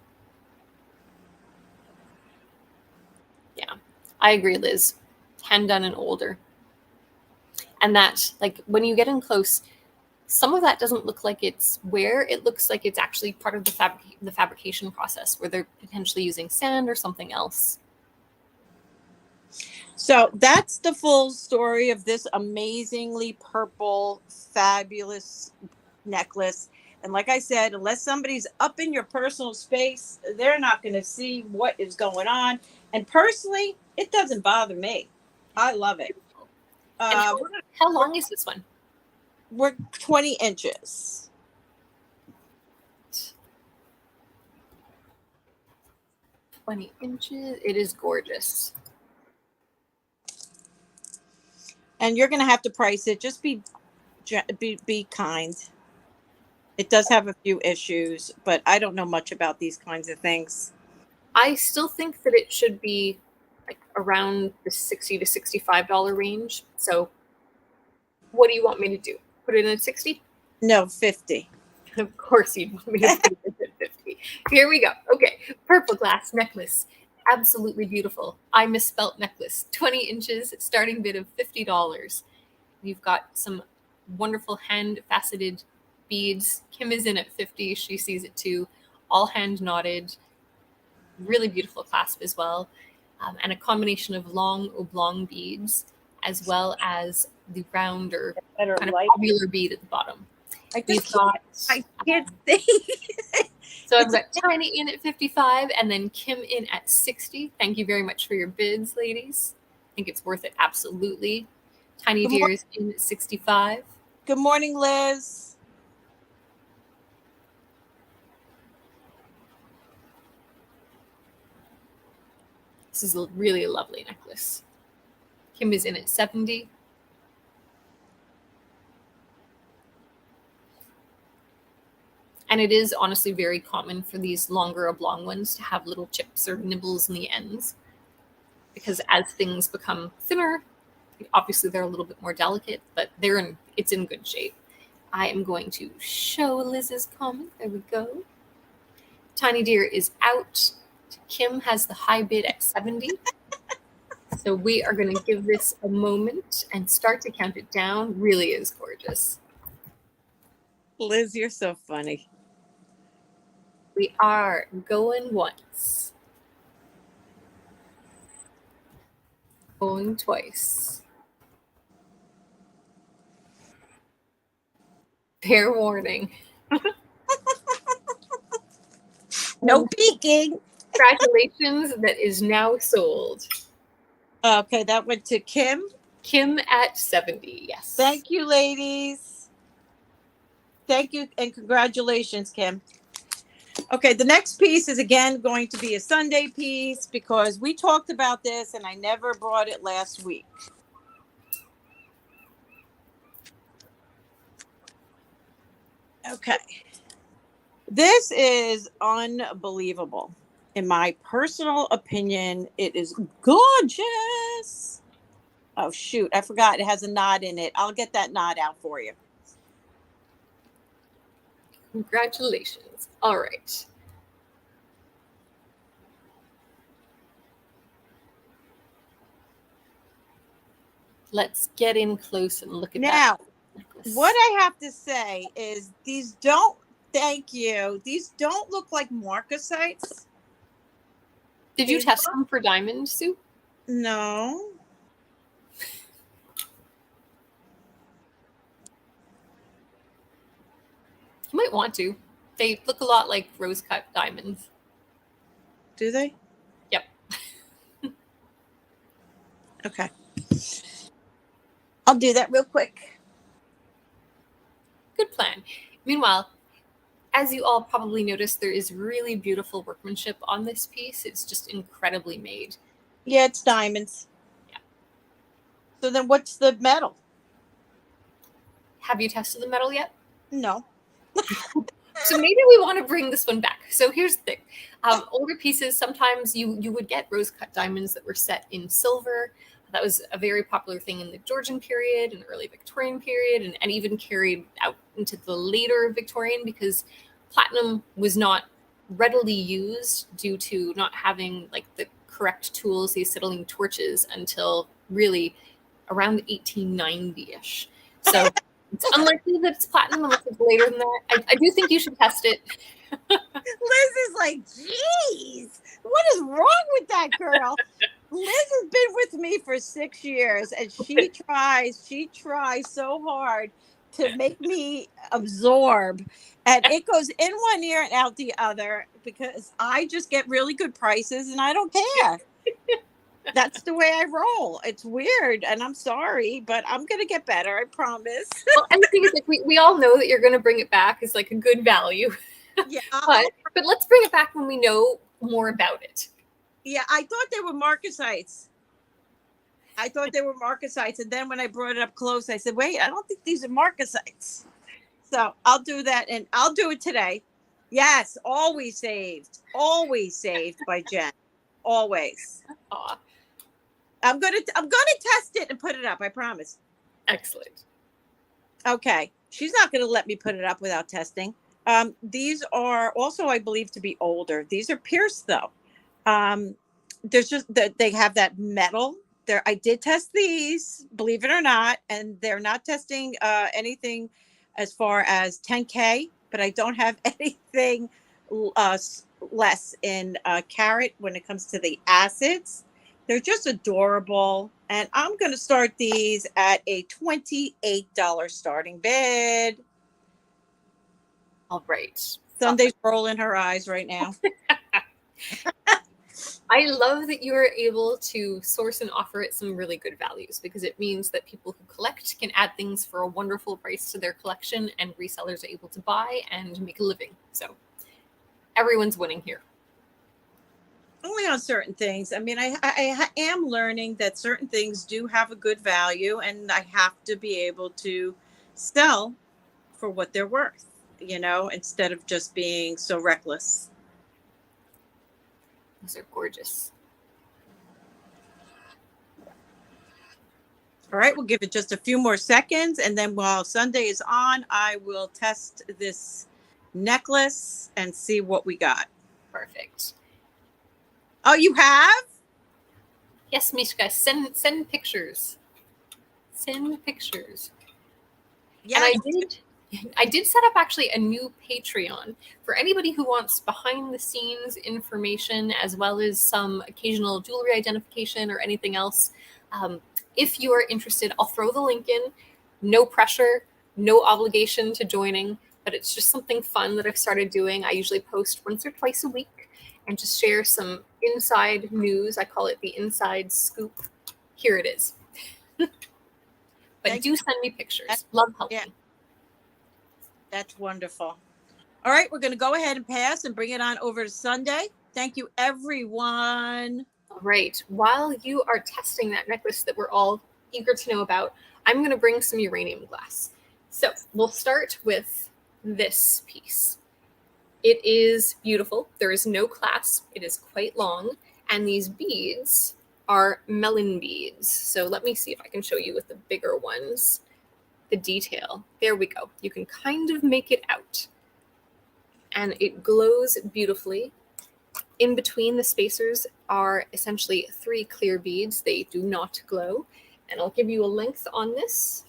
Speaker 2: I agree, Liz. Hand done and older. And that, like, when you get in close, some of that doesn't look like it's wear. It looks like it's actually part of the fabrication process where they're potentially using sand or something else.
Speaker 1: So that's the full story of this amazingly purple, fabulous necklace. And like I said, unless somebody's up in your personal space, they're not going to see what is going on. And personally, it doesn't bother me. I love it.
Speaker 2: How long is this one?
Speaker 1: We're 20 inches.
Speaker 2: It is gorgeous.
Speaker 1: And you're going to have to price it. Just be kind. It does have a few issues, but I don't know much about these kinds of things.
Speaker 2: I still think that it should be like around the $60 to $65 range. So what do you want me to do? Put it in at 60?
Speaker 1: No, 50.
Speaker 2: Of course you'd want me to put it at 50. Here we go. Okay. Purple glass necklace. Absolutely beautiful. I misspelt necklace. 20 inches, starting bid of $50. You've got some wonderful hand faceted beads. Kim is in at 50. She sees it too. All hand knotted. Really beautiful clasp as well. And a combination of long oblong beads as well as the rounder kind of popular bead at the bottom.
Speaker 1: I can't see.
Speaker 2: So I've got Tiny in at 55 and then Kim in at 60. Thank you very much for your bids, ladies. I think it's worth it. Absolutely. Tiny Deer is in at 65.
Speaker 1: Good morning, Liz.
Speaker 2: This is really a lovely necklace. Kim is in at 70. And it is honestly very common for these longer oblong ones to have little chips or nibbles in the ends. Because as things become thinner, obviously they're a little bit more delicate, but it's in good shape. I am going to show Liz's comment. There we go. Tiny Deer is out. Kim has the high bid at 70. So we are going to give this a moment and start to count it down. Really is gorgeous.
Speaker 1: Liz, you're so funny.
Speaker 2: We are going once. Going twice. Fair warning.
Speaker 1: No peeking.
Speaker 2: Congratulations, that is now sold.
Speaker 1: Okay, that went to Kim.
Speaker 2: Kim at 70, yes.
Speaker 1: Thank you, ladies. Thank you and congratulations, Kim. Okay, the next piece is again going to be a Sunday piece because we talked about this and I never brought it last week. Okay. This is unbelievable. In my personal opinion, it is gorgeous. Oh, shoot. I forgot it has a knot in it. I'll get that knot out for you.
Speaker 2: Congratulations. All right. Let's get in close and look at that.
Speaker 1: Now, what I have to say is these don't, thank you. These don't look like marcasites.
Speaker 2: Did you test them for diamond, Sue?
Speaker 1: No.
Speaker 2: You might want to. They look a lot like rose-cut diamonds.
Speaker 1: Do they?
Speaker 2: Yep.
Speaker 1: Okay. I'll do that real quick.
Speaker 2: Good plan. Meanwhile, as you all probably noticed, there is really beautiful workmanship on this piece. It's just incredibly made.
Speaker 1: Yeah, it's diamonds.
Speaker 2: Yeah.
Speaker 1: So then what's the metal?
Speaker 2: Have you tested the metal yet?
Speaker 1: No.
Speaker 2: So maybe we want to bring this one back. So here's the thing. Older pieces, sometimes you would get rose-cut diamonds that were set in silver. That was a very popular thing in the Georgian period and early Victorian period, and even carried out into the later Victorian because platinum was not readily used due to not having like the correct tools, these acetylene torches, until really around 1890-ish. So it's unlikely that it's platinum unless it's later than that. I do think you should test it.
Speaker 1: Liz is like, geez, what is wrong with that girl? Liz has been with me for 6 years, and she tries so hard to make me absorb, and it goes in one ear and out the other because I just get really good prices and I don't care. That's the way I roll. It's weird, and I'm sorry, but I'm gonna get better. I promise.
Speaker 2: Well, and the thing is, like, we all know that you're going to bring it back as like a good value.
Speaker 1: Yeah,
Speaker 2: but let's bring it back when we know more about it.
Speaker 1: Yeah, I thought they were marcasites. And then when I brought it up close, I said, "Wait, I don't think these are marcasites." So I'll do that, and I'll do it today. Yes, always saved by Jen. Always.
Speaker 2: Aw.
Speaker 1: I'm gonna test it and put it up. I promise.
Speaker 2: Excellent.
Speaker 1: Okay, she's not gonna let me put it up without testing. These are also, I believe, to be older. These are pierced though. There's just that they have that metal there. I did test these, believe it or not, and they're not testing anything as far as 10K, but I don't have anything less in carat when it comes to the acids. They're just adorable. And I'm going to start these at a $28 starting bid.
Speaker 2: All right.
Speaker 1: Sunday's rolling her eyes right now.
Speaker 2: I love that you are able to source and offer it some really good values, because it means that people who collect can add things for a wonderful price to their collection, and resellers are able to buy and make a living. So everyone's winning here.
Speaker 1: Only on certain things. I mean, I am learning that certain things do have a good value, and I have to be able to sell for what they're worth, instead of just being so reckless.
Speaker 2: Those are gorgeous.
Speaker 1: All right, we'll give it just a few more seconds, and then while Sunday is on, I will test this necklace and see what we got.
Speaker 2: Perfect.
Speaker 1: Oh, you have?
Speaker 2: Yes, Mishka, send pictures. Send pictures. Yeah, and I did set up actually a new Patreon for anybody who wants behind the scenes information, as well as some occasional jewelry identification or anything else. If you are interested, I'll throw the link in. No pressure, no obligation to joining, but it's just something fun that I've started doing. I usually post once or twice a week and just share some inside news. I call it the inside scoop. Here it is. But do send me pictures. Love helping. Yeah.
Speaker 1: That's wonderful. All right, we're going to go ahead and pass and bring it on over to Sunday. Thank you, everyone.
Speaker 2: All right. While you are testing that necklace that we're all eager to know about, I'm going to bring some uranium glass. So we'll start with this piece. It is beautiful. There is no clasp. It is quite long. And these beads are melon beads. So let me see if I can show you with the bigger ones the detail. There we go. You can kind of make it out. And it glows beautifully. In between the spacers are essentially 3 clear beads. They do not glow. And I'll give you a length on this.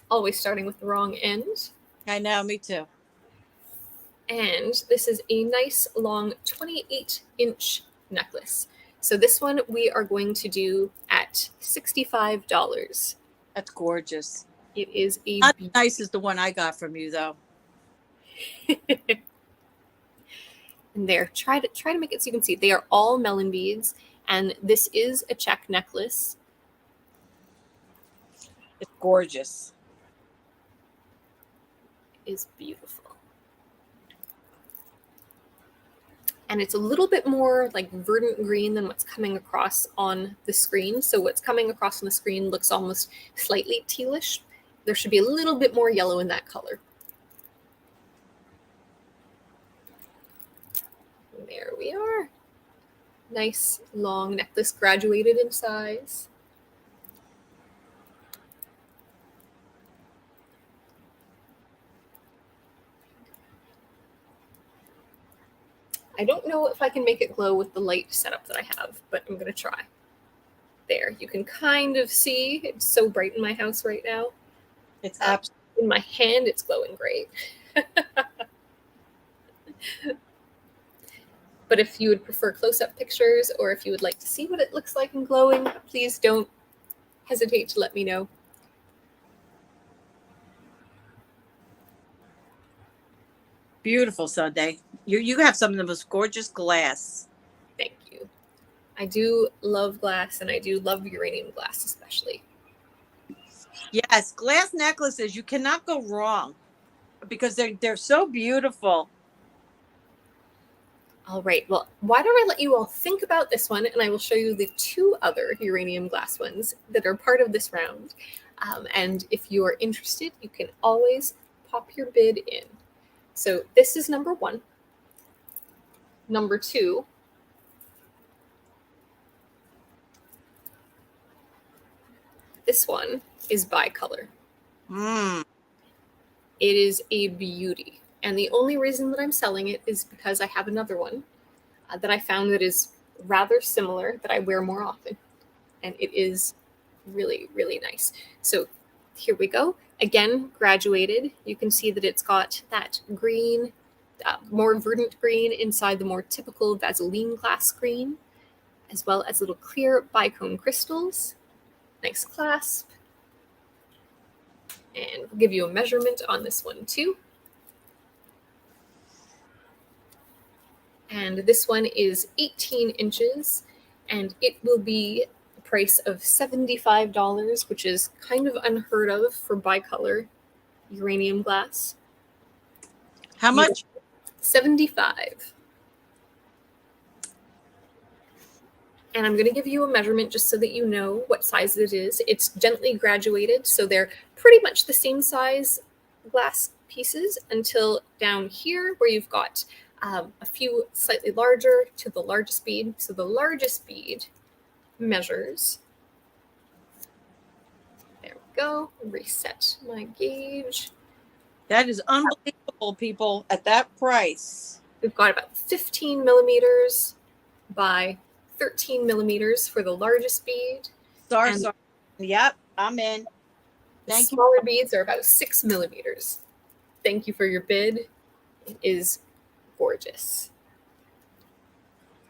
Speaker 2: Always starting with the wrong end.
Speaker 1: I know, me too.
Speaker 2: And this is a nice long 28-inch necklace. So this one we are going to do at $65.
Speaker 1: That's gorgeous.
Speaker 2: It is
Speaker 1: not as nice as the one I got from you, though.
Speaker 2: And there, try to make it so you can see. They are all melon beads, and this is a check necklace.
Speaker 1: It's gorgeous.
Speaker 2: It is beautiful. And it's a little bit more like verdant green than what's coming across on the screen. So what's coming across on the screen looks almost slightly tealish. There should be a little bit more yellow in that color. And there we are. Nice long necklace, graduated in size. I don't know if I can make it glow with the light setup that I have, but I'm going to try. There, you can kind of see. It's so bright in my house right now.
Speaker 1: It's absolutely
Speaker 2: in my hand, it's glowing great. But if you would prefer close-up pictures, or if you would like to see what it looks like in glowing, please don't hesitate to let me know.
Speaker 1: beautiful, Sundae. You have some of the most gorgeous glass.
Speaker 2: Thank you. I do love glass, and I do love uranium glass especially.
Speaker 1: Yes, glass necklaces, you cannot go wrong because they're so beautiful.
Speaker 2: All right, well, why don't I let you all think about this one, and I will show you the 2 other uranium glass ones that are part of this round. And if you are interested, you can always pop your bid in. So this is number 1. Number 2. This one is bicolor. It is a beauty. And the only reason that I'm selling it is because I have another one that I found that is rather similar that I wear more often. And it is really, really nice. So here we go. Again, graduated. You can see that it's got that green, more verdant green inside the more typical Vaseline glass green, as well as little clear bicone crystals. Nice clasp. And we'll give you a measurement on this one too. And this one is 18 inches, and it will be a price of $75, which is kind of unheard of for bicolor uranium glass.
Speaker 1: How much?
Speaker 2: $75. And I'm going to give you a measurement just so that you know what size it is. It's gently graduated, so they're pretty much the same size glass pieces until down here where you've got a few slightly larger to the largest bead. So the largest bead measures, there we go, reset my gauge.
Speaker 1: That is unbelievable, people, at that price.
Speaker 2: We've got about 15 millimeters by 13 millimeters for the largest bead.
Speaker 1: Sorry. Yep, I'm in. Thank you.
Speaker 2: Smaller beads are about 6 millimeters. Thank you for your bid. It is gorgeous.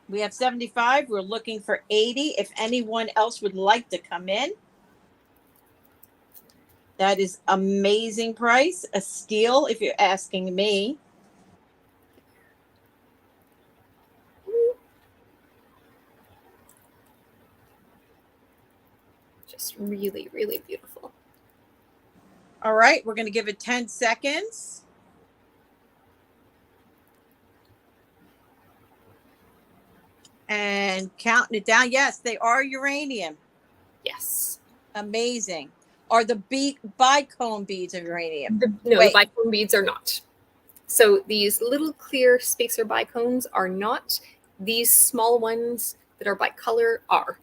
Speaker 1: We have 75. We're looking for 80. If anyone else would like to come in, that is amazing price. A steal, if you're asking me.
Speaker 2: Just really, really beautiful.
Speaker 1: All right, we're going to give it 10 seconds. And counting it down. Yes, they are uranium.
Speaker 2: Yes.
Speaker 1: Amazing. Are the bicone beads of uranium?
Speaker 2: The bicone beads are not. So these little clear spacer bicones are not. These small ones that are bicolor are.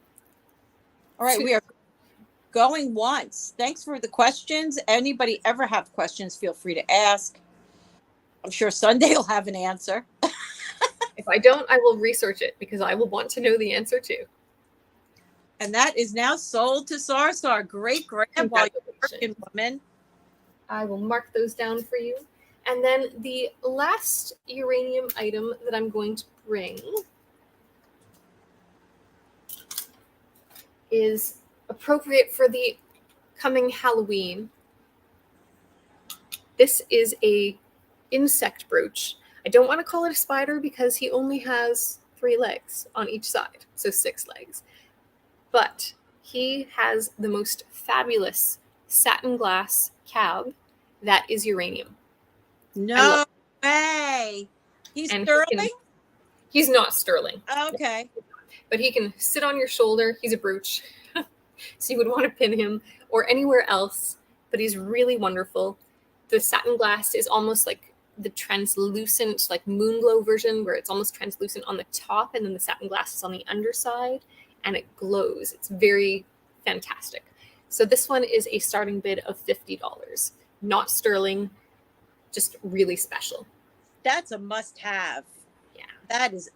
Speaker 1: All right, we are going once. Thanks for the questions. Anybody ever have questions, feel free to ask. I'm sure Sundae will have an answer.
Speaker 2: If I don't, I will research it because I will want to know the answer too.
Speaker 1: And that is now sold to Sarsar. Great grab while you're working, woman.
Speaker 2: I will mark those down for you. And then the last uranium item that I'm going to bring is appropriate for the coming Halloween. This is a insect brooch. I don't want to call it a spider because he only has 3 legs on each side, so 6 legs. But he has the most fabulous satin glass cab that is uranium.
Speaker 1: No way. He's sterling?
Speaker 2: He's not sterling.
Speaker 1: Okay.
Speaker 2: But he can sit on your shoulder. He's a brooch. So you would want to pin him or anywhere else. But he's really wonderful. The satin glass is almost like the translucent, like moon glow version where it's almost translucent on the top and then the satin glass is on the underside and it glows. It's very fantastic. So this one is a starting bid of $50. Not sterling, just really special.
Speaker 1: That's a must-have.
Speaker 2: Yeah.
Speaker 1: That is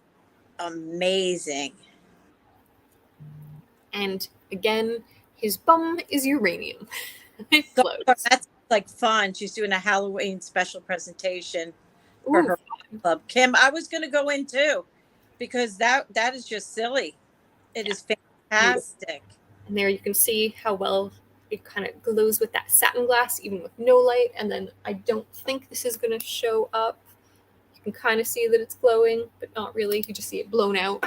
Speaker 1: amazing.
Speaker 2: And again, his bum is uranium. It floats.
Speaker 1: So that's like fun. She's doing a Halloween special presentation for
Speaker 2: Ooh,
Speaker 1: her club. Kim, I was going to go in too, because that is just silly. It is fantastic.
Speaker 2: and there you can see how well it kind of glows with that satin glass, even with no light. And then I don't think this is going to show up. You can kind of see that it's glowing, but not really. You just see it blown out.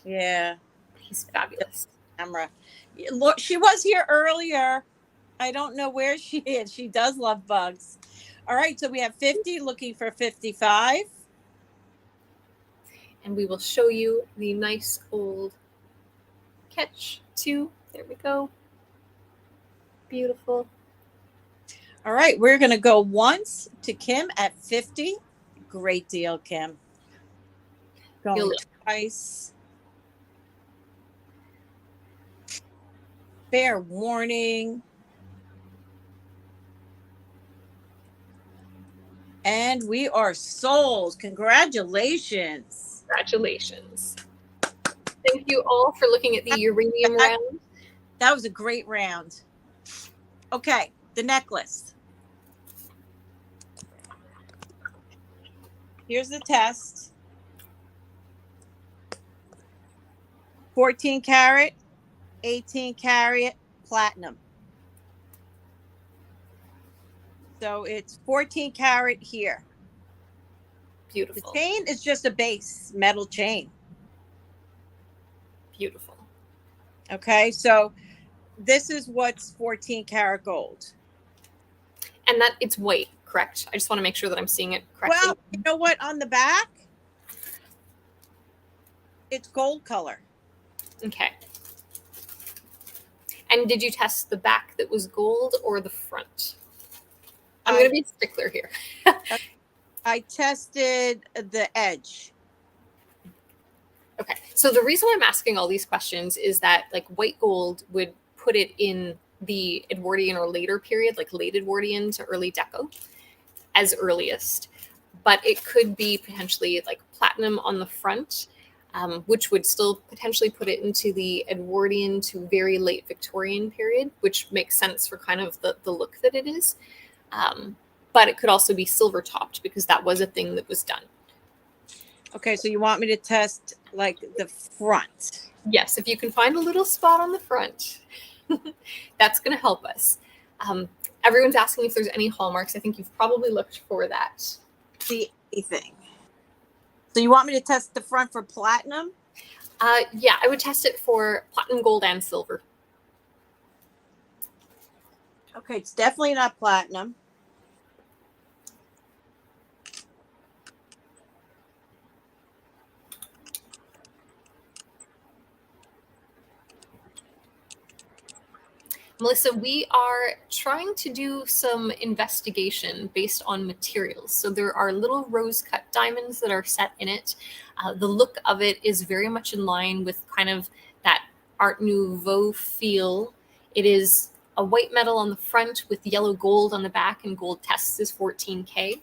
Speaker 1: Yeah.
Speaker 2: He's fabulous.
Speaker 1: Camera. Look, she was here earlier. I don't know where she is. She does love bugs. All right, so we have 50 looking for 55.
Speaker 2: And we will show you the nice old catch too. There we go. Beautiful.
Speaker 1: All right, we're going to go once to Kim at 50. Great deal, Kim. Going twice. Fair warning. And we are sold. Congratulations.
Speaker 2: Congratulations. Thank you all for looking at the uranium round.
Speaker 1: That was a great round. Okay, the necklace. Here's the test. 14 karat, 18 karat, platinum. So it's 14 karat here.
Speaker 2: Beautiful.
Speaker 1: The chain is just a base metal chain.
Speaker 2: Beautiful.
Speaker 1: Okay, so this is what's 14 karat gold.
Speaker 2: And that it's white, correct? I just want to make sure that I'm seeing it correctly.
Speaker 1: Well, you know what? On the back, it's gold color.
Speaker 2: Okay. And did you test the back that was gold or the front? I'm going to be a stickler here.
Speaker 1: I tested the edge.
Speaker 2: Okay. So the reason I'm asking all these questions is that like white gold would put it in the Edwardian or later period, like late Edwardian to early Deco as earliest. But it could be potentially like platinum on the front, which would still potentially put it into the Edwardian to very late Victorian period, which makes sense for kind of the look that it is. But it could also be silver topped because that was a thing that was done.
Speaker 1: Okay, so you want me to test like the front?
Speaker 2: Yes, if you can find a little spot on the front, that's going to help us. Everyone's asking if there's any hallmarks. I think you've probably looked for that.
Speaker 1: See anything. So you want me to test the front for platinum?
Speaker 2: Yeah, I would test it for platinum, gold, and silver.
Speaker 1: Okay, it's definitely not platinum.
Speaker 2: Melissa, we are trying to do some investigation based on materials. So there are little rose cut diamonds that are set in it. The look of it is very much in line with kind of that Art Nouveau feel. It is a white metal on the front with yellow gold on the back, and gold tests is 14K.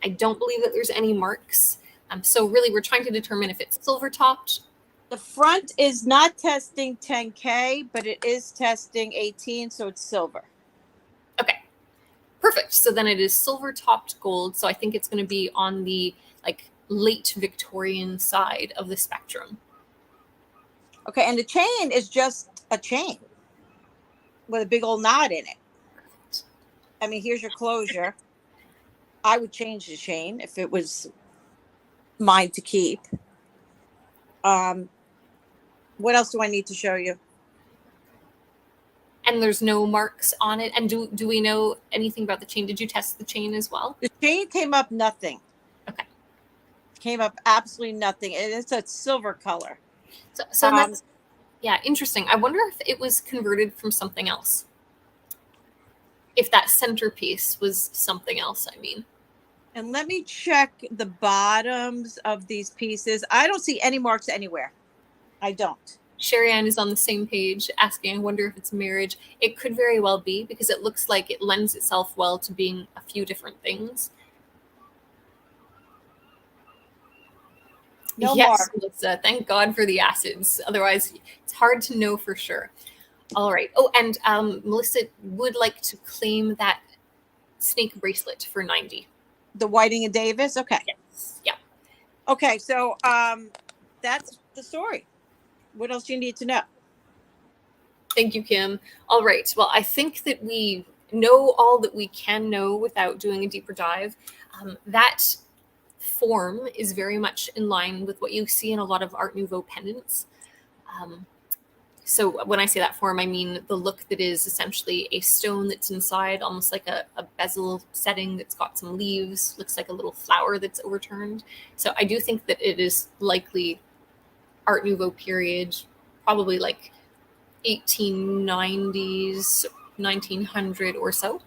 Speaker 2: I don't believe that there's any marks. So really we're trying to determine if it's silver topped.
Speaker 1: The front is not testing 10K, but it is testing 18, so it's silver.
Speaker 2: Okay, perfect. So then it is silver topped gold. So I think it's going to be on the like late Victorian side of the spectrum.
Speaker 1: Okay, and the chain is just a chain with a big old knot in it.
Speaker 2: Perfect.
Speaker 1: I mean, here's your closure. I would change the chain if it was mine to keep. What else do I need to show you?
Speaker 2: And there's no marks on it. And do we know anything about the chain? Did you test the chain as well?
Speaker 1: The chain came up nothing.
Speaker 2: Okay.
Speaker 1: Came up absolutely nothing. It's a silver color.
Speaker 2: So that's, yeah, interesting. I wonder if it was converted from something else. If that centerpiece was something else, I mean.
Speaker 1: And let me check the bottoms of these pieces. I don't see any marks anywhere. I don't.
Speaker 2: Sherry Ann is on the same page asking, I wonder if it's marriage. It could very well be because it looks like it lends itself well to being a few different things.
Speaker 1: No
Speaker 2: yes,
Speaker 1: mark.
Speaker 2: Melissa, thank God for the acids. Otherwise, it's hard to know for sure. All right. Oh, and Melissa would like to claim that snake bracelet for 90.
Speaker 1: The Whiting and Davis. Okay.
Speaker 2: Yes. Yeah.
Speaker 1: Okay. So that's the story. What else do you need to know?
Speaker 2: Thank you, Kim. All right. Well, I think that we know all that we can know without doing a deeper dive. That form is very much in line with what you see in a lot of Art Nouveau pendants. So when I say that form, I mean the look that is essentially a stone that's inside, almost like a bezel setting that's got some leaves, looks like a little flower that's overturned. So I do think that it is likely Art Nouveau period, probably like 1890s, 1900 or so.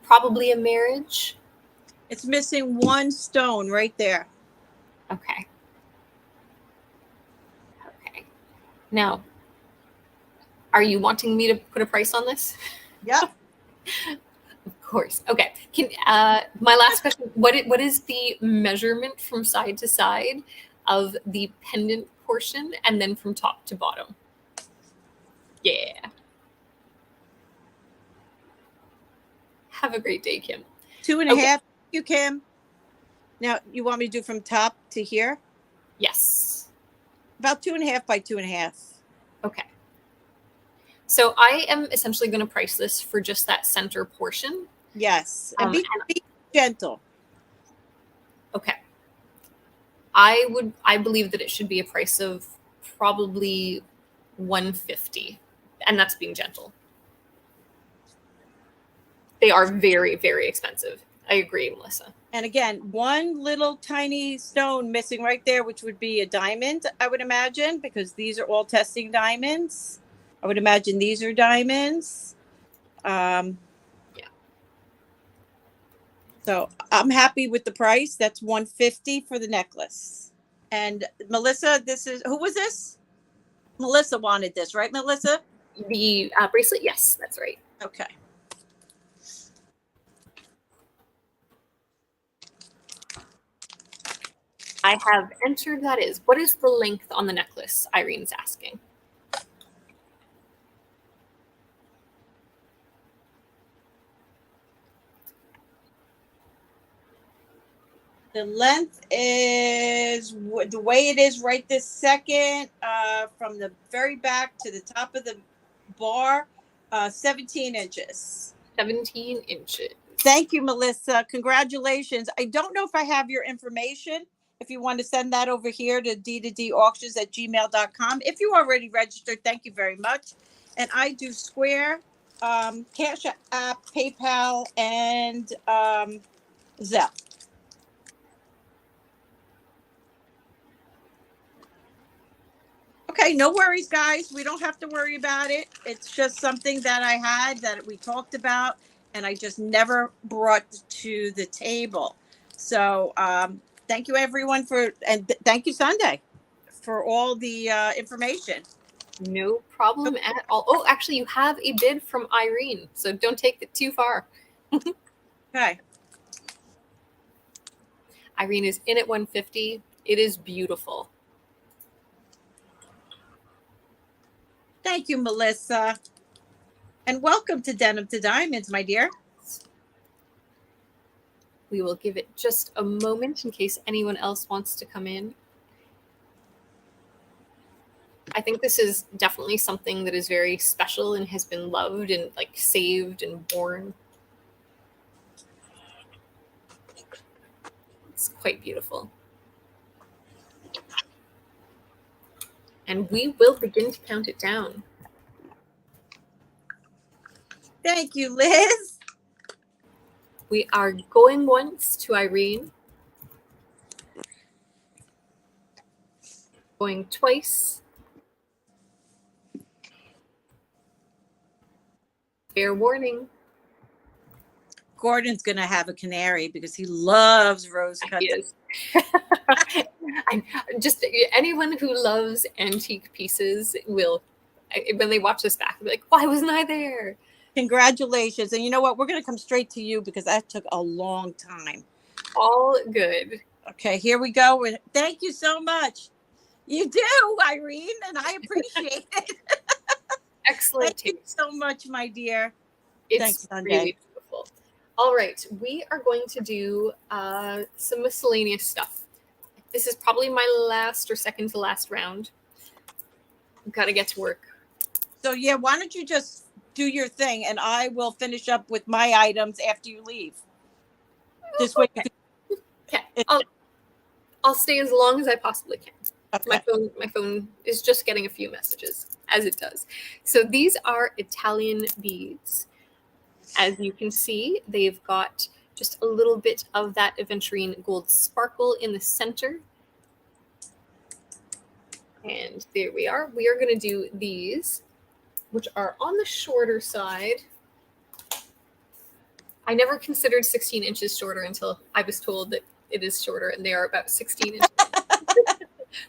Speaker 2: Probably a marriage.
Speaker 1: It's missing one stone right there.
Speaker 2: Okay. Okay. Now, are you wanting me to put a price on this?
Speaker 1: Yep.
Speaker 2: Of course. Okay. Can my last question, what is the measurement from side to side of the pendant portion and then from top to bottom? Yeah. Have a great day, Kim.
Speaker 1: 2.5. Thank you, Kim. Now, you want me to do from top to here?
Speaker 2: Yes.
Speaker 1: About 2.5 by 2.5.
Speaker 2: Okay. So I am essentially going to price this for just that center portion.
Speaker 1: Yes. And be gentle.
Speaker 2: Okay. I believe that it should be a price of probably $150, and that's being gentle. They are very, very expensive. I agree, Melissa.
Speaker 1: And again, one little tiny stone missing right there, which would be a diamond, I would imagine, because these are all testing diamonds. I would imagine these are diamonds. Yeah. So I'm happy with the price. That's $150 for the necklace. And Melissa, who was this? Melissa wanted this, right, Melissa?
Speaker 2: The bracelet, yes, that's right.
Speaker 1: Okay.
Speaker 2: I have entered that is. What is the length on the necklace? Irene's asking.
Speaker 1: The length is the way it is right this second, from the very back to the top of the bar, 17 inches.
Speaker 2: 17 inches.
Speaker 1: Thank you, Melissa. Congratulations. I don't know if I have your information. If you want to send that over here to d2dauctions@gmail.com. If you already registered, thank you very much. And I do Square, Cash App, PayPal, and Zelle. Okay, no worries, guys. We don't have to worry about it. It's just something that I had that we talked about, and I just never brought to the table. So thank you, everyone, and thank you, Sundae, for all the information.
Speaker 2: No problem at all. Oh, actually, you have a bid from Irene, so don't take it too far.
Speaker 1: Okay.
Speaker 2: Irene is in at 150. It is beautiful.
Speaker 1: Thank you, Melissa. And welcome to Denim to Diamonds, my dear.
Speaker 2: We will give it just a moment in case anyone else wants to come in. I think this is definitely something that is very special and has been loved and like saved and born. It's quite beautiful. And we will begin to count it down.
Speaker 1: Thank you, Liz.
Speaker 2: We are going once to Irene. Going twice. Fair warning.
Speaker 1: Gordon's going to have a canary because he loves rose cut.
Speaker 2: Just anyone who loves antique pieces will, when they watch this back, be like, why wasn't I there?
Speaker 1: Congratulations. And you know what? We're going to come straight to you because that took a long time.
Speaker 2: All good.
Speaker 1: Okay, here we go. Thank you so much. You do, Irene, and I appreciate it.
Speaker 2: Excellent
Speaker 1: Thank you so much, my dear.
Speaker 2: It's
Speaker 1: Thanks, Sundae.
Speaker 2: really beautiful. All right, we are going to do some miscellaneous stuff. This is probably my last or second to last round. Got to get to work.
Speaker 1: So yeah, why don't you just do your thing, and I will finish up with my items after you leave. This way,
Speaker 2: okay. I'll stay as long as I possibly can.
Speaker 1: Okay.
Speaker 2: My phone is just getting a few messages, as it does. So these are Italian beads. As you can see, they've got just a little bit of that aventurine gold sparkle in the center. And there we are. We are going to do these, which are on the shorter side. I never considered 16 inches shorter until I was told that it is shorter, and they are about 16 inches.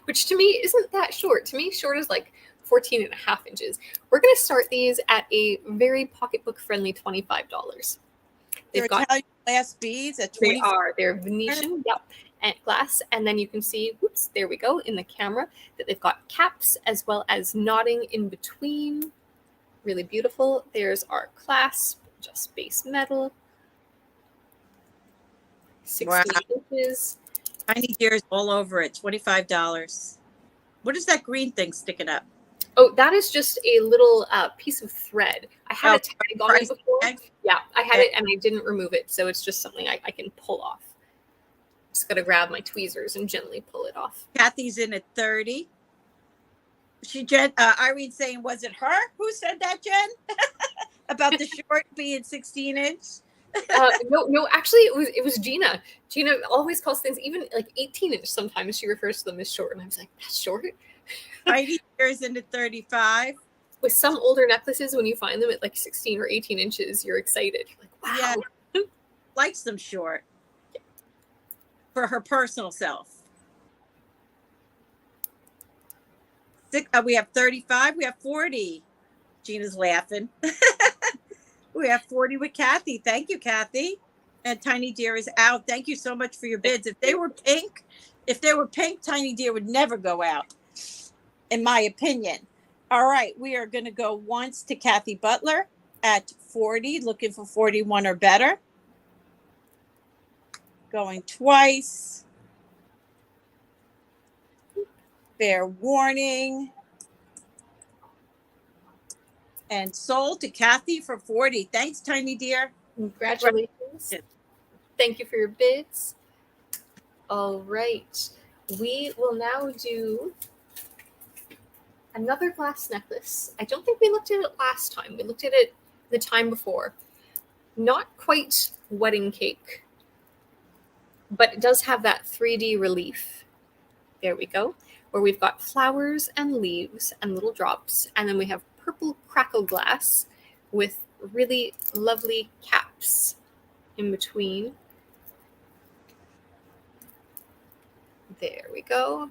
Speaker 2: Which to me isn't that short. To me, short is like 14 and a half inches. We're going to start these at a very pocketbook friendly $25.
Speaker 1: They're Italian glass beads at 20.
Speaker 2: They are. They're Venetian, yep, and glass. And then you can see, whoops, there we go in the camera, that they've got caps as well as knotting in between. Really beautiful. There's our clasp, just base metal. 16 inches.
Speaker 1: Tiny deers all over it. $25. What is that green thing sticking up?
Speaker 2: Oh, that is just a little piece of thread. I had a tag on it before. Yeah, I had it and I didn't remove it, so it's just something I can pull off. Just gotta grab my tweezers and gently pull it off.
Speaker 1: Kathy's in at 30. Irene saying, was it her who said that, Jen? About the short being 16-inch?
Speaker 2: No, actually it was Gina. Gina always calls things even like 18-inch. Sometimes she refers to them as short, and I was like, that's short.
Speaker 1: Heidi is into 35.
Speaker 2: With some older necklaces, when you find them at like 16 or 18 inches, you're excited. You're like, wow.
Speaker 1: Yeah, likes them short for her personal self. We have 35. We have 40. Gina's laughing. We have 40 with Kathy. Thank you, Kathy. And Tiny Deer is out. Thank you so much for your bids. If they were pink, Tiny Deer would never go out, in my opinion. All right, we are going to go once to Kathy Butler at 40, looking for 41 or better. Going twice. Fair warning. And sold to Kathy for 40. Thanks, Tiny Deer.
Speaker 2: Congratulations. Thank you for your bids. All right. We will now do another glass necklace. I don't think we looked at it last time. We looked at it the time before. Not quite wedding cake, but it does have that 3D relief. There we go. Where we've got flowers and leaves and little drops. And then we have purple crackle glass with really lovely caps in between. There we go.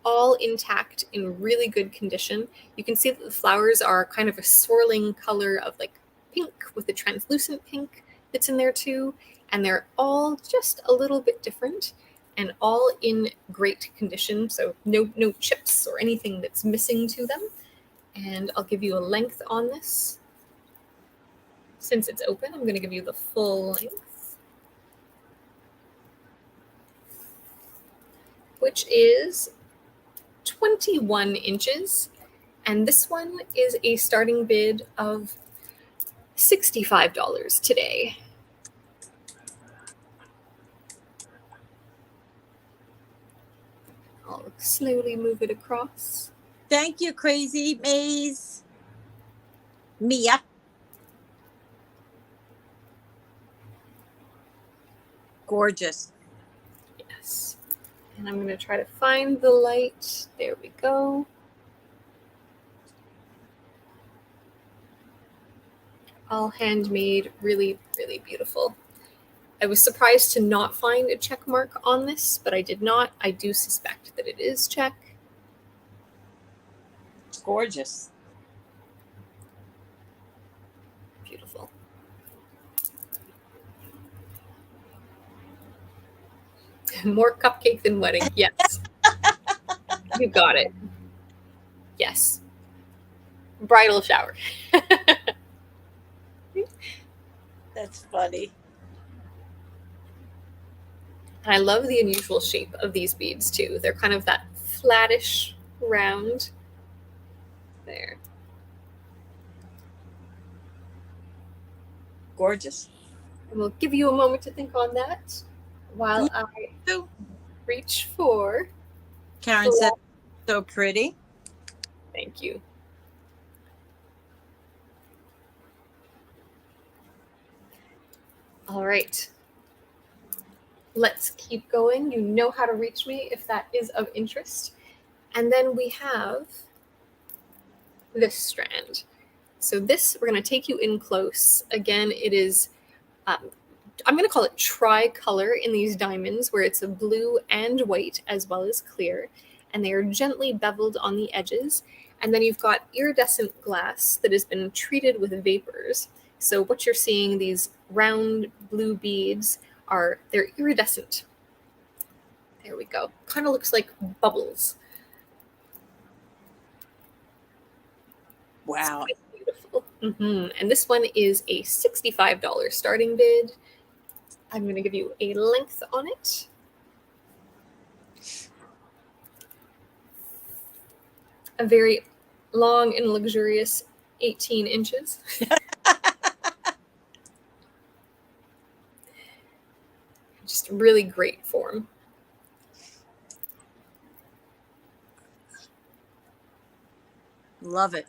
Speaker 2: All intact, in really good condition. You can see that the flowers are kind of a swirling color of like pink with a translucent pink that's in there too. And they're all just a little bit different and all in great condition. So no chips or anything that's missing to them. And I'll give you a length on this. Since it's open, I'm going to give you the full length, which is 21 inches. And this one is a starting bid of $65 today. I'll slowly move it across.
Speaker 1: Thank you, Crazy Maze. Mia. Gorgeous.
Speaker 2: Yes. And I'm going to try to find the light. There we go. All handmade, really, really beautiful. I was surprised to not find a check mark on this, but I did not. I do suspect that it is check.
Speaker 1: It's gorgeous.
Speaker 2: Beautiful. More cupcake than wedding. Yes. You got it. Yes. Bridal shower.
Speaker 1: That's funny.
Speaker 2: And I love the unusual shape of these beads too. They're kind of that flattish round. There.
Speaker 1: Gorgeous.
Speaker 2: And we'll give you a moment to think on that while I reach for.
Speaker 1: Karen said, so pretty.
Speaker 2: Thank you. All right. Let's keep going. You know how to reach me if that is of interest. And then we have this strand. So this, we're going to take you in close. Again, it is, I'm going to call it tricolor in these diamonds, where it's a blue and white as well as clear. And they are gently beveled on the edges. And then you've got iridescent glass that has been treated with vapors. So what you're seeing, these round blue beads, they're iridescent. There we go. Kind of looks like bubbles.
Speaker 1: Wow.
Speaker 2: It's quite beautiful. And this one is a $65 starting bid. I'm going to give you a length on it. A very long and luxurious 18 inches. Just really great form.
Speaker 1: Love it.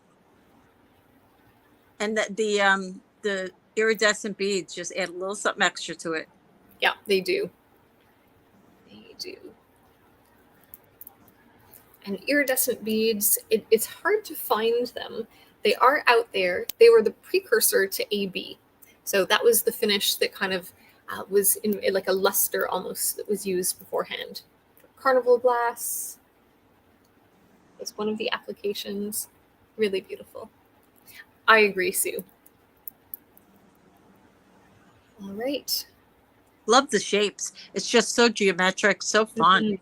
Speaker 1: And the iridescent beads just add a little something extra to it.
Speaker 2: Yeah, they do. They do. And iridescent beads, it's hard to find them. They are out there. They were the precursor to AB. So that was the finish that kind of was in like a luster almost that was used beforehand. Carnival glass is one of the applications. Really beautiful. I agree, Sue. All right.
Speaker 1: Love the shapes. It's just so geometric, so fun.
Speaker 2: Mm-hmm.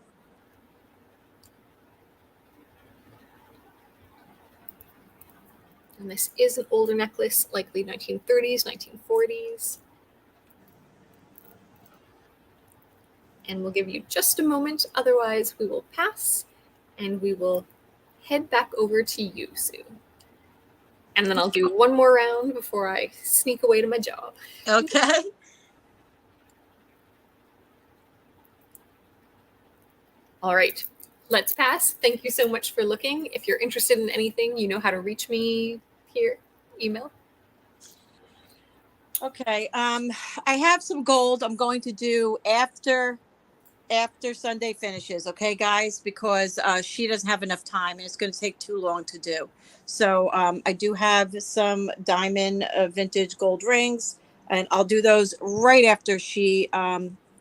Speaker 2: And this is an older necklace, likely 1930s, 1940s. And we'll give you just a moment. Otherwise, we will pass and we will head back over to you, Sue. And then I'll do one more round before I sneak away to my job.
Speaker 1: Okay.
Speaker 2: All right. Let's pass. Thank you so much for looking. If you're interested in anything, you know how to reach me here. Email.
Speaker 1: Okay. I have some gold I'm going to do after Sunday finishes. Okay, guys, because she doesn't have enough time and it's going to take too long to do. So I do have some diamond vintage gold rings, and I'll do those right after she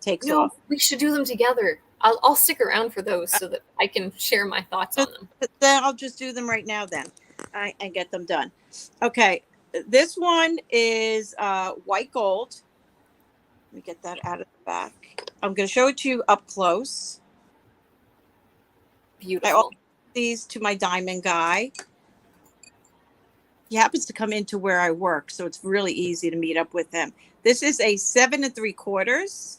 Speaker 1: takes off.
Speaker 2: We should do them together. I'll stick around for those so that I can share my thoughts on them.
Speaker 1: Then I'll just do them right now then and get them done. Okay, this one is white gold. Let me get that out of the back. I'm going to show it to you up close.
Speaker 2: Beautiful.
Speaker 1: I offer these to my diamond guy. He happens to come into where I work, so it's really easy to meet up with him. This is a 7 3/4.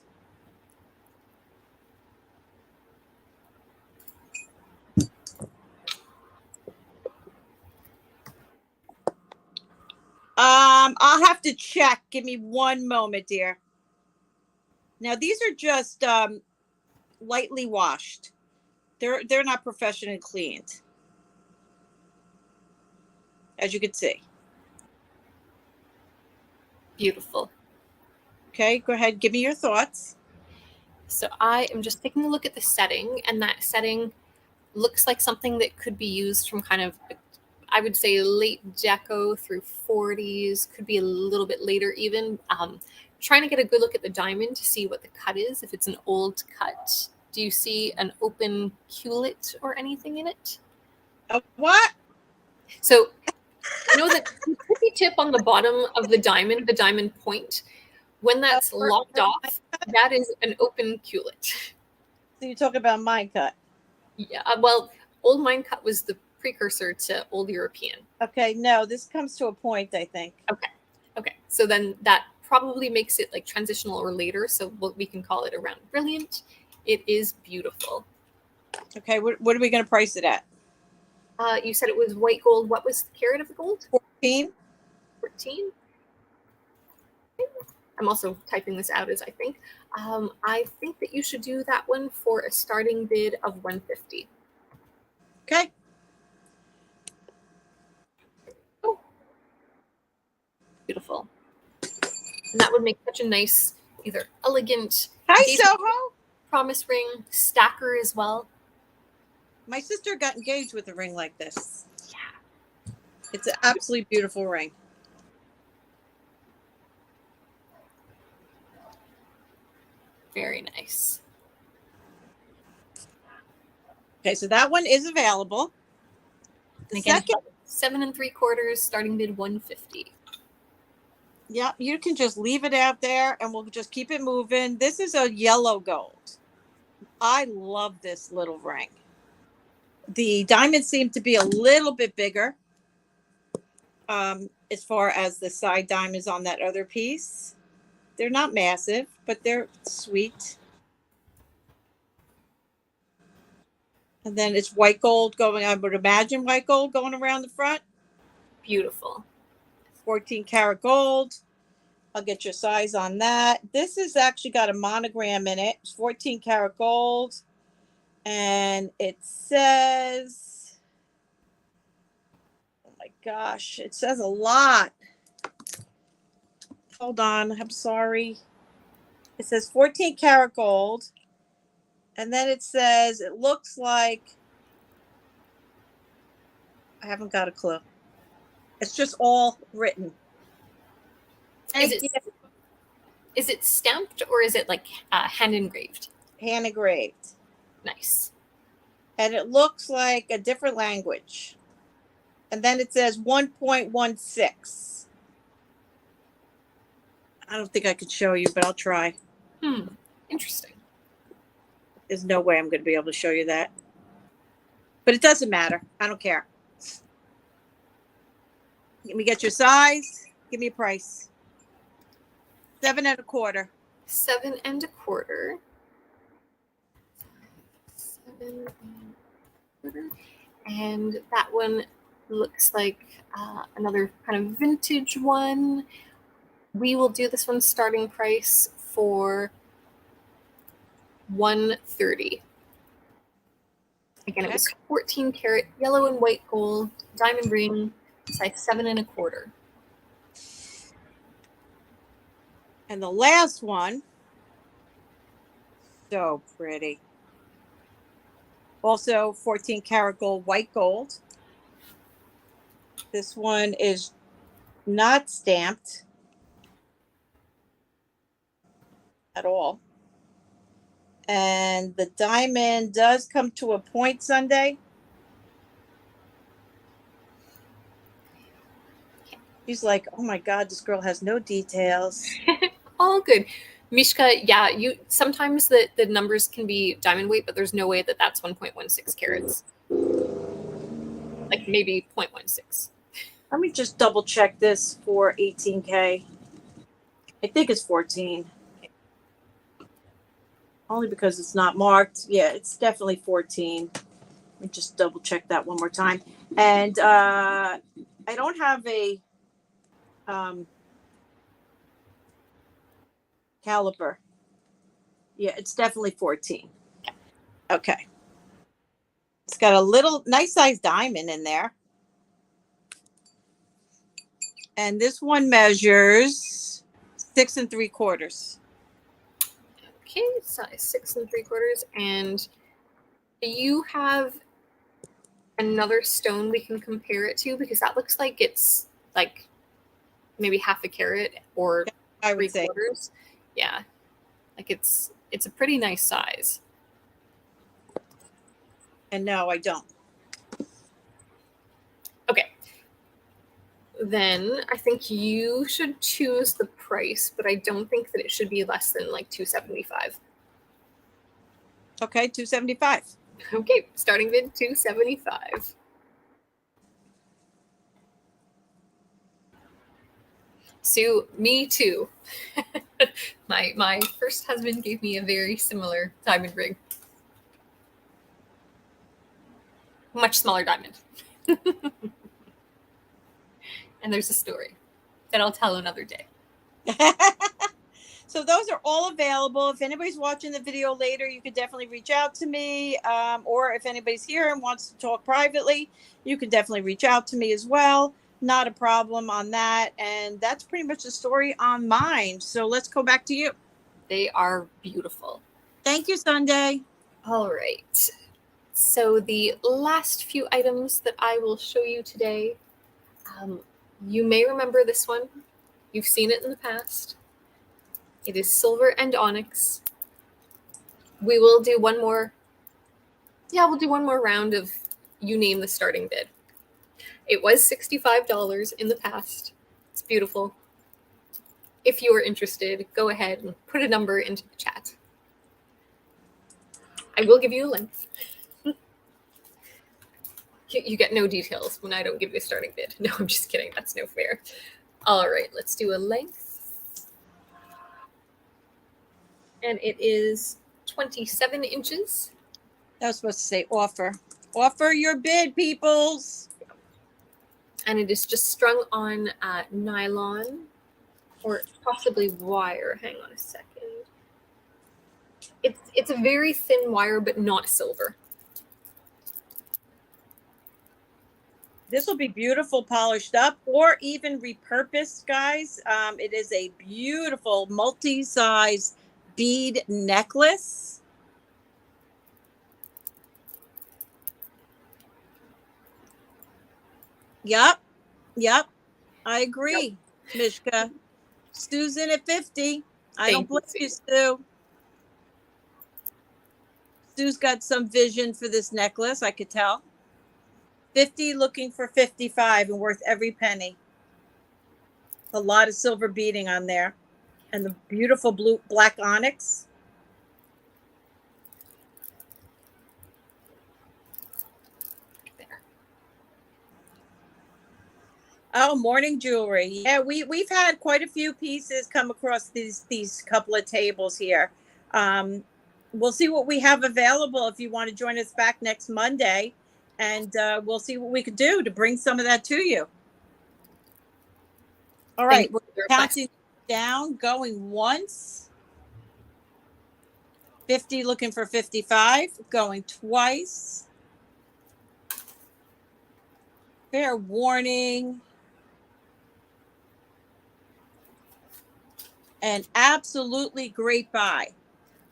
Speaker 1: I'll have to check. Give me one moment, dear. Now these are just lightly washed. They're not professionally cleaned, as you can see.
Speaker 2: Beautiful.
Speaker 1: Okay, go ahead. Give me your thoughts.
Speaker 2: So I am just taking a look at the setting, and that setting looks like something that could be used from kind of, I would say, late deco through 40s, could be a little bit later even. Trying to get a good look at the diamond to see what the cut is, if it's an old cut. Do you see an open culet or anything in it?
Speaker 1: What?
Speaker 2: So you know that tippy tip on the bottom of the diamond point, when that's locked off, that is an open culet.
Speaker 1: So you talk about mine cut.
Speaker 2: Yeah, well, old mine cut was the precursor to old European.
Speaker 1: Okay, no, this comes to a point, I think.
Speaker 2: Okay, so then that probably makes it like transitional or later, so we can call it around brilliant. It is beautiful.
Speaker 1: Okay, what are we going to price it at?
Speaker 2: You said it was white gold. What was the carat of the gold?
Speaker 1: 14.
Speaker 2: 14. I'm also typing this out as I think. I think that you should do that one for a starting bid of $150.
Speaker 1: Okay.
Speaker 2: Oh, beautiful. And that would make such a nice, either elegant,
Speaker 1: Hi, Soho.
Speaker 2: promise ring, stacker as well.
Speaker 1: My sister got engaged with a ring like this. Yeah. It's an absolutely beautiful ring.
Speaker 2: Very nice.
Speaker 1: Okay, so that one is available.
Speaker 2: And again, 7 3/4, starting bid $150.
Speaker 1: Yeah, you can just leave it out there and we'll just keep it moving. This is a yellow gold. I love this little ring. The diamonds seem to be a little bit bigger as far as the side diamonds on that other piece. They're not massive, but they're sweet. And then it's white gold going, I would imagine white gold going around the front.
Speaker 2: Beautiful.
Speaker 1: 14 karat gold. I'll get your size on that. This has actually got a monogram in it. It's 14 karat gold. And it says, oh my gosh, it says a lot. Hold on, I'm sorry. It says 14 karat gold. And then it says, it looks like, I haven't got a clue. It's just all written.
Speaker 2: Is it stamped or is it like hand engraved?
Speaker 1: Hand engraved.
Speaker 2: Nice.
Speaker 1: And it looks like a different language. And then it says 1.16. I don't think I could show you, but I'll try.
Speaker 2: Interesting.
Speaker 1: There's no way I'm going to be able to show you that. But it doesn't matter. I don't care. Let me get your size. Give me a price. 7 1/4.
Speaker 2: 7 1/4. 7 1/4. And that one looks like another kind of vintage one. We will do this one starting price for $130. Again, It was 14 karat yellow and white gold diamond ring, size 7 1/4.
Speaker 1: And the last one, so pretty. Also 14 karat gold, white gold. This one is not stamped at all. And the diamond does come to a point, Sunday. She's like, oh my God, this girl has no details.
Speaker 2: All good. Mishka, yeah, you sometimes the numbers can be diamond weight, but there's no way that that's 1.16 carats. Like maybe 0.16.
Speaker 1: Let me just double check this for 18K. I think it's 14. Only because it's not marked. Yeah, it's definitely 14. Let me just double check that one more time. And I don't have a caliper. Yeah, it's definitely 14. Okay. It's got a little nice size diamond in there. And this one measures 6 3/4.
Speaker 2: Okay, size 6 3/4. And do you have another stone we can compare it to? Because that looks like it's like maybe half a carat or 3/4. Yeah, like it's a pretty nice size.
Speaker 1: And no, I don't.
Speaker 2: Okay. Then I think you should choose the price, but I don't think that it should be less than like $275.
Speaker 1: Okay, $275.
Speaker 2: Okay, starting bid $275. Sue, me too. My first husband gave me a very similar diamond ring. Much smaller diamond. And there's a story that I'll tell another day.
Speaker 1: So those are all available. If anybody's watching the video later, you could definitely reach out to me. Or if anybody's here and wants to talk privately, you can definitely reach out to me as well. Not a problem on that. And that's pretty much the story on mine. So let's go back to you.
Speaker 2: They are beautiful.
Speaker 1: Thank you, Sundae.
Speaker 2: All right. So the last few items that I will show you today, you may remember this one. You've seen it in the past. It is silver and onyx. We will do one more. Yeah, we'll do one more round of you name the starting bid. It was $65 in the past. It's beautiful. If you are interested, go ahead and put a number into the chat. I will give you a length. You get no details when I don't give you a starting bid. No, I'm just kidding. That's no fair. All right, let's do a length. And it is 27 inches.
Speaker 1: That was supposed to say offer. Offer your bid, peoples.
Speaker 2: And it is just strung on nylon or possibly wire. Hang on a second. It's a very thin wire, but not silver.
Speaker 1: This will be beautiful, polished up, or even repurposed, guys. It is a beautiful multi-size bead necklace. Yep. I agree, Mishka. Stu's in at 50. I don't blame you, Stu. Stu's got some vision for this necklace, I could tell. 50 looking for 55 and worth every penny. A lot of silver beading on there. And the beautiful black onyx.
Speaker 2: There.
Speaker 1: Oh, morning jewelry. Yeah, we've had quite a few pieces come across these couple of tables here. We'll see what we have available if you want to join us back next Monday. And we'll see what we could do to bring some of that to you. All right, we're counting down, going once. 50 looking for 55, going twice. Fair warning. And absolutely great buy.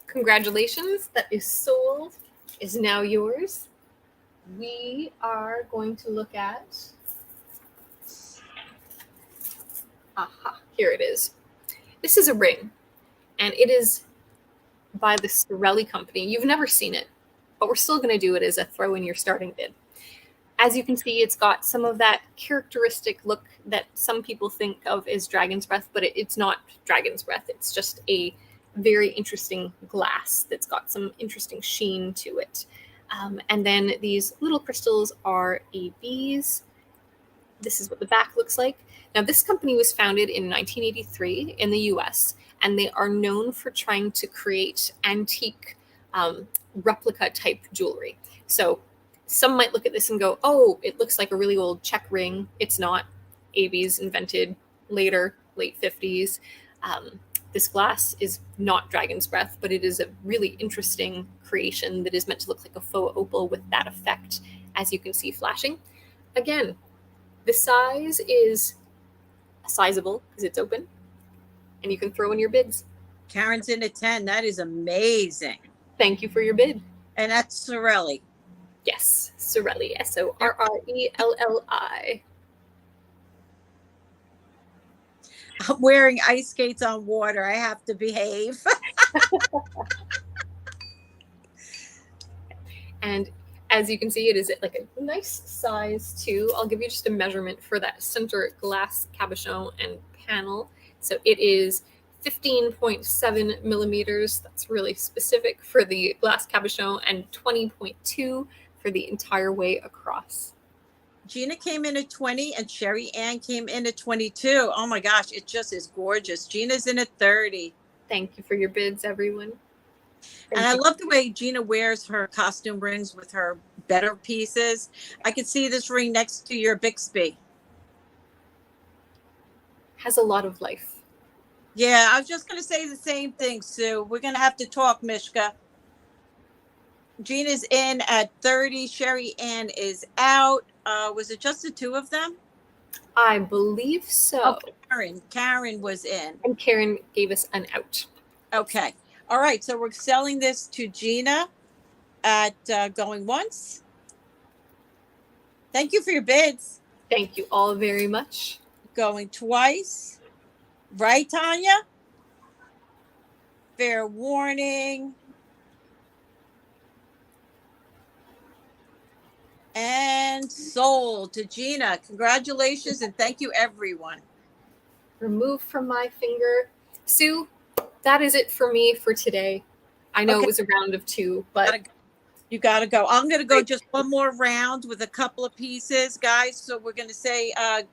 Speaker 2: Congratulations, that is sold, is now yours. We are going to look at, here it is. This is a ring, and it is by the Sorelli company. You've never seen it, but we're still going to do it as a throw in your starting bid. As you can see, it's got some of that characteristic look that some people think of as dragon's breath, but it's not dragon's breath. It's just a very interesting glass that's got some interesting sheen to it. And then these little crystals are ABs. This is what the back looks like. Now, this company was founded in 1983 in the US, and they are known for trying to create antique replica type jewelry. So some might look at this and go, oh, it looks like a really old check ring. It's not. ABs invented later, late 50s. This glass is not dragon's breath, but it is a really interesting creation that is meant to look like a faux opal with that effect, as you can see flashing. Again, the size is sizable because it's open, and you can throw in your bids.
Speaker 1: Karen's in at 10. That is amazing.
Speaker 2: Thank you for your bid.
Speaker 1: And that's Sorelli.
Speaker 2: Yes, Sorelli, Sorelli.
Speaker 1: I'm wearing ice skates on water. I have to behave.
Speaker 2: And as you can see, it is like a nice size too. I'll give you just a measurement for that center glass cabochon and panel. So it is 15.7 millimeters. That's really specific for the glace cabochon, and 20.2 for the entire way across.
Speaker 1: Gina came in at 20 and Sherry Ann came in at 22. Oh my gosh, it just is gorgeous. Gina's in at 30.
Speaker 2: Thank you for your bids, everyone.
Speaker 1: And I love the way Gina wears her costume rings with her better pieces. I can see this ring next to your Bixby.
Speaker 2: Has a lot of life.
Speaker 1: Yeah, I was just going to say the same thing, Sue. We're going to have to talk, Mishka. Gina's in at 30. Sherry Ann is out. Was it just the two of them?
Speaker 2: I believe so.
Speaker 1: Oh, Karen was in.
Speaker 2: And Karen gave us an out.
Speaker 1: Okay. All right. So we're selling this to Gina at going once. Thank you for your bids.
Speaker 2: Thank you all very much.
Speaker 1: Going twice. Right, Tanya? Fair warning. And sold to Gina. Congratulations and thank you, everyone.
Speaker 2: Remove from my finger. Sue, that is it for me for today. I know it was a round of two, but
Speaker 1: you got to go. I'm going to go just one more round with a couple of pieces, guys. So we're going to say, have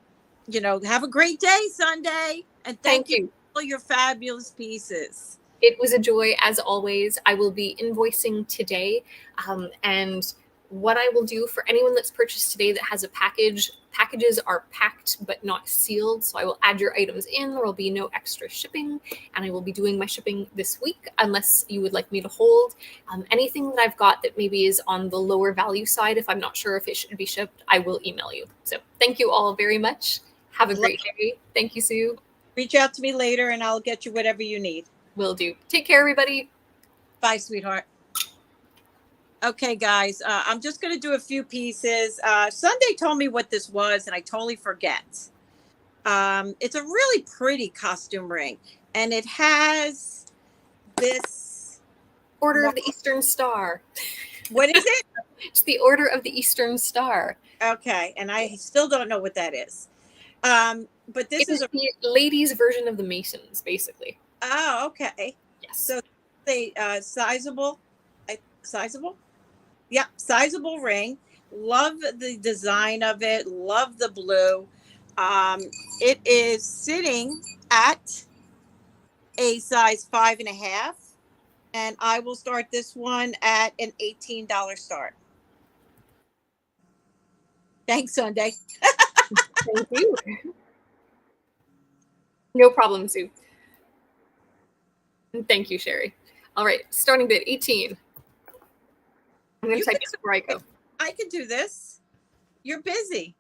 Speaker 1: a great day, Sunday. And thank you for all your fabulous pieces.
Speaker 2: It was a joy, as always. I will be invoicing today. And what I will do for anyone that's purchased today that has a package, packages are packed but not sealed. So I will add your items in. There will be no extra shipping. And I will be doing my shipping this week unless you would like me to hold. Anything that I've got that maybe is on the lower value side, if I'm not sure if it should be shipped, I will email you. So thank you all very much. Have a great day. Thank you, Sue.
Speaker 1: Reach out to me later and I'll get you whatever you need.
Speaker 2: Will do. Take care, everybody.
Speaker 1: Bye, sweetheart. Okay, guys, I'm just going to do a few pieces. Sunday told me what this was, and I totally forget. It's a really pretty costume ring, and it has this...
Speaker 2: Order of the Eastern Star.
Speaker 1: What is it?
Speaker 2: It's the Order of the Eastern Star.
Speaker 1: Okay, and I still don't know what that is. But this is
Speaker 2: the ladies' version of the Masons, basically.
Speaker 1: Oh, okay.
Speaker 2: Yes.
Speaker 1: So they sizable? Yeah, sizable ring. Love the design of it. Love the blue. It is sitting at a size 5.5, and I will start this one at an $18 start. Thanks, Sunday.
Speaker 2: Thank you. No problem, Sue. And thank you, Sherry. All right, starting bid 18. I'm going to type it before I go.
Speaker 1: I can do this. You're busy.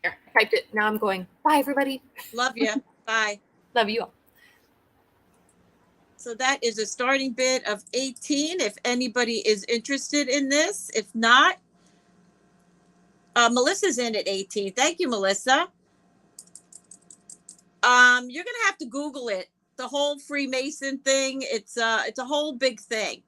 Speaker 2: Here, I typed it. Now I'm going. Bye, everybody.
Speaker 1: Love you. Bye.
Speaker 2: Love you all.
Speaker 1: So that is a starting bid of 18. If anybody is interested in this, if not, Melissa's in at 18. Thank you, Melissa. You're going to have to Google it. The whole Freemason thing. It's a whole big thing.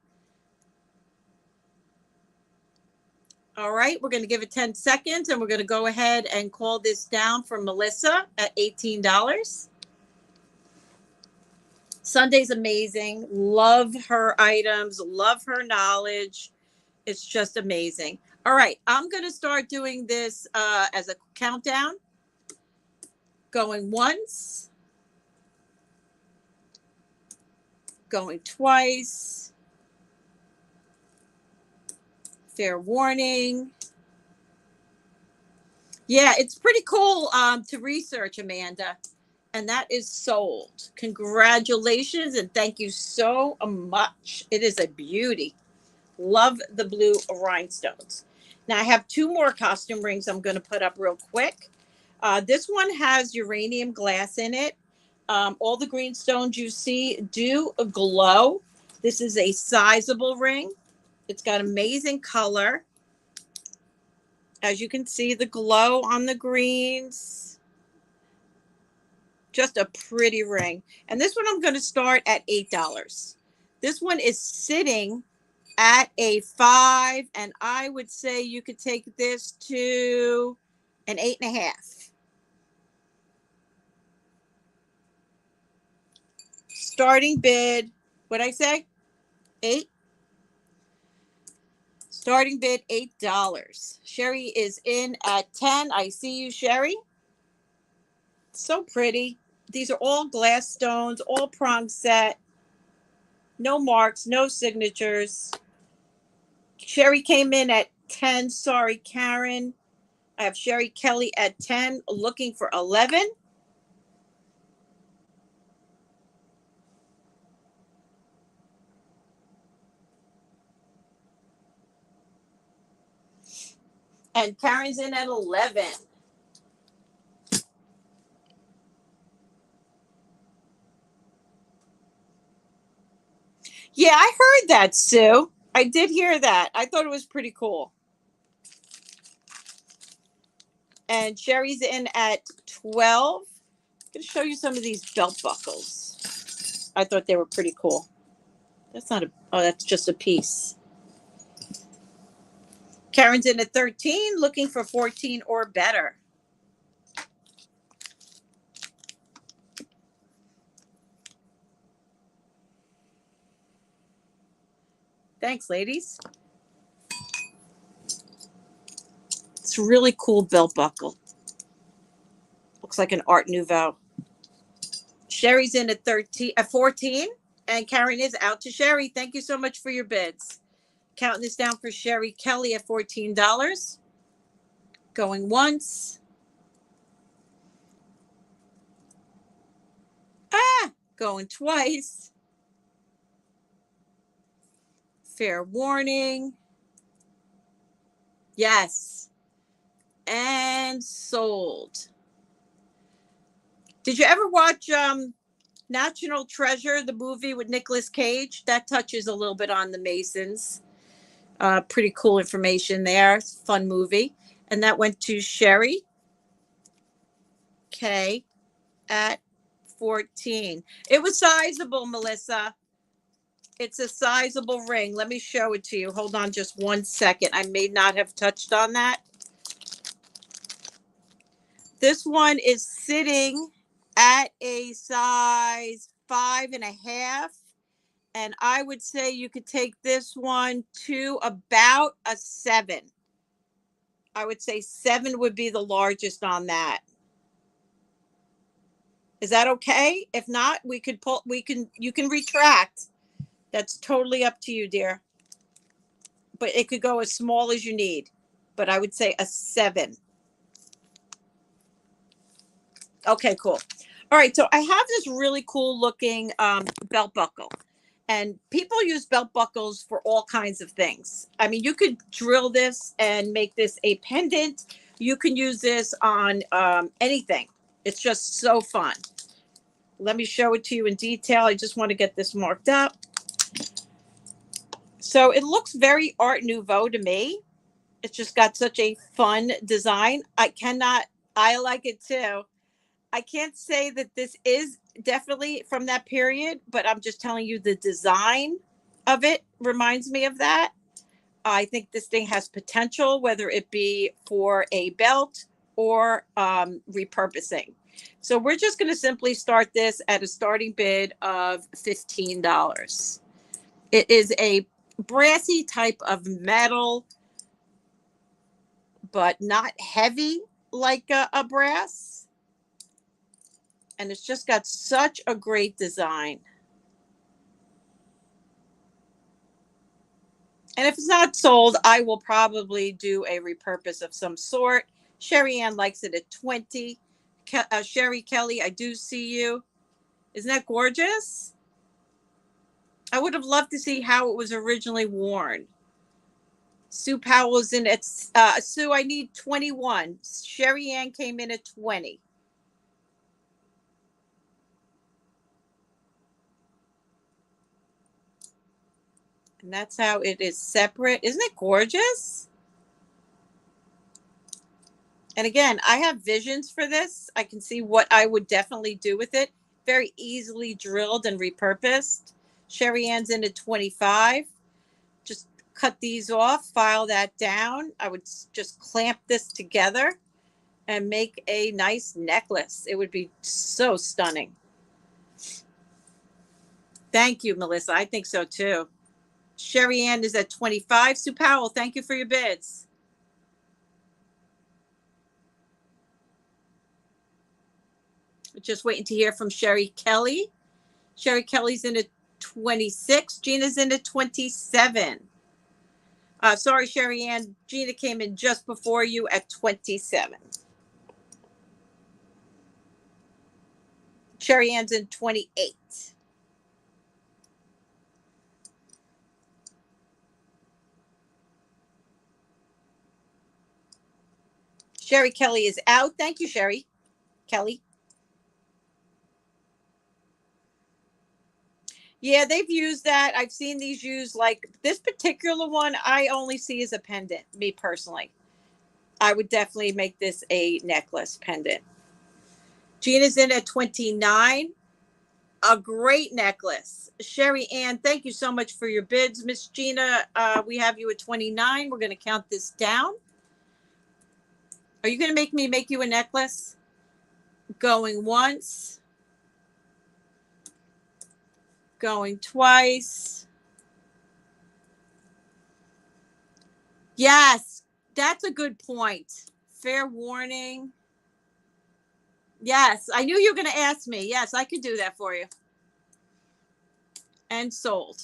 Speaker 1: All right, we're going to give it 10 seconds and we're going to go ahead and call this down for Melissa at $18. Sunday's amazing. Love her items. Love her knowledge. It's just amazing. All right, I'm going to start doing this as a countdown. Going once. Going twice. Fair warning. Yeah, it's pretty cool to research, Amanda. And that is sold. Congratulations and thank you so much. It is a beauty. Love the blue rhinestones. Now I have two more costume rings I'm going to put up real quick. This one has uranium glass in it. All the green stones you see do glow. This is a sizable ring. It's got amazing color. As you can see, the glow on the greens. Just a pretty ring. And this one I'm going to start at $8. This one is sitting at a 5. And I would say you could take this to an 8.5. starting bid, what'd I say? 8? Starting bid $8. Sherry is in at 10. I see you, Sherry. So pretty. These are all glass stones, all prong set. No marks, no signatures. Sherry came in at 10. Sorry, Karen. I have Sherry Kelly at 10, looking for 11. And Karen's in at 11. Yeah, I heard that, Sue. I did hear that. I thought it was pretty cool. And Sherry's in at 12. I'm going to show you some of these belt buckles. I thought they were pretty cool. That's not a, oh, that's just a piece. Karen's in at 13, looking for 14 or better. Thanks, ladies. It's a really cool belt buckle. Looks like an Art Nouveau. Sherry's in at 14, and Karen is out to Sherry. Thank you so much for your bids. Counting this down for Sherry Kelly at $14. Going once. Going twice. Fair warning. Yes. And sold. Did you ever watch National Treasure, the movie with Nicolas Cage? That touches a little bit on the Masons. Pretty cool information there. Fun movie. And that went to Sherry K at 14. It was sizable, Melissa. It's a sizable ring. Let me show it to you. Hold on just 1 second. I may not have touched on that. This one is sitting at a size 5.5. And I would say you could take this one to about a 7. I would say 7 would be the largest on that. Is that okay? If not, you can retract. That's totally up to you, dear. But it could go as small as you need. But I would say a 7. Okay, cool. All right, so I have this really cool looking belt buckle. And people use belt buckles for all kinds of things. I mean, you could drill this and make this a pendant. You can use this on anything. It's just so fun. Let me show it to you in detail. I just want to get this marked up. So it looks very Art Nouveau to me. It's just got such a fun design. I like it too. I can't say that this is definitely from that period, but I'm just telling you the design of it reminds me of that. I think this thing has potential, whether it be for a belt or repurposing. So we're just going to simply start this at a starting bid of $15. It is a brassy type of metal, but not heavy like a brass. And it's just got such a great design. And if it's not sold, I will probably do a repurpose of some sort. Sherry Ann likes it at 20. Sherry Kelly, I do see you. Isn't that gorgeous? I would have loved to see how it was originally worn. Sue Powell's in at, Sue, I need 21. Sherry Ann came in at 20. And that's how it is separate. Isn't it gorgeous? And again, I have visions for this. I can see what I would definitely do with it. Very easily drilled and repurposed. Sherry Ann's in at 25. Just cut these off, file that down. I would just clamp this together and make a nice necklace. It would be so stunning. Thank you, Melissa. I think so too. Sherry Ann is at 25. Sue Powell, thank you for your bids. Just waiting to hear from Sherry Kelly. Sherry Kelly's in at 26. Gina's in at 27. Sorry, Sherry Ann. Gina came in just before you at 27. Sherry Ann's in 28. Sherry Kelly is out. Thank you, Sherry Kelly. Yeah, they've used that. I've seen these used, like this particular one I only see as a pendant, me personally. I would definitely make this a necklace pendant. Gina's in at 29. A great necklace. Sherry Ann, thank you so much for your bids. Miss Gina, we have you at 29. We're going to count this down. Are you going to make me make you a necklace? Going once. Going twice. Yes, that's a good point. Fair warning. Yes, I knew you were going to ask me. Yes, I could do that for you. And sold.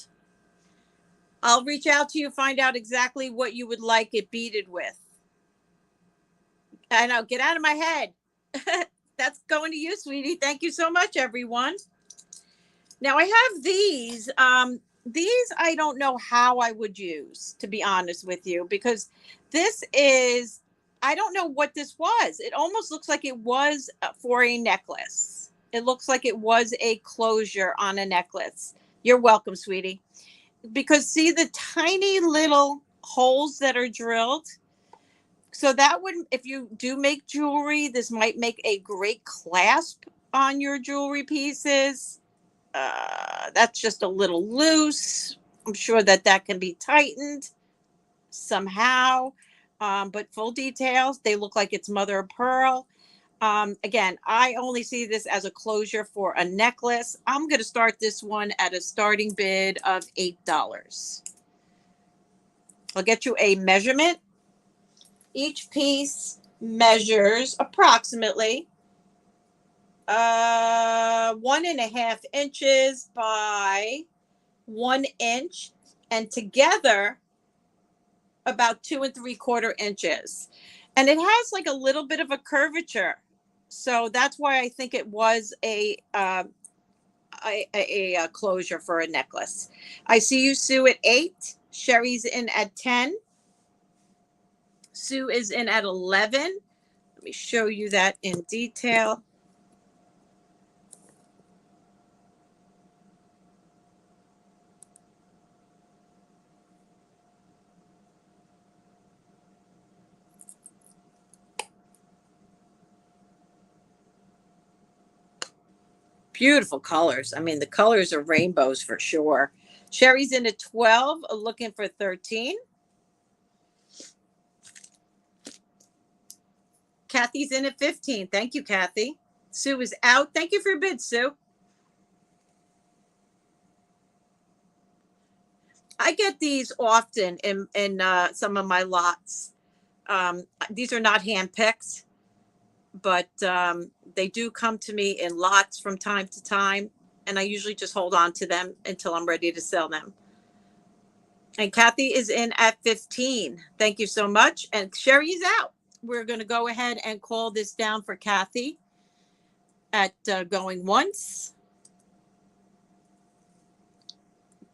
Speaker 1: I'll reach out to you, find out exactly what you would like it beaded with. I know, get out of my head. That's going to you, sweetie. Thank you so much, everyone. Now I have these. These I don't know how I would use, to be honest with you, because this is, I don't know what this was. It almost looks like it was for a necklace. It looks like it was a closure on a necklace. You're welcome, sweetie. Because see the tiny little holes that are drilled? So that would, if you do make jewelry, this might make a great clasp on your jewelry pieces. That's just a little loose. I'm sure that that can be tightened somehow. But full details, they look like it's mother of pearl. Again, I only see this as a closure for a necklace. I'm going to start this one at a starting bid of $8. I'll get you a measurement. Each piece measures approximately 1.5 inches by 1 inch, and together about 2 3/4 inches. And it has like a little bit of a curvature. So that's why I think it was a closure for a necklace. I see you, Sue, at 8. Sherry's in at 10. Sue is in at 11. Let me show you that in detail. Beautiful colors. I mean, the colors are rainbows for sure. Sherry's in at 12, looking for 13. Kathy's in at 15. Thank you, Kathy. Sue is out. Thank you for your bid, Sue. I get these often in some of my lots. These are not hand picks, but they do come to me in lots from time to time, and I usually just hold on to them until I'm ready to sell them. And Kathy is in at 15. Thank you so much. And Sherry is out. We're going to go ahead and call this down for Kathy at going once,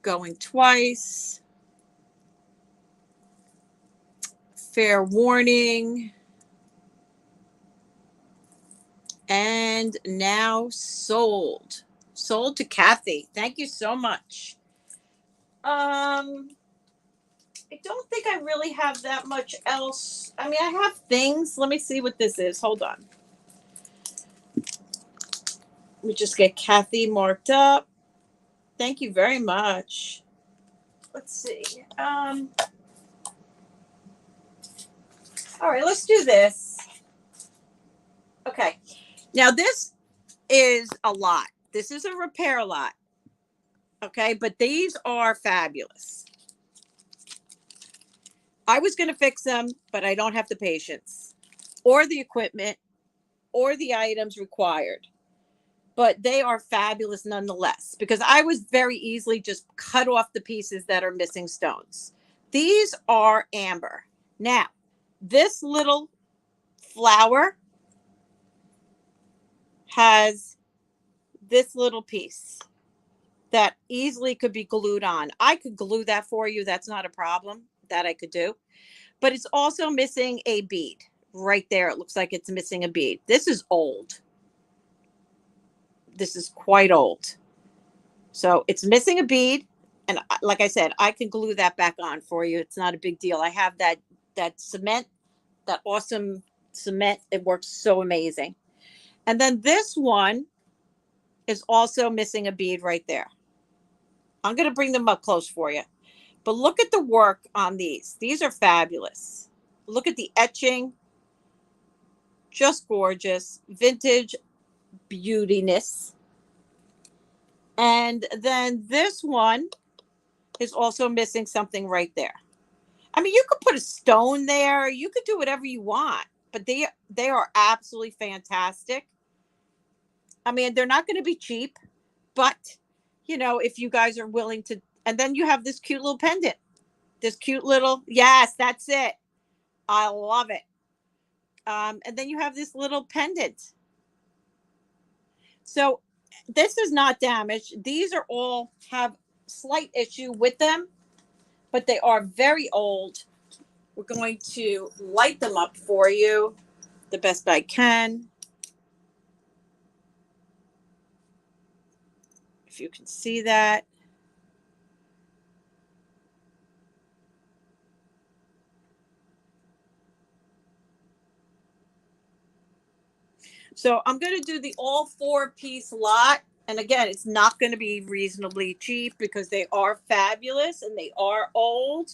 Speaker 1: going twice, fair warning, and now sold. Sold to Kathy. Thank you so much. I don't think I really have that much else. I mean, I have things. Let me see what this is. Hold on. Let me just get Kathy marked up. Thank you very much. Let's see. All right, let's do this. Okay. Now, this is a lot. This is a repair lot. Okay, but these are fabulous. I was going to fix them, but I don't have the patience or the equipment or the items required. But they are fabulous nonetheless, because I was very easily just cut off the pieces that are missing stones. These are amber. Now, this little flower has this little piece that easily could be glued on. I could glue that for you. That's not a problem. That I could do. But it's also missing a bead right there. It looks like it's missing a bead. This is old. This is quite old. So it's missing a bead. And like I said, I can glue that back on for you. It's not a big deal. I have that cement, that awesome cement. It works so amazing. And then this one is also missing a bead right there. I'm going to bring them up close for you. But look at the work on these. These are fabulous. Look at the etching. Just gorgeous. Vintage beautiness. And then this one is also missing something right there. I mean, you could put a stone there. You could do whatever you want. But they are absolutely fantastic. I mean, they're not going to be cheap. But, you know, if you guys are willing to. And then you have this cute little pendant. This cute little. Yes, that's it. I love it. And then you have this little pendant. So this is not damaged. These are all have slight issue with them, but they are very old. We're going to light them up for you the best I can. If you can see that. So I'm going to do the all 4-piece lot. And again, it's not going to be reasonably cheap because they are fabulous and they are old,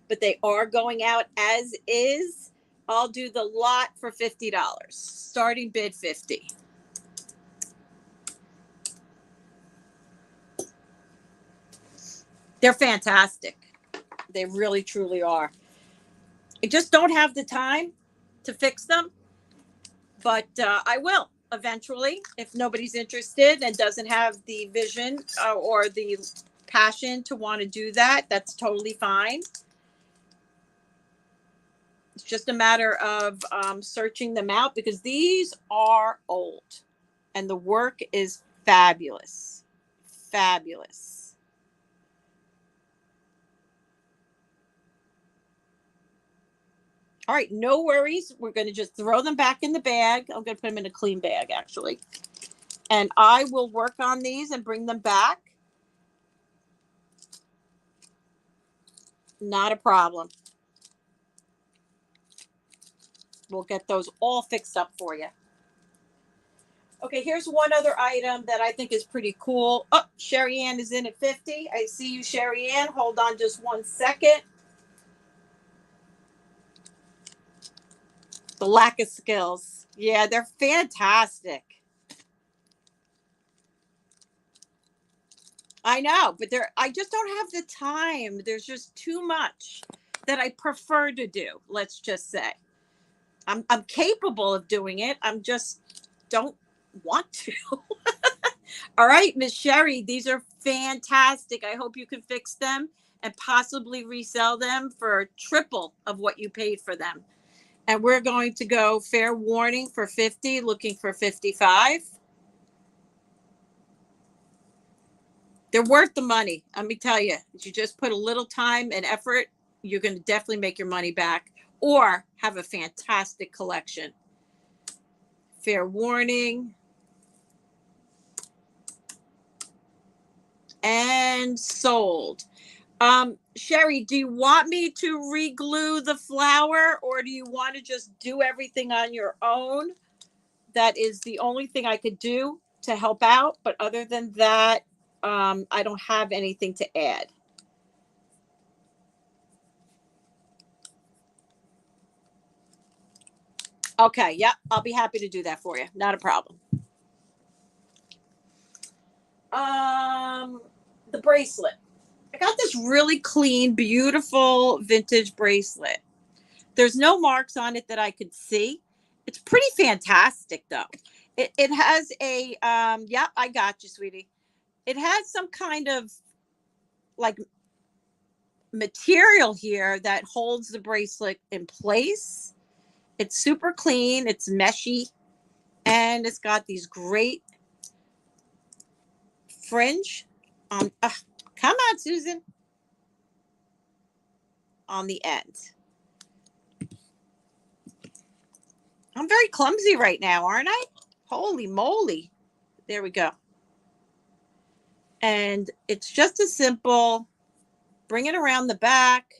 Speaker 1: but they are going out as is. I'll do the lot for $50. Starting bid $50. They're fantastic. They really, truly are. I just don't have the time to fix them, but I will eventually. If nobody's interested and doesn't have the vision or the passion to want to do that, that's totally fine. It's just a matter of searching them out because these are old and the work is fabulous. Fabulous. All right, no worries. We're going to just throw them back in the bag. I'm going to put them in a clean bag, actually. And I will work on these and bring them back. Not a problem. We'll get those all fixed up for you. Okay, here's one other item that I think is pretty cool. Oh, Sherry Ann is in at 50. I see you, Sherry Ann. Hold on just 1 second. The lack of skills. Yeah, they're fantastic. I know, but I just don't have the time. There's just too much that I prefer to do. Let's just say I'm capable of doing it. I'm just don't want to. All right, Miss Sherry, these are fantastic. I hope you can fix them and possibly resell them for triple of what you paid for them. And we're going to go fair warning for 50, looking for 55. They're worth the money. Let me tell you, if you just put a little time and effort, you're going to definitely make your money back or have a fantastic collection. Fair warning. And sold. Sherry, do you want me to re-glue the flower or do you want to just do everything on your own? That is the only thing I could do to help out. But other than that, I don't have anything to add. Okay, yep, I'll be happy to do that for you. Not a problem. the bracelet. I got this really clean, beautiful vintage bracelet. There's no marks on it that I could see. It's pretty fantastic though. It has a, yeah, I got you, sweetie. It has some kind of like material here that holds the bracelet in place. It's super clean. It's meshy. And it's got these great fringe on, come on, Susan, on the end. I'm very clumsy right now, aren't I? Holy moly. There we go. And it's just a simple, bring it around the back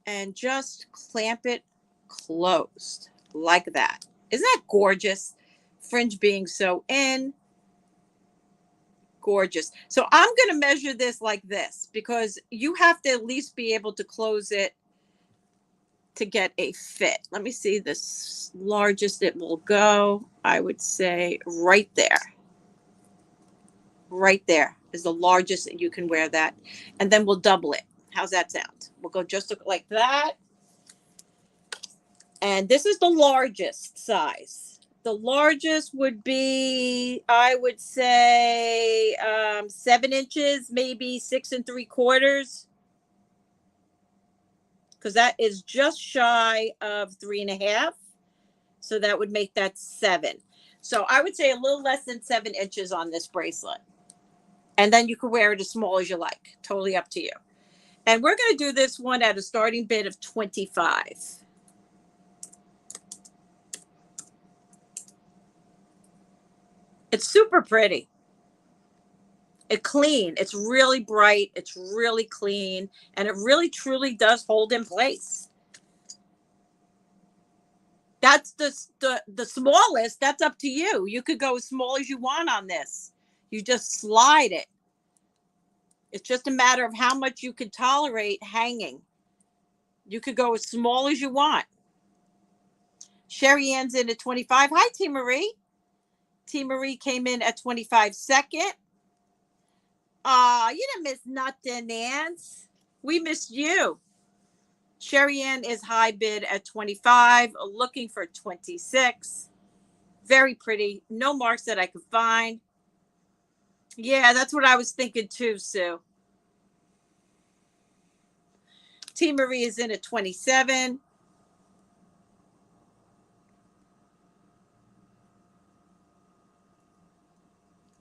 Speaker 1: and just clamp it closed like that. Isn't that gorgeous? Fringe being so in. Gorgeous. So I'm going to measure this like this because you have to at least be able to close it to get a fit. Let me see the largest it will go. I would say right there. Right there is the largest that you can wear that. And then we'll double it. How's that sound? We'll go just like that. And this is the largest size. The largest would be, I would say, 7 inches, maybe 6 3/4. Because that is just shy of 3.5. So that would make that 7. So I would say a little less than 7 inches on this bracelet. And then you can wear it as small as you like. Totally up to you. And we're going to do this one at a starting bid of $25. It's super pretty. It's clean. It's really bright. It's really clean. And it really, truly does hold in place. That's the smallest. That's up to you. You could go as small as you want on this. You just slide it. It's just a matter of how much you could tolerate hanging. You could go as small as you want. Sherry Ann's in at 25. Hi, T. Marie. T. Marie came in at 25 second. You didn't miss nothing, Nance. We missed you. Sherry Ann is high bid at 25, looking for 26. Very pretty. No marks that I could find. Yeah, that's what I was thinking too, Sue. T. Marie is in at 27.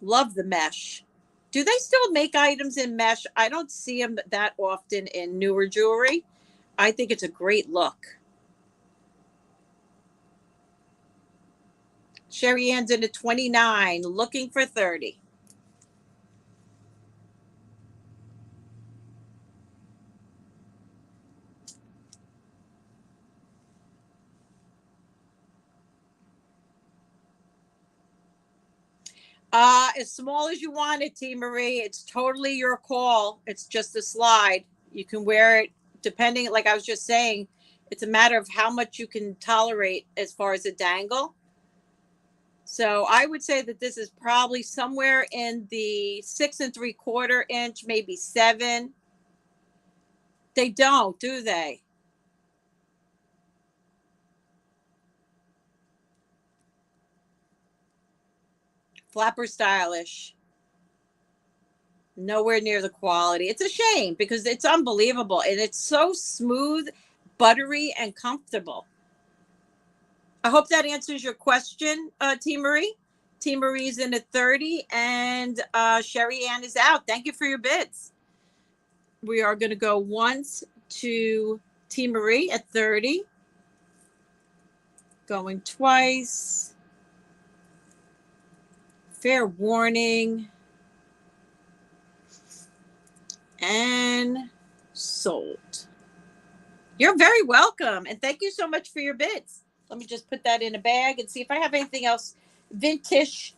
Speaker 1: Love the mesh. Do they still make items in mesh? I don't see them that often in newer jewelry. I think it's a great look. Sherry Ann's in at 29, looking for 30. As small as you want it, T. Marie. It's totally your call. It's just a slide. You can wear it depending, like I was just saying, it's a matter of how much you can tolerate as far as a dangle. So I would say that this is probably somewhere in the 6 3/4 inch, maybe 7. They don't, do they? Flapper stylish. Nowhere near the quality. It's a shame because it's unbelievable. And it's so smooth, buttery, and comfortable. I hope that answers your question, T. Marie. T. Marie's in at 30 and Sherry Ann is out. Thank you for your bids. We are going to go once to T. Marie at 30. Going twice. Fair warning. And sold. You're very welcome. And thank you so much for your bids. Let me just put that in a bag and see if I have anything else vintage.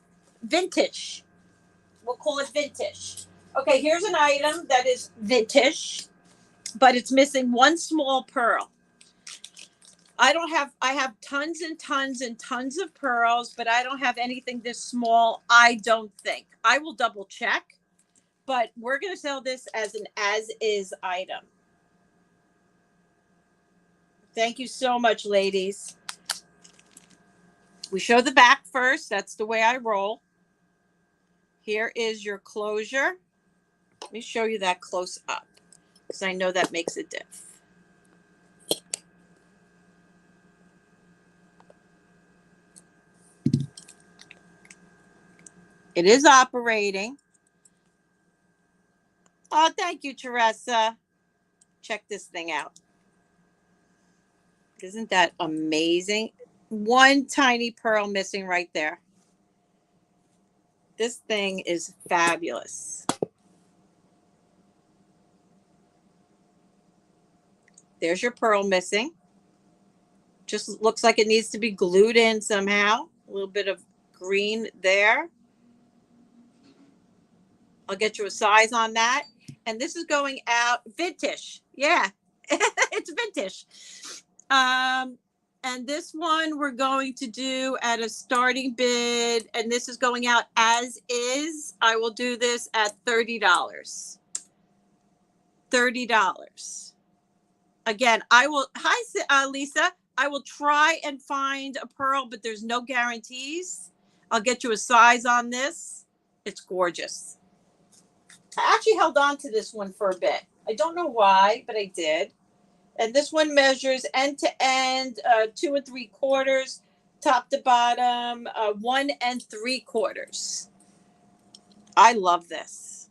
Speaker 1: We'll call it vintage. Okay, here's an item that is vintage, but it's missing one small pearl. I have tons and tons and tons of pearls, but I don't have anything this small, I don't think. I will double check, but we're going to sell this as an as-is item. Thank you so much, ladies. We show the back first. That's the way I roll. Here is your closure. Let me show you that close up because I know that makes a diff. It is operating. Oh, thank you, Teresa. Check this thing out. Isn't that amazing? One tiny pearl missing right there. This thing is fabulous. There's your pearl missing. Just looks like it needs to be glued in somehow. A little bit of green there. I'll get you a size on that. And this is going out vintage. Yeah, it's vintage. And this one we're going to do at a starting bid. And this is going out as is. I will do this at $30. $30. Again, I will, hi, Lisa. I will try and find a pearl, but there's no guarantees. I'll get you a size on this. It's gorgeous. I actually held on to this one for a bit. I don't know why, but I did. And this one measures end to end, 2 3/4, top to bottom, 1 3/4. I love this.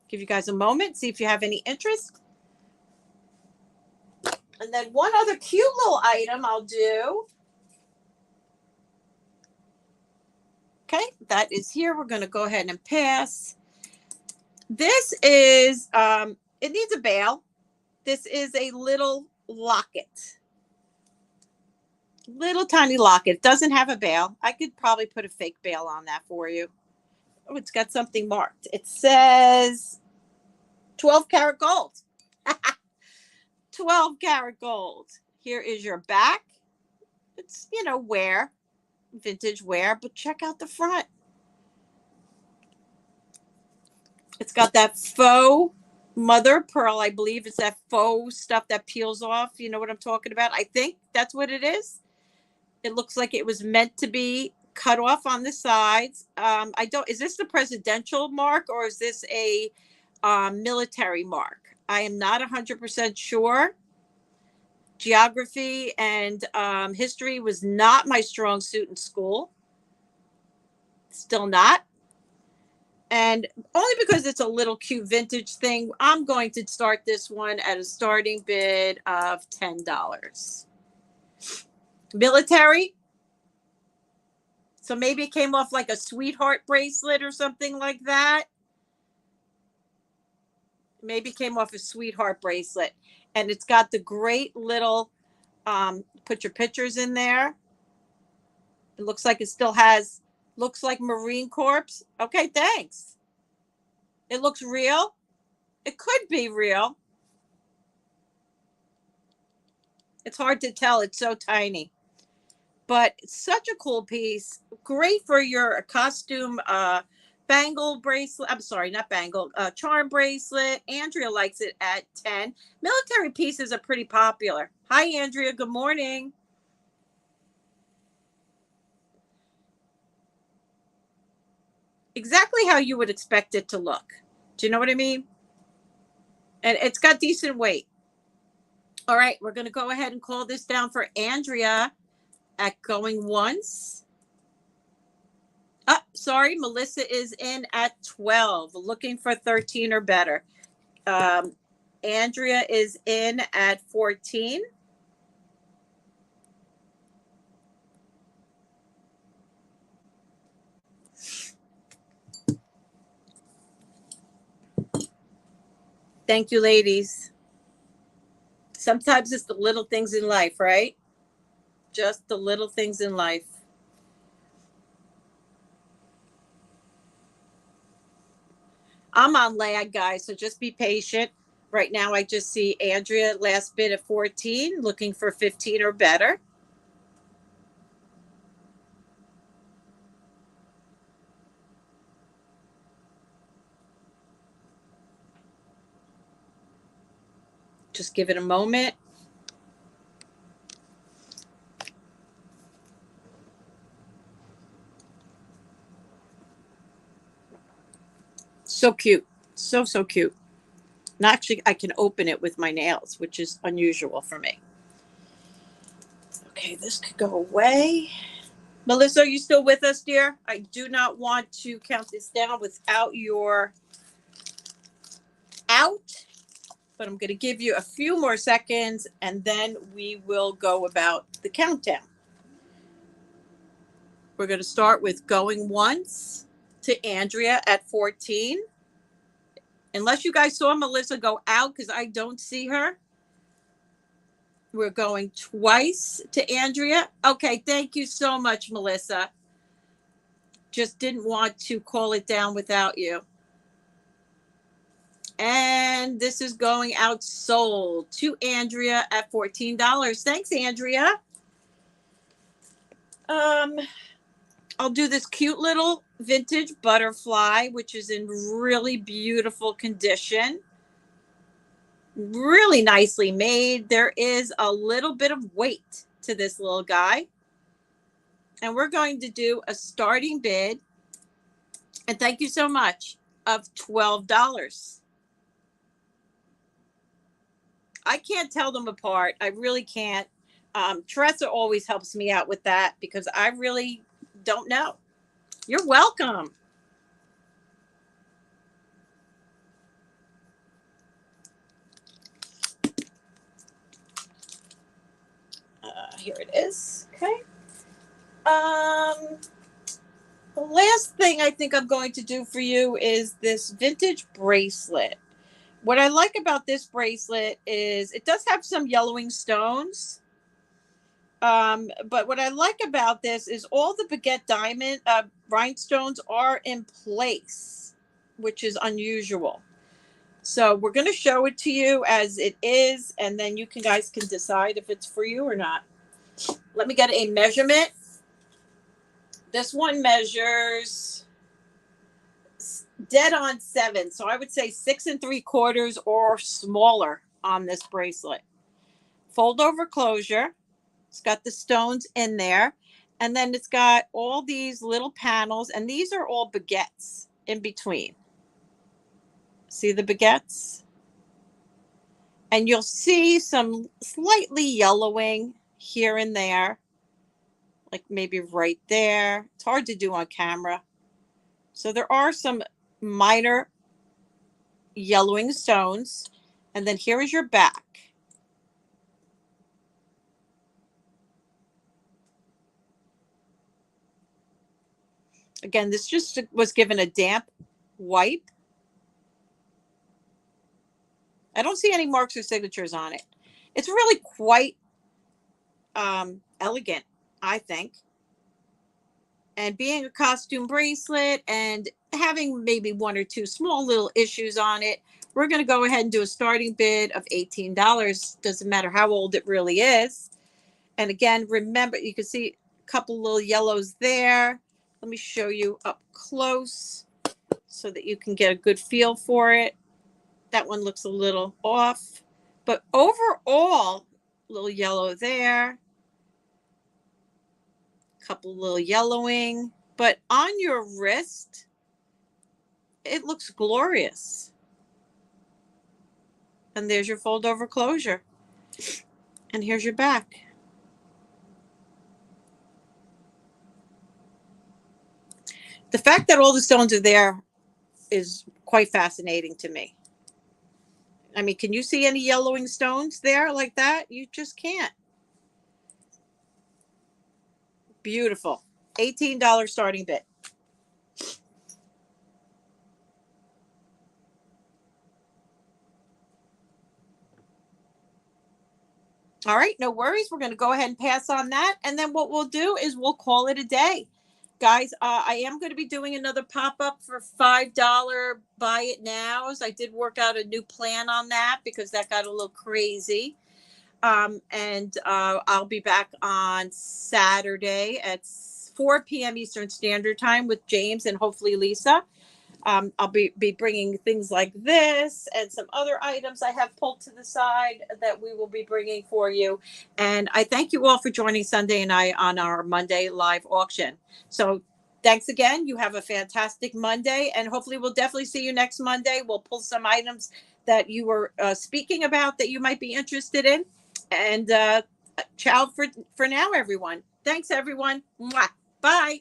Speaker 1: Give you guys a moment, see if you have any interest. And then one other cute little item I'll do. Okay, that is here. We're going to go ahead and pass. This is, it needs a bail. This is a little locket. Little tiny locket. It doesn't have a bail. I could probably put a fake bail on that for you. Oh, it's got something marked. It says 12 karat gold. 12 karat gold. Here is your back. It's, you know, wear. Vintage wear, but check out the front. It's got that faux mother pearl. I believe it's that faux stuff that peels off. You know what I'm talking about? I think that's what it is. It looks like it was meant to be cut off on the sides. Is this the presidential mark or is this a military mark? I am not 100% sure. Geography and history was not my strong suit in school. Still not. And only because it's a little cute vintage thing, I'm going to start this one at a starting bid of $10. Military. So maybe it came off like a sweetheart bracelet or something like that. Maybe it came off a sweetheart bracelet. And it's got the great little, put your pictures in there. It looks like it still has, looks like Marine Corps. Okay, thanks. It looks real. It could be real. It's hard to tell. It's so tiny. But it's such a cool piece. Great for your costume bangle bracelet. I'm sorry, not bangle. Charm bracelet. Andrea likes it at 10. Military pieces are pretty popular. Hi, Andrea. Good morning. Exactly how you would expect it to look. Do you know what I mean? And it's got decent weight. All right, we're going to go ahead and call this down for Andrea at going once. Oh, sorry, Melissa is in at 12, looking for 13 or better. Andrea is in at 14. Thank you, ladies. Sometimes it's the little things in life, right? Just the little things in life. I'm on lag, guys, so just be patient. Right now, I just see Andrea last bid at 14, looking for 15 or better. Just give it a moment. So cute. So, so cute. And actually, I can open it with my nails, which is unusual for me. Okay, this could go away. Melissa, are you still with us, dear? I do not want to count this down without your out, but I'm going to give you a few more seconds, and then we will go about the countdown. We're going to start with going once to Andrea at 14. Unless you guys saw Melissa go out, because I don't see her. We're going twice to Andrea. Okay, thank you so much, Melissa. Just didn't want to call it down without you. And this is going out sold to Andrea at $14. Thanks, Andrea. I'll do this cute little vintage butterfly, which is in really beautiful condition. Really nicely made. There is a little bit of weight to this little guy. And we're going to do a starting bid, and thank you so much, of $12. I can't tell them apart. I really can't. Teresa always helps me out with that because I really don't know. You're welcome. Here it is. Okay. The last thing I think I'm going to do for you is this vintage bracelet. What I like about this bracelet is it does have some yellowing stones. But what I like about this is all the baguette diamond rhinestones are in place, which is unusual. So we're going to show it to you as it is, and then you guys can decide if it's for you or not. Let me get a measurement. This one measures dead on 7. So I would say 6 3/4 or smaller on this bracelet. Fold over closure. It's got the stones in there. And then it's got all these little panels. And these are all baguettes in between. See the baguettes? And you'll see some slightly yellowing here and there. Like maybe right there. It's hard to do on camera. So there are some minor yellowing stones. And then here is your back. Again, this just was given a damp wipe. I don't see any marks or signatures on it. It's really quite elegant, I think. And being a costume bracelet and having maybe 1 or 2 small little issues on it, we're going to go ahead and do a starting bid of $18. Doesn't matter how old it really is. And again, remember, you can see a couple little yellows there. Let me show you up close so that you can get a good feel for it. That one looks a little off, but overall, a little yellow there. Couple little yellowing, but on your wrist, it looks glorious. And there's your fold over closure. And here's your back. The fact that all the stones are there is quite fascinating to me. I mean, can you see any yellowing stones there like that? You just can't. Beautiful. $18 starting bid. All right, no worries. We're going to go ahead and pass on that. And then what we'll do is we'll call it a day. Guys, I am going to be doing another pop-up for $5 buy it nows. I did work out a new plan on that because that got a little crazy. And I'll be back on Saturday at 4 p.m. Eastern Standard Time with James and hopefully Lisa. I'll be bringing things like this and some other items I have pulled to the side that we will be bringing for you. And I thank you all for joining Sundae and I on our Monday live auction. So thanks again. You have a fantastic Monday, and hopefully we'll definitely see you next Monday. We'll pull some items that you were speaking about that you might be interested in. And ciao for now, everyone. Thanks, everyone. Mwah. Bye.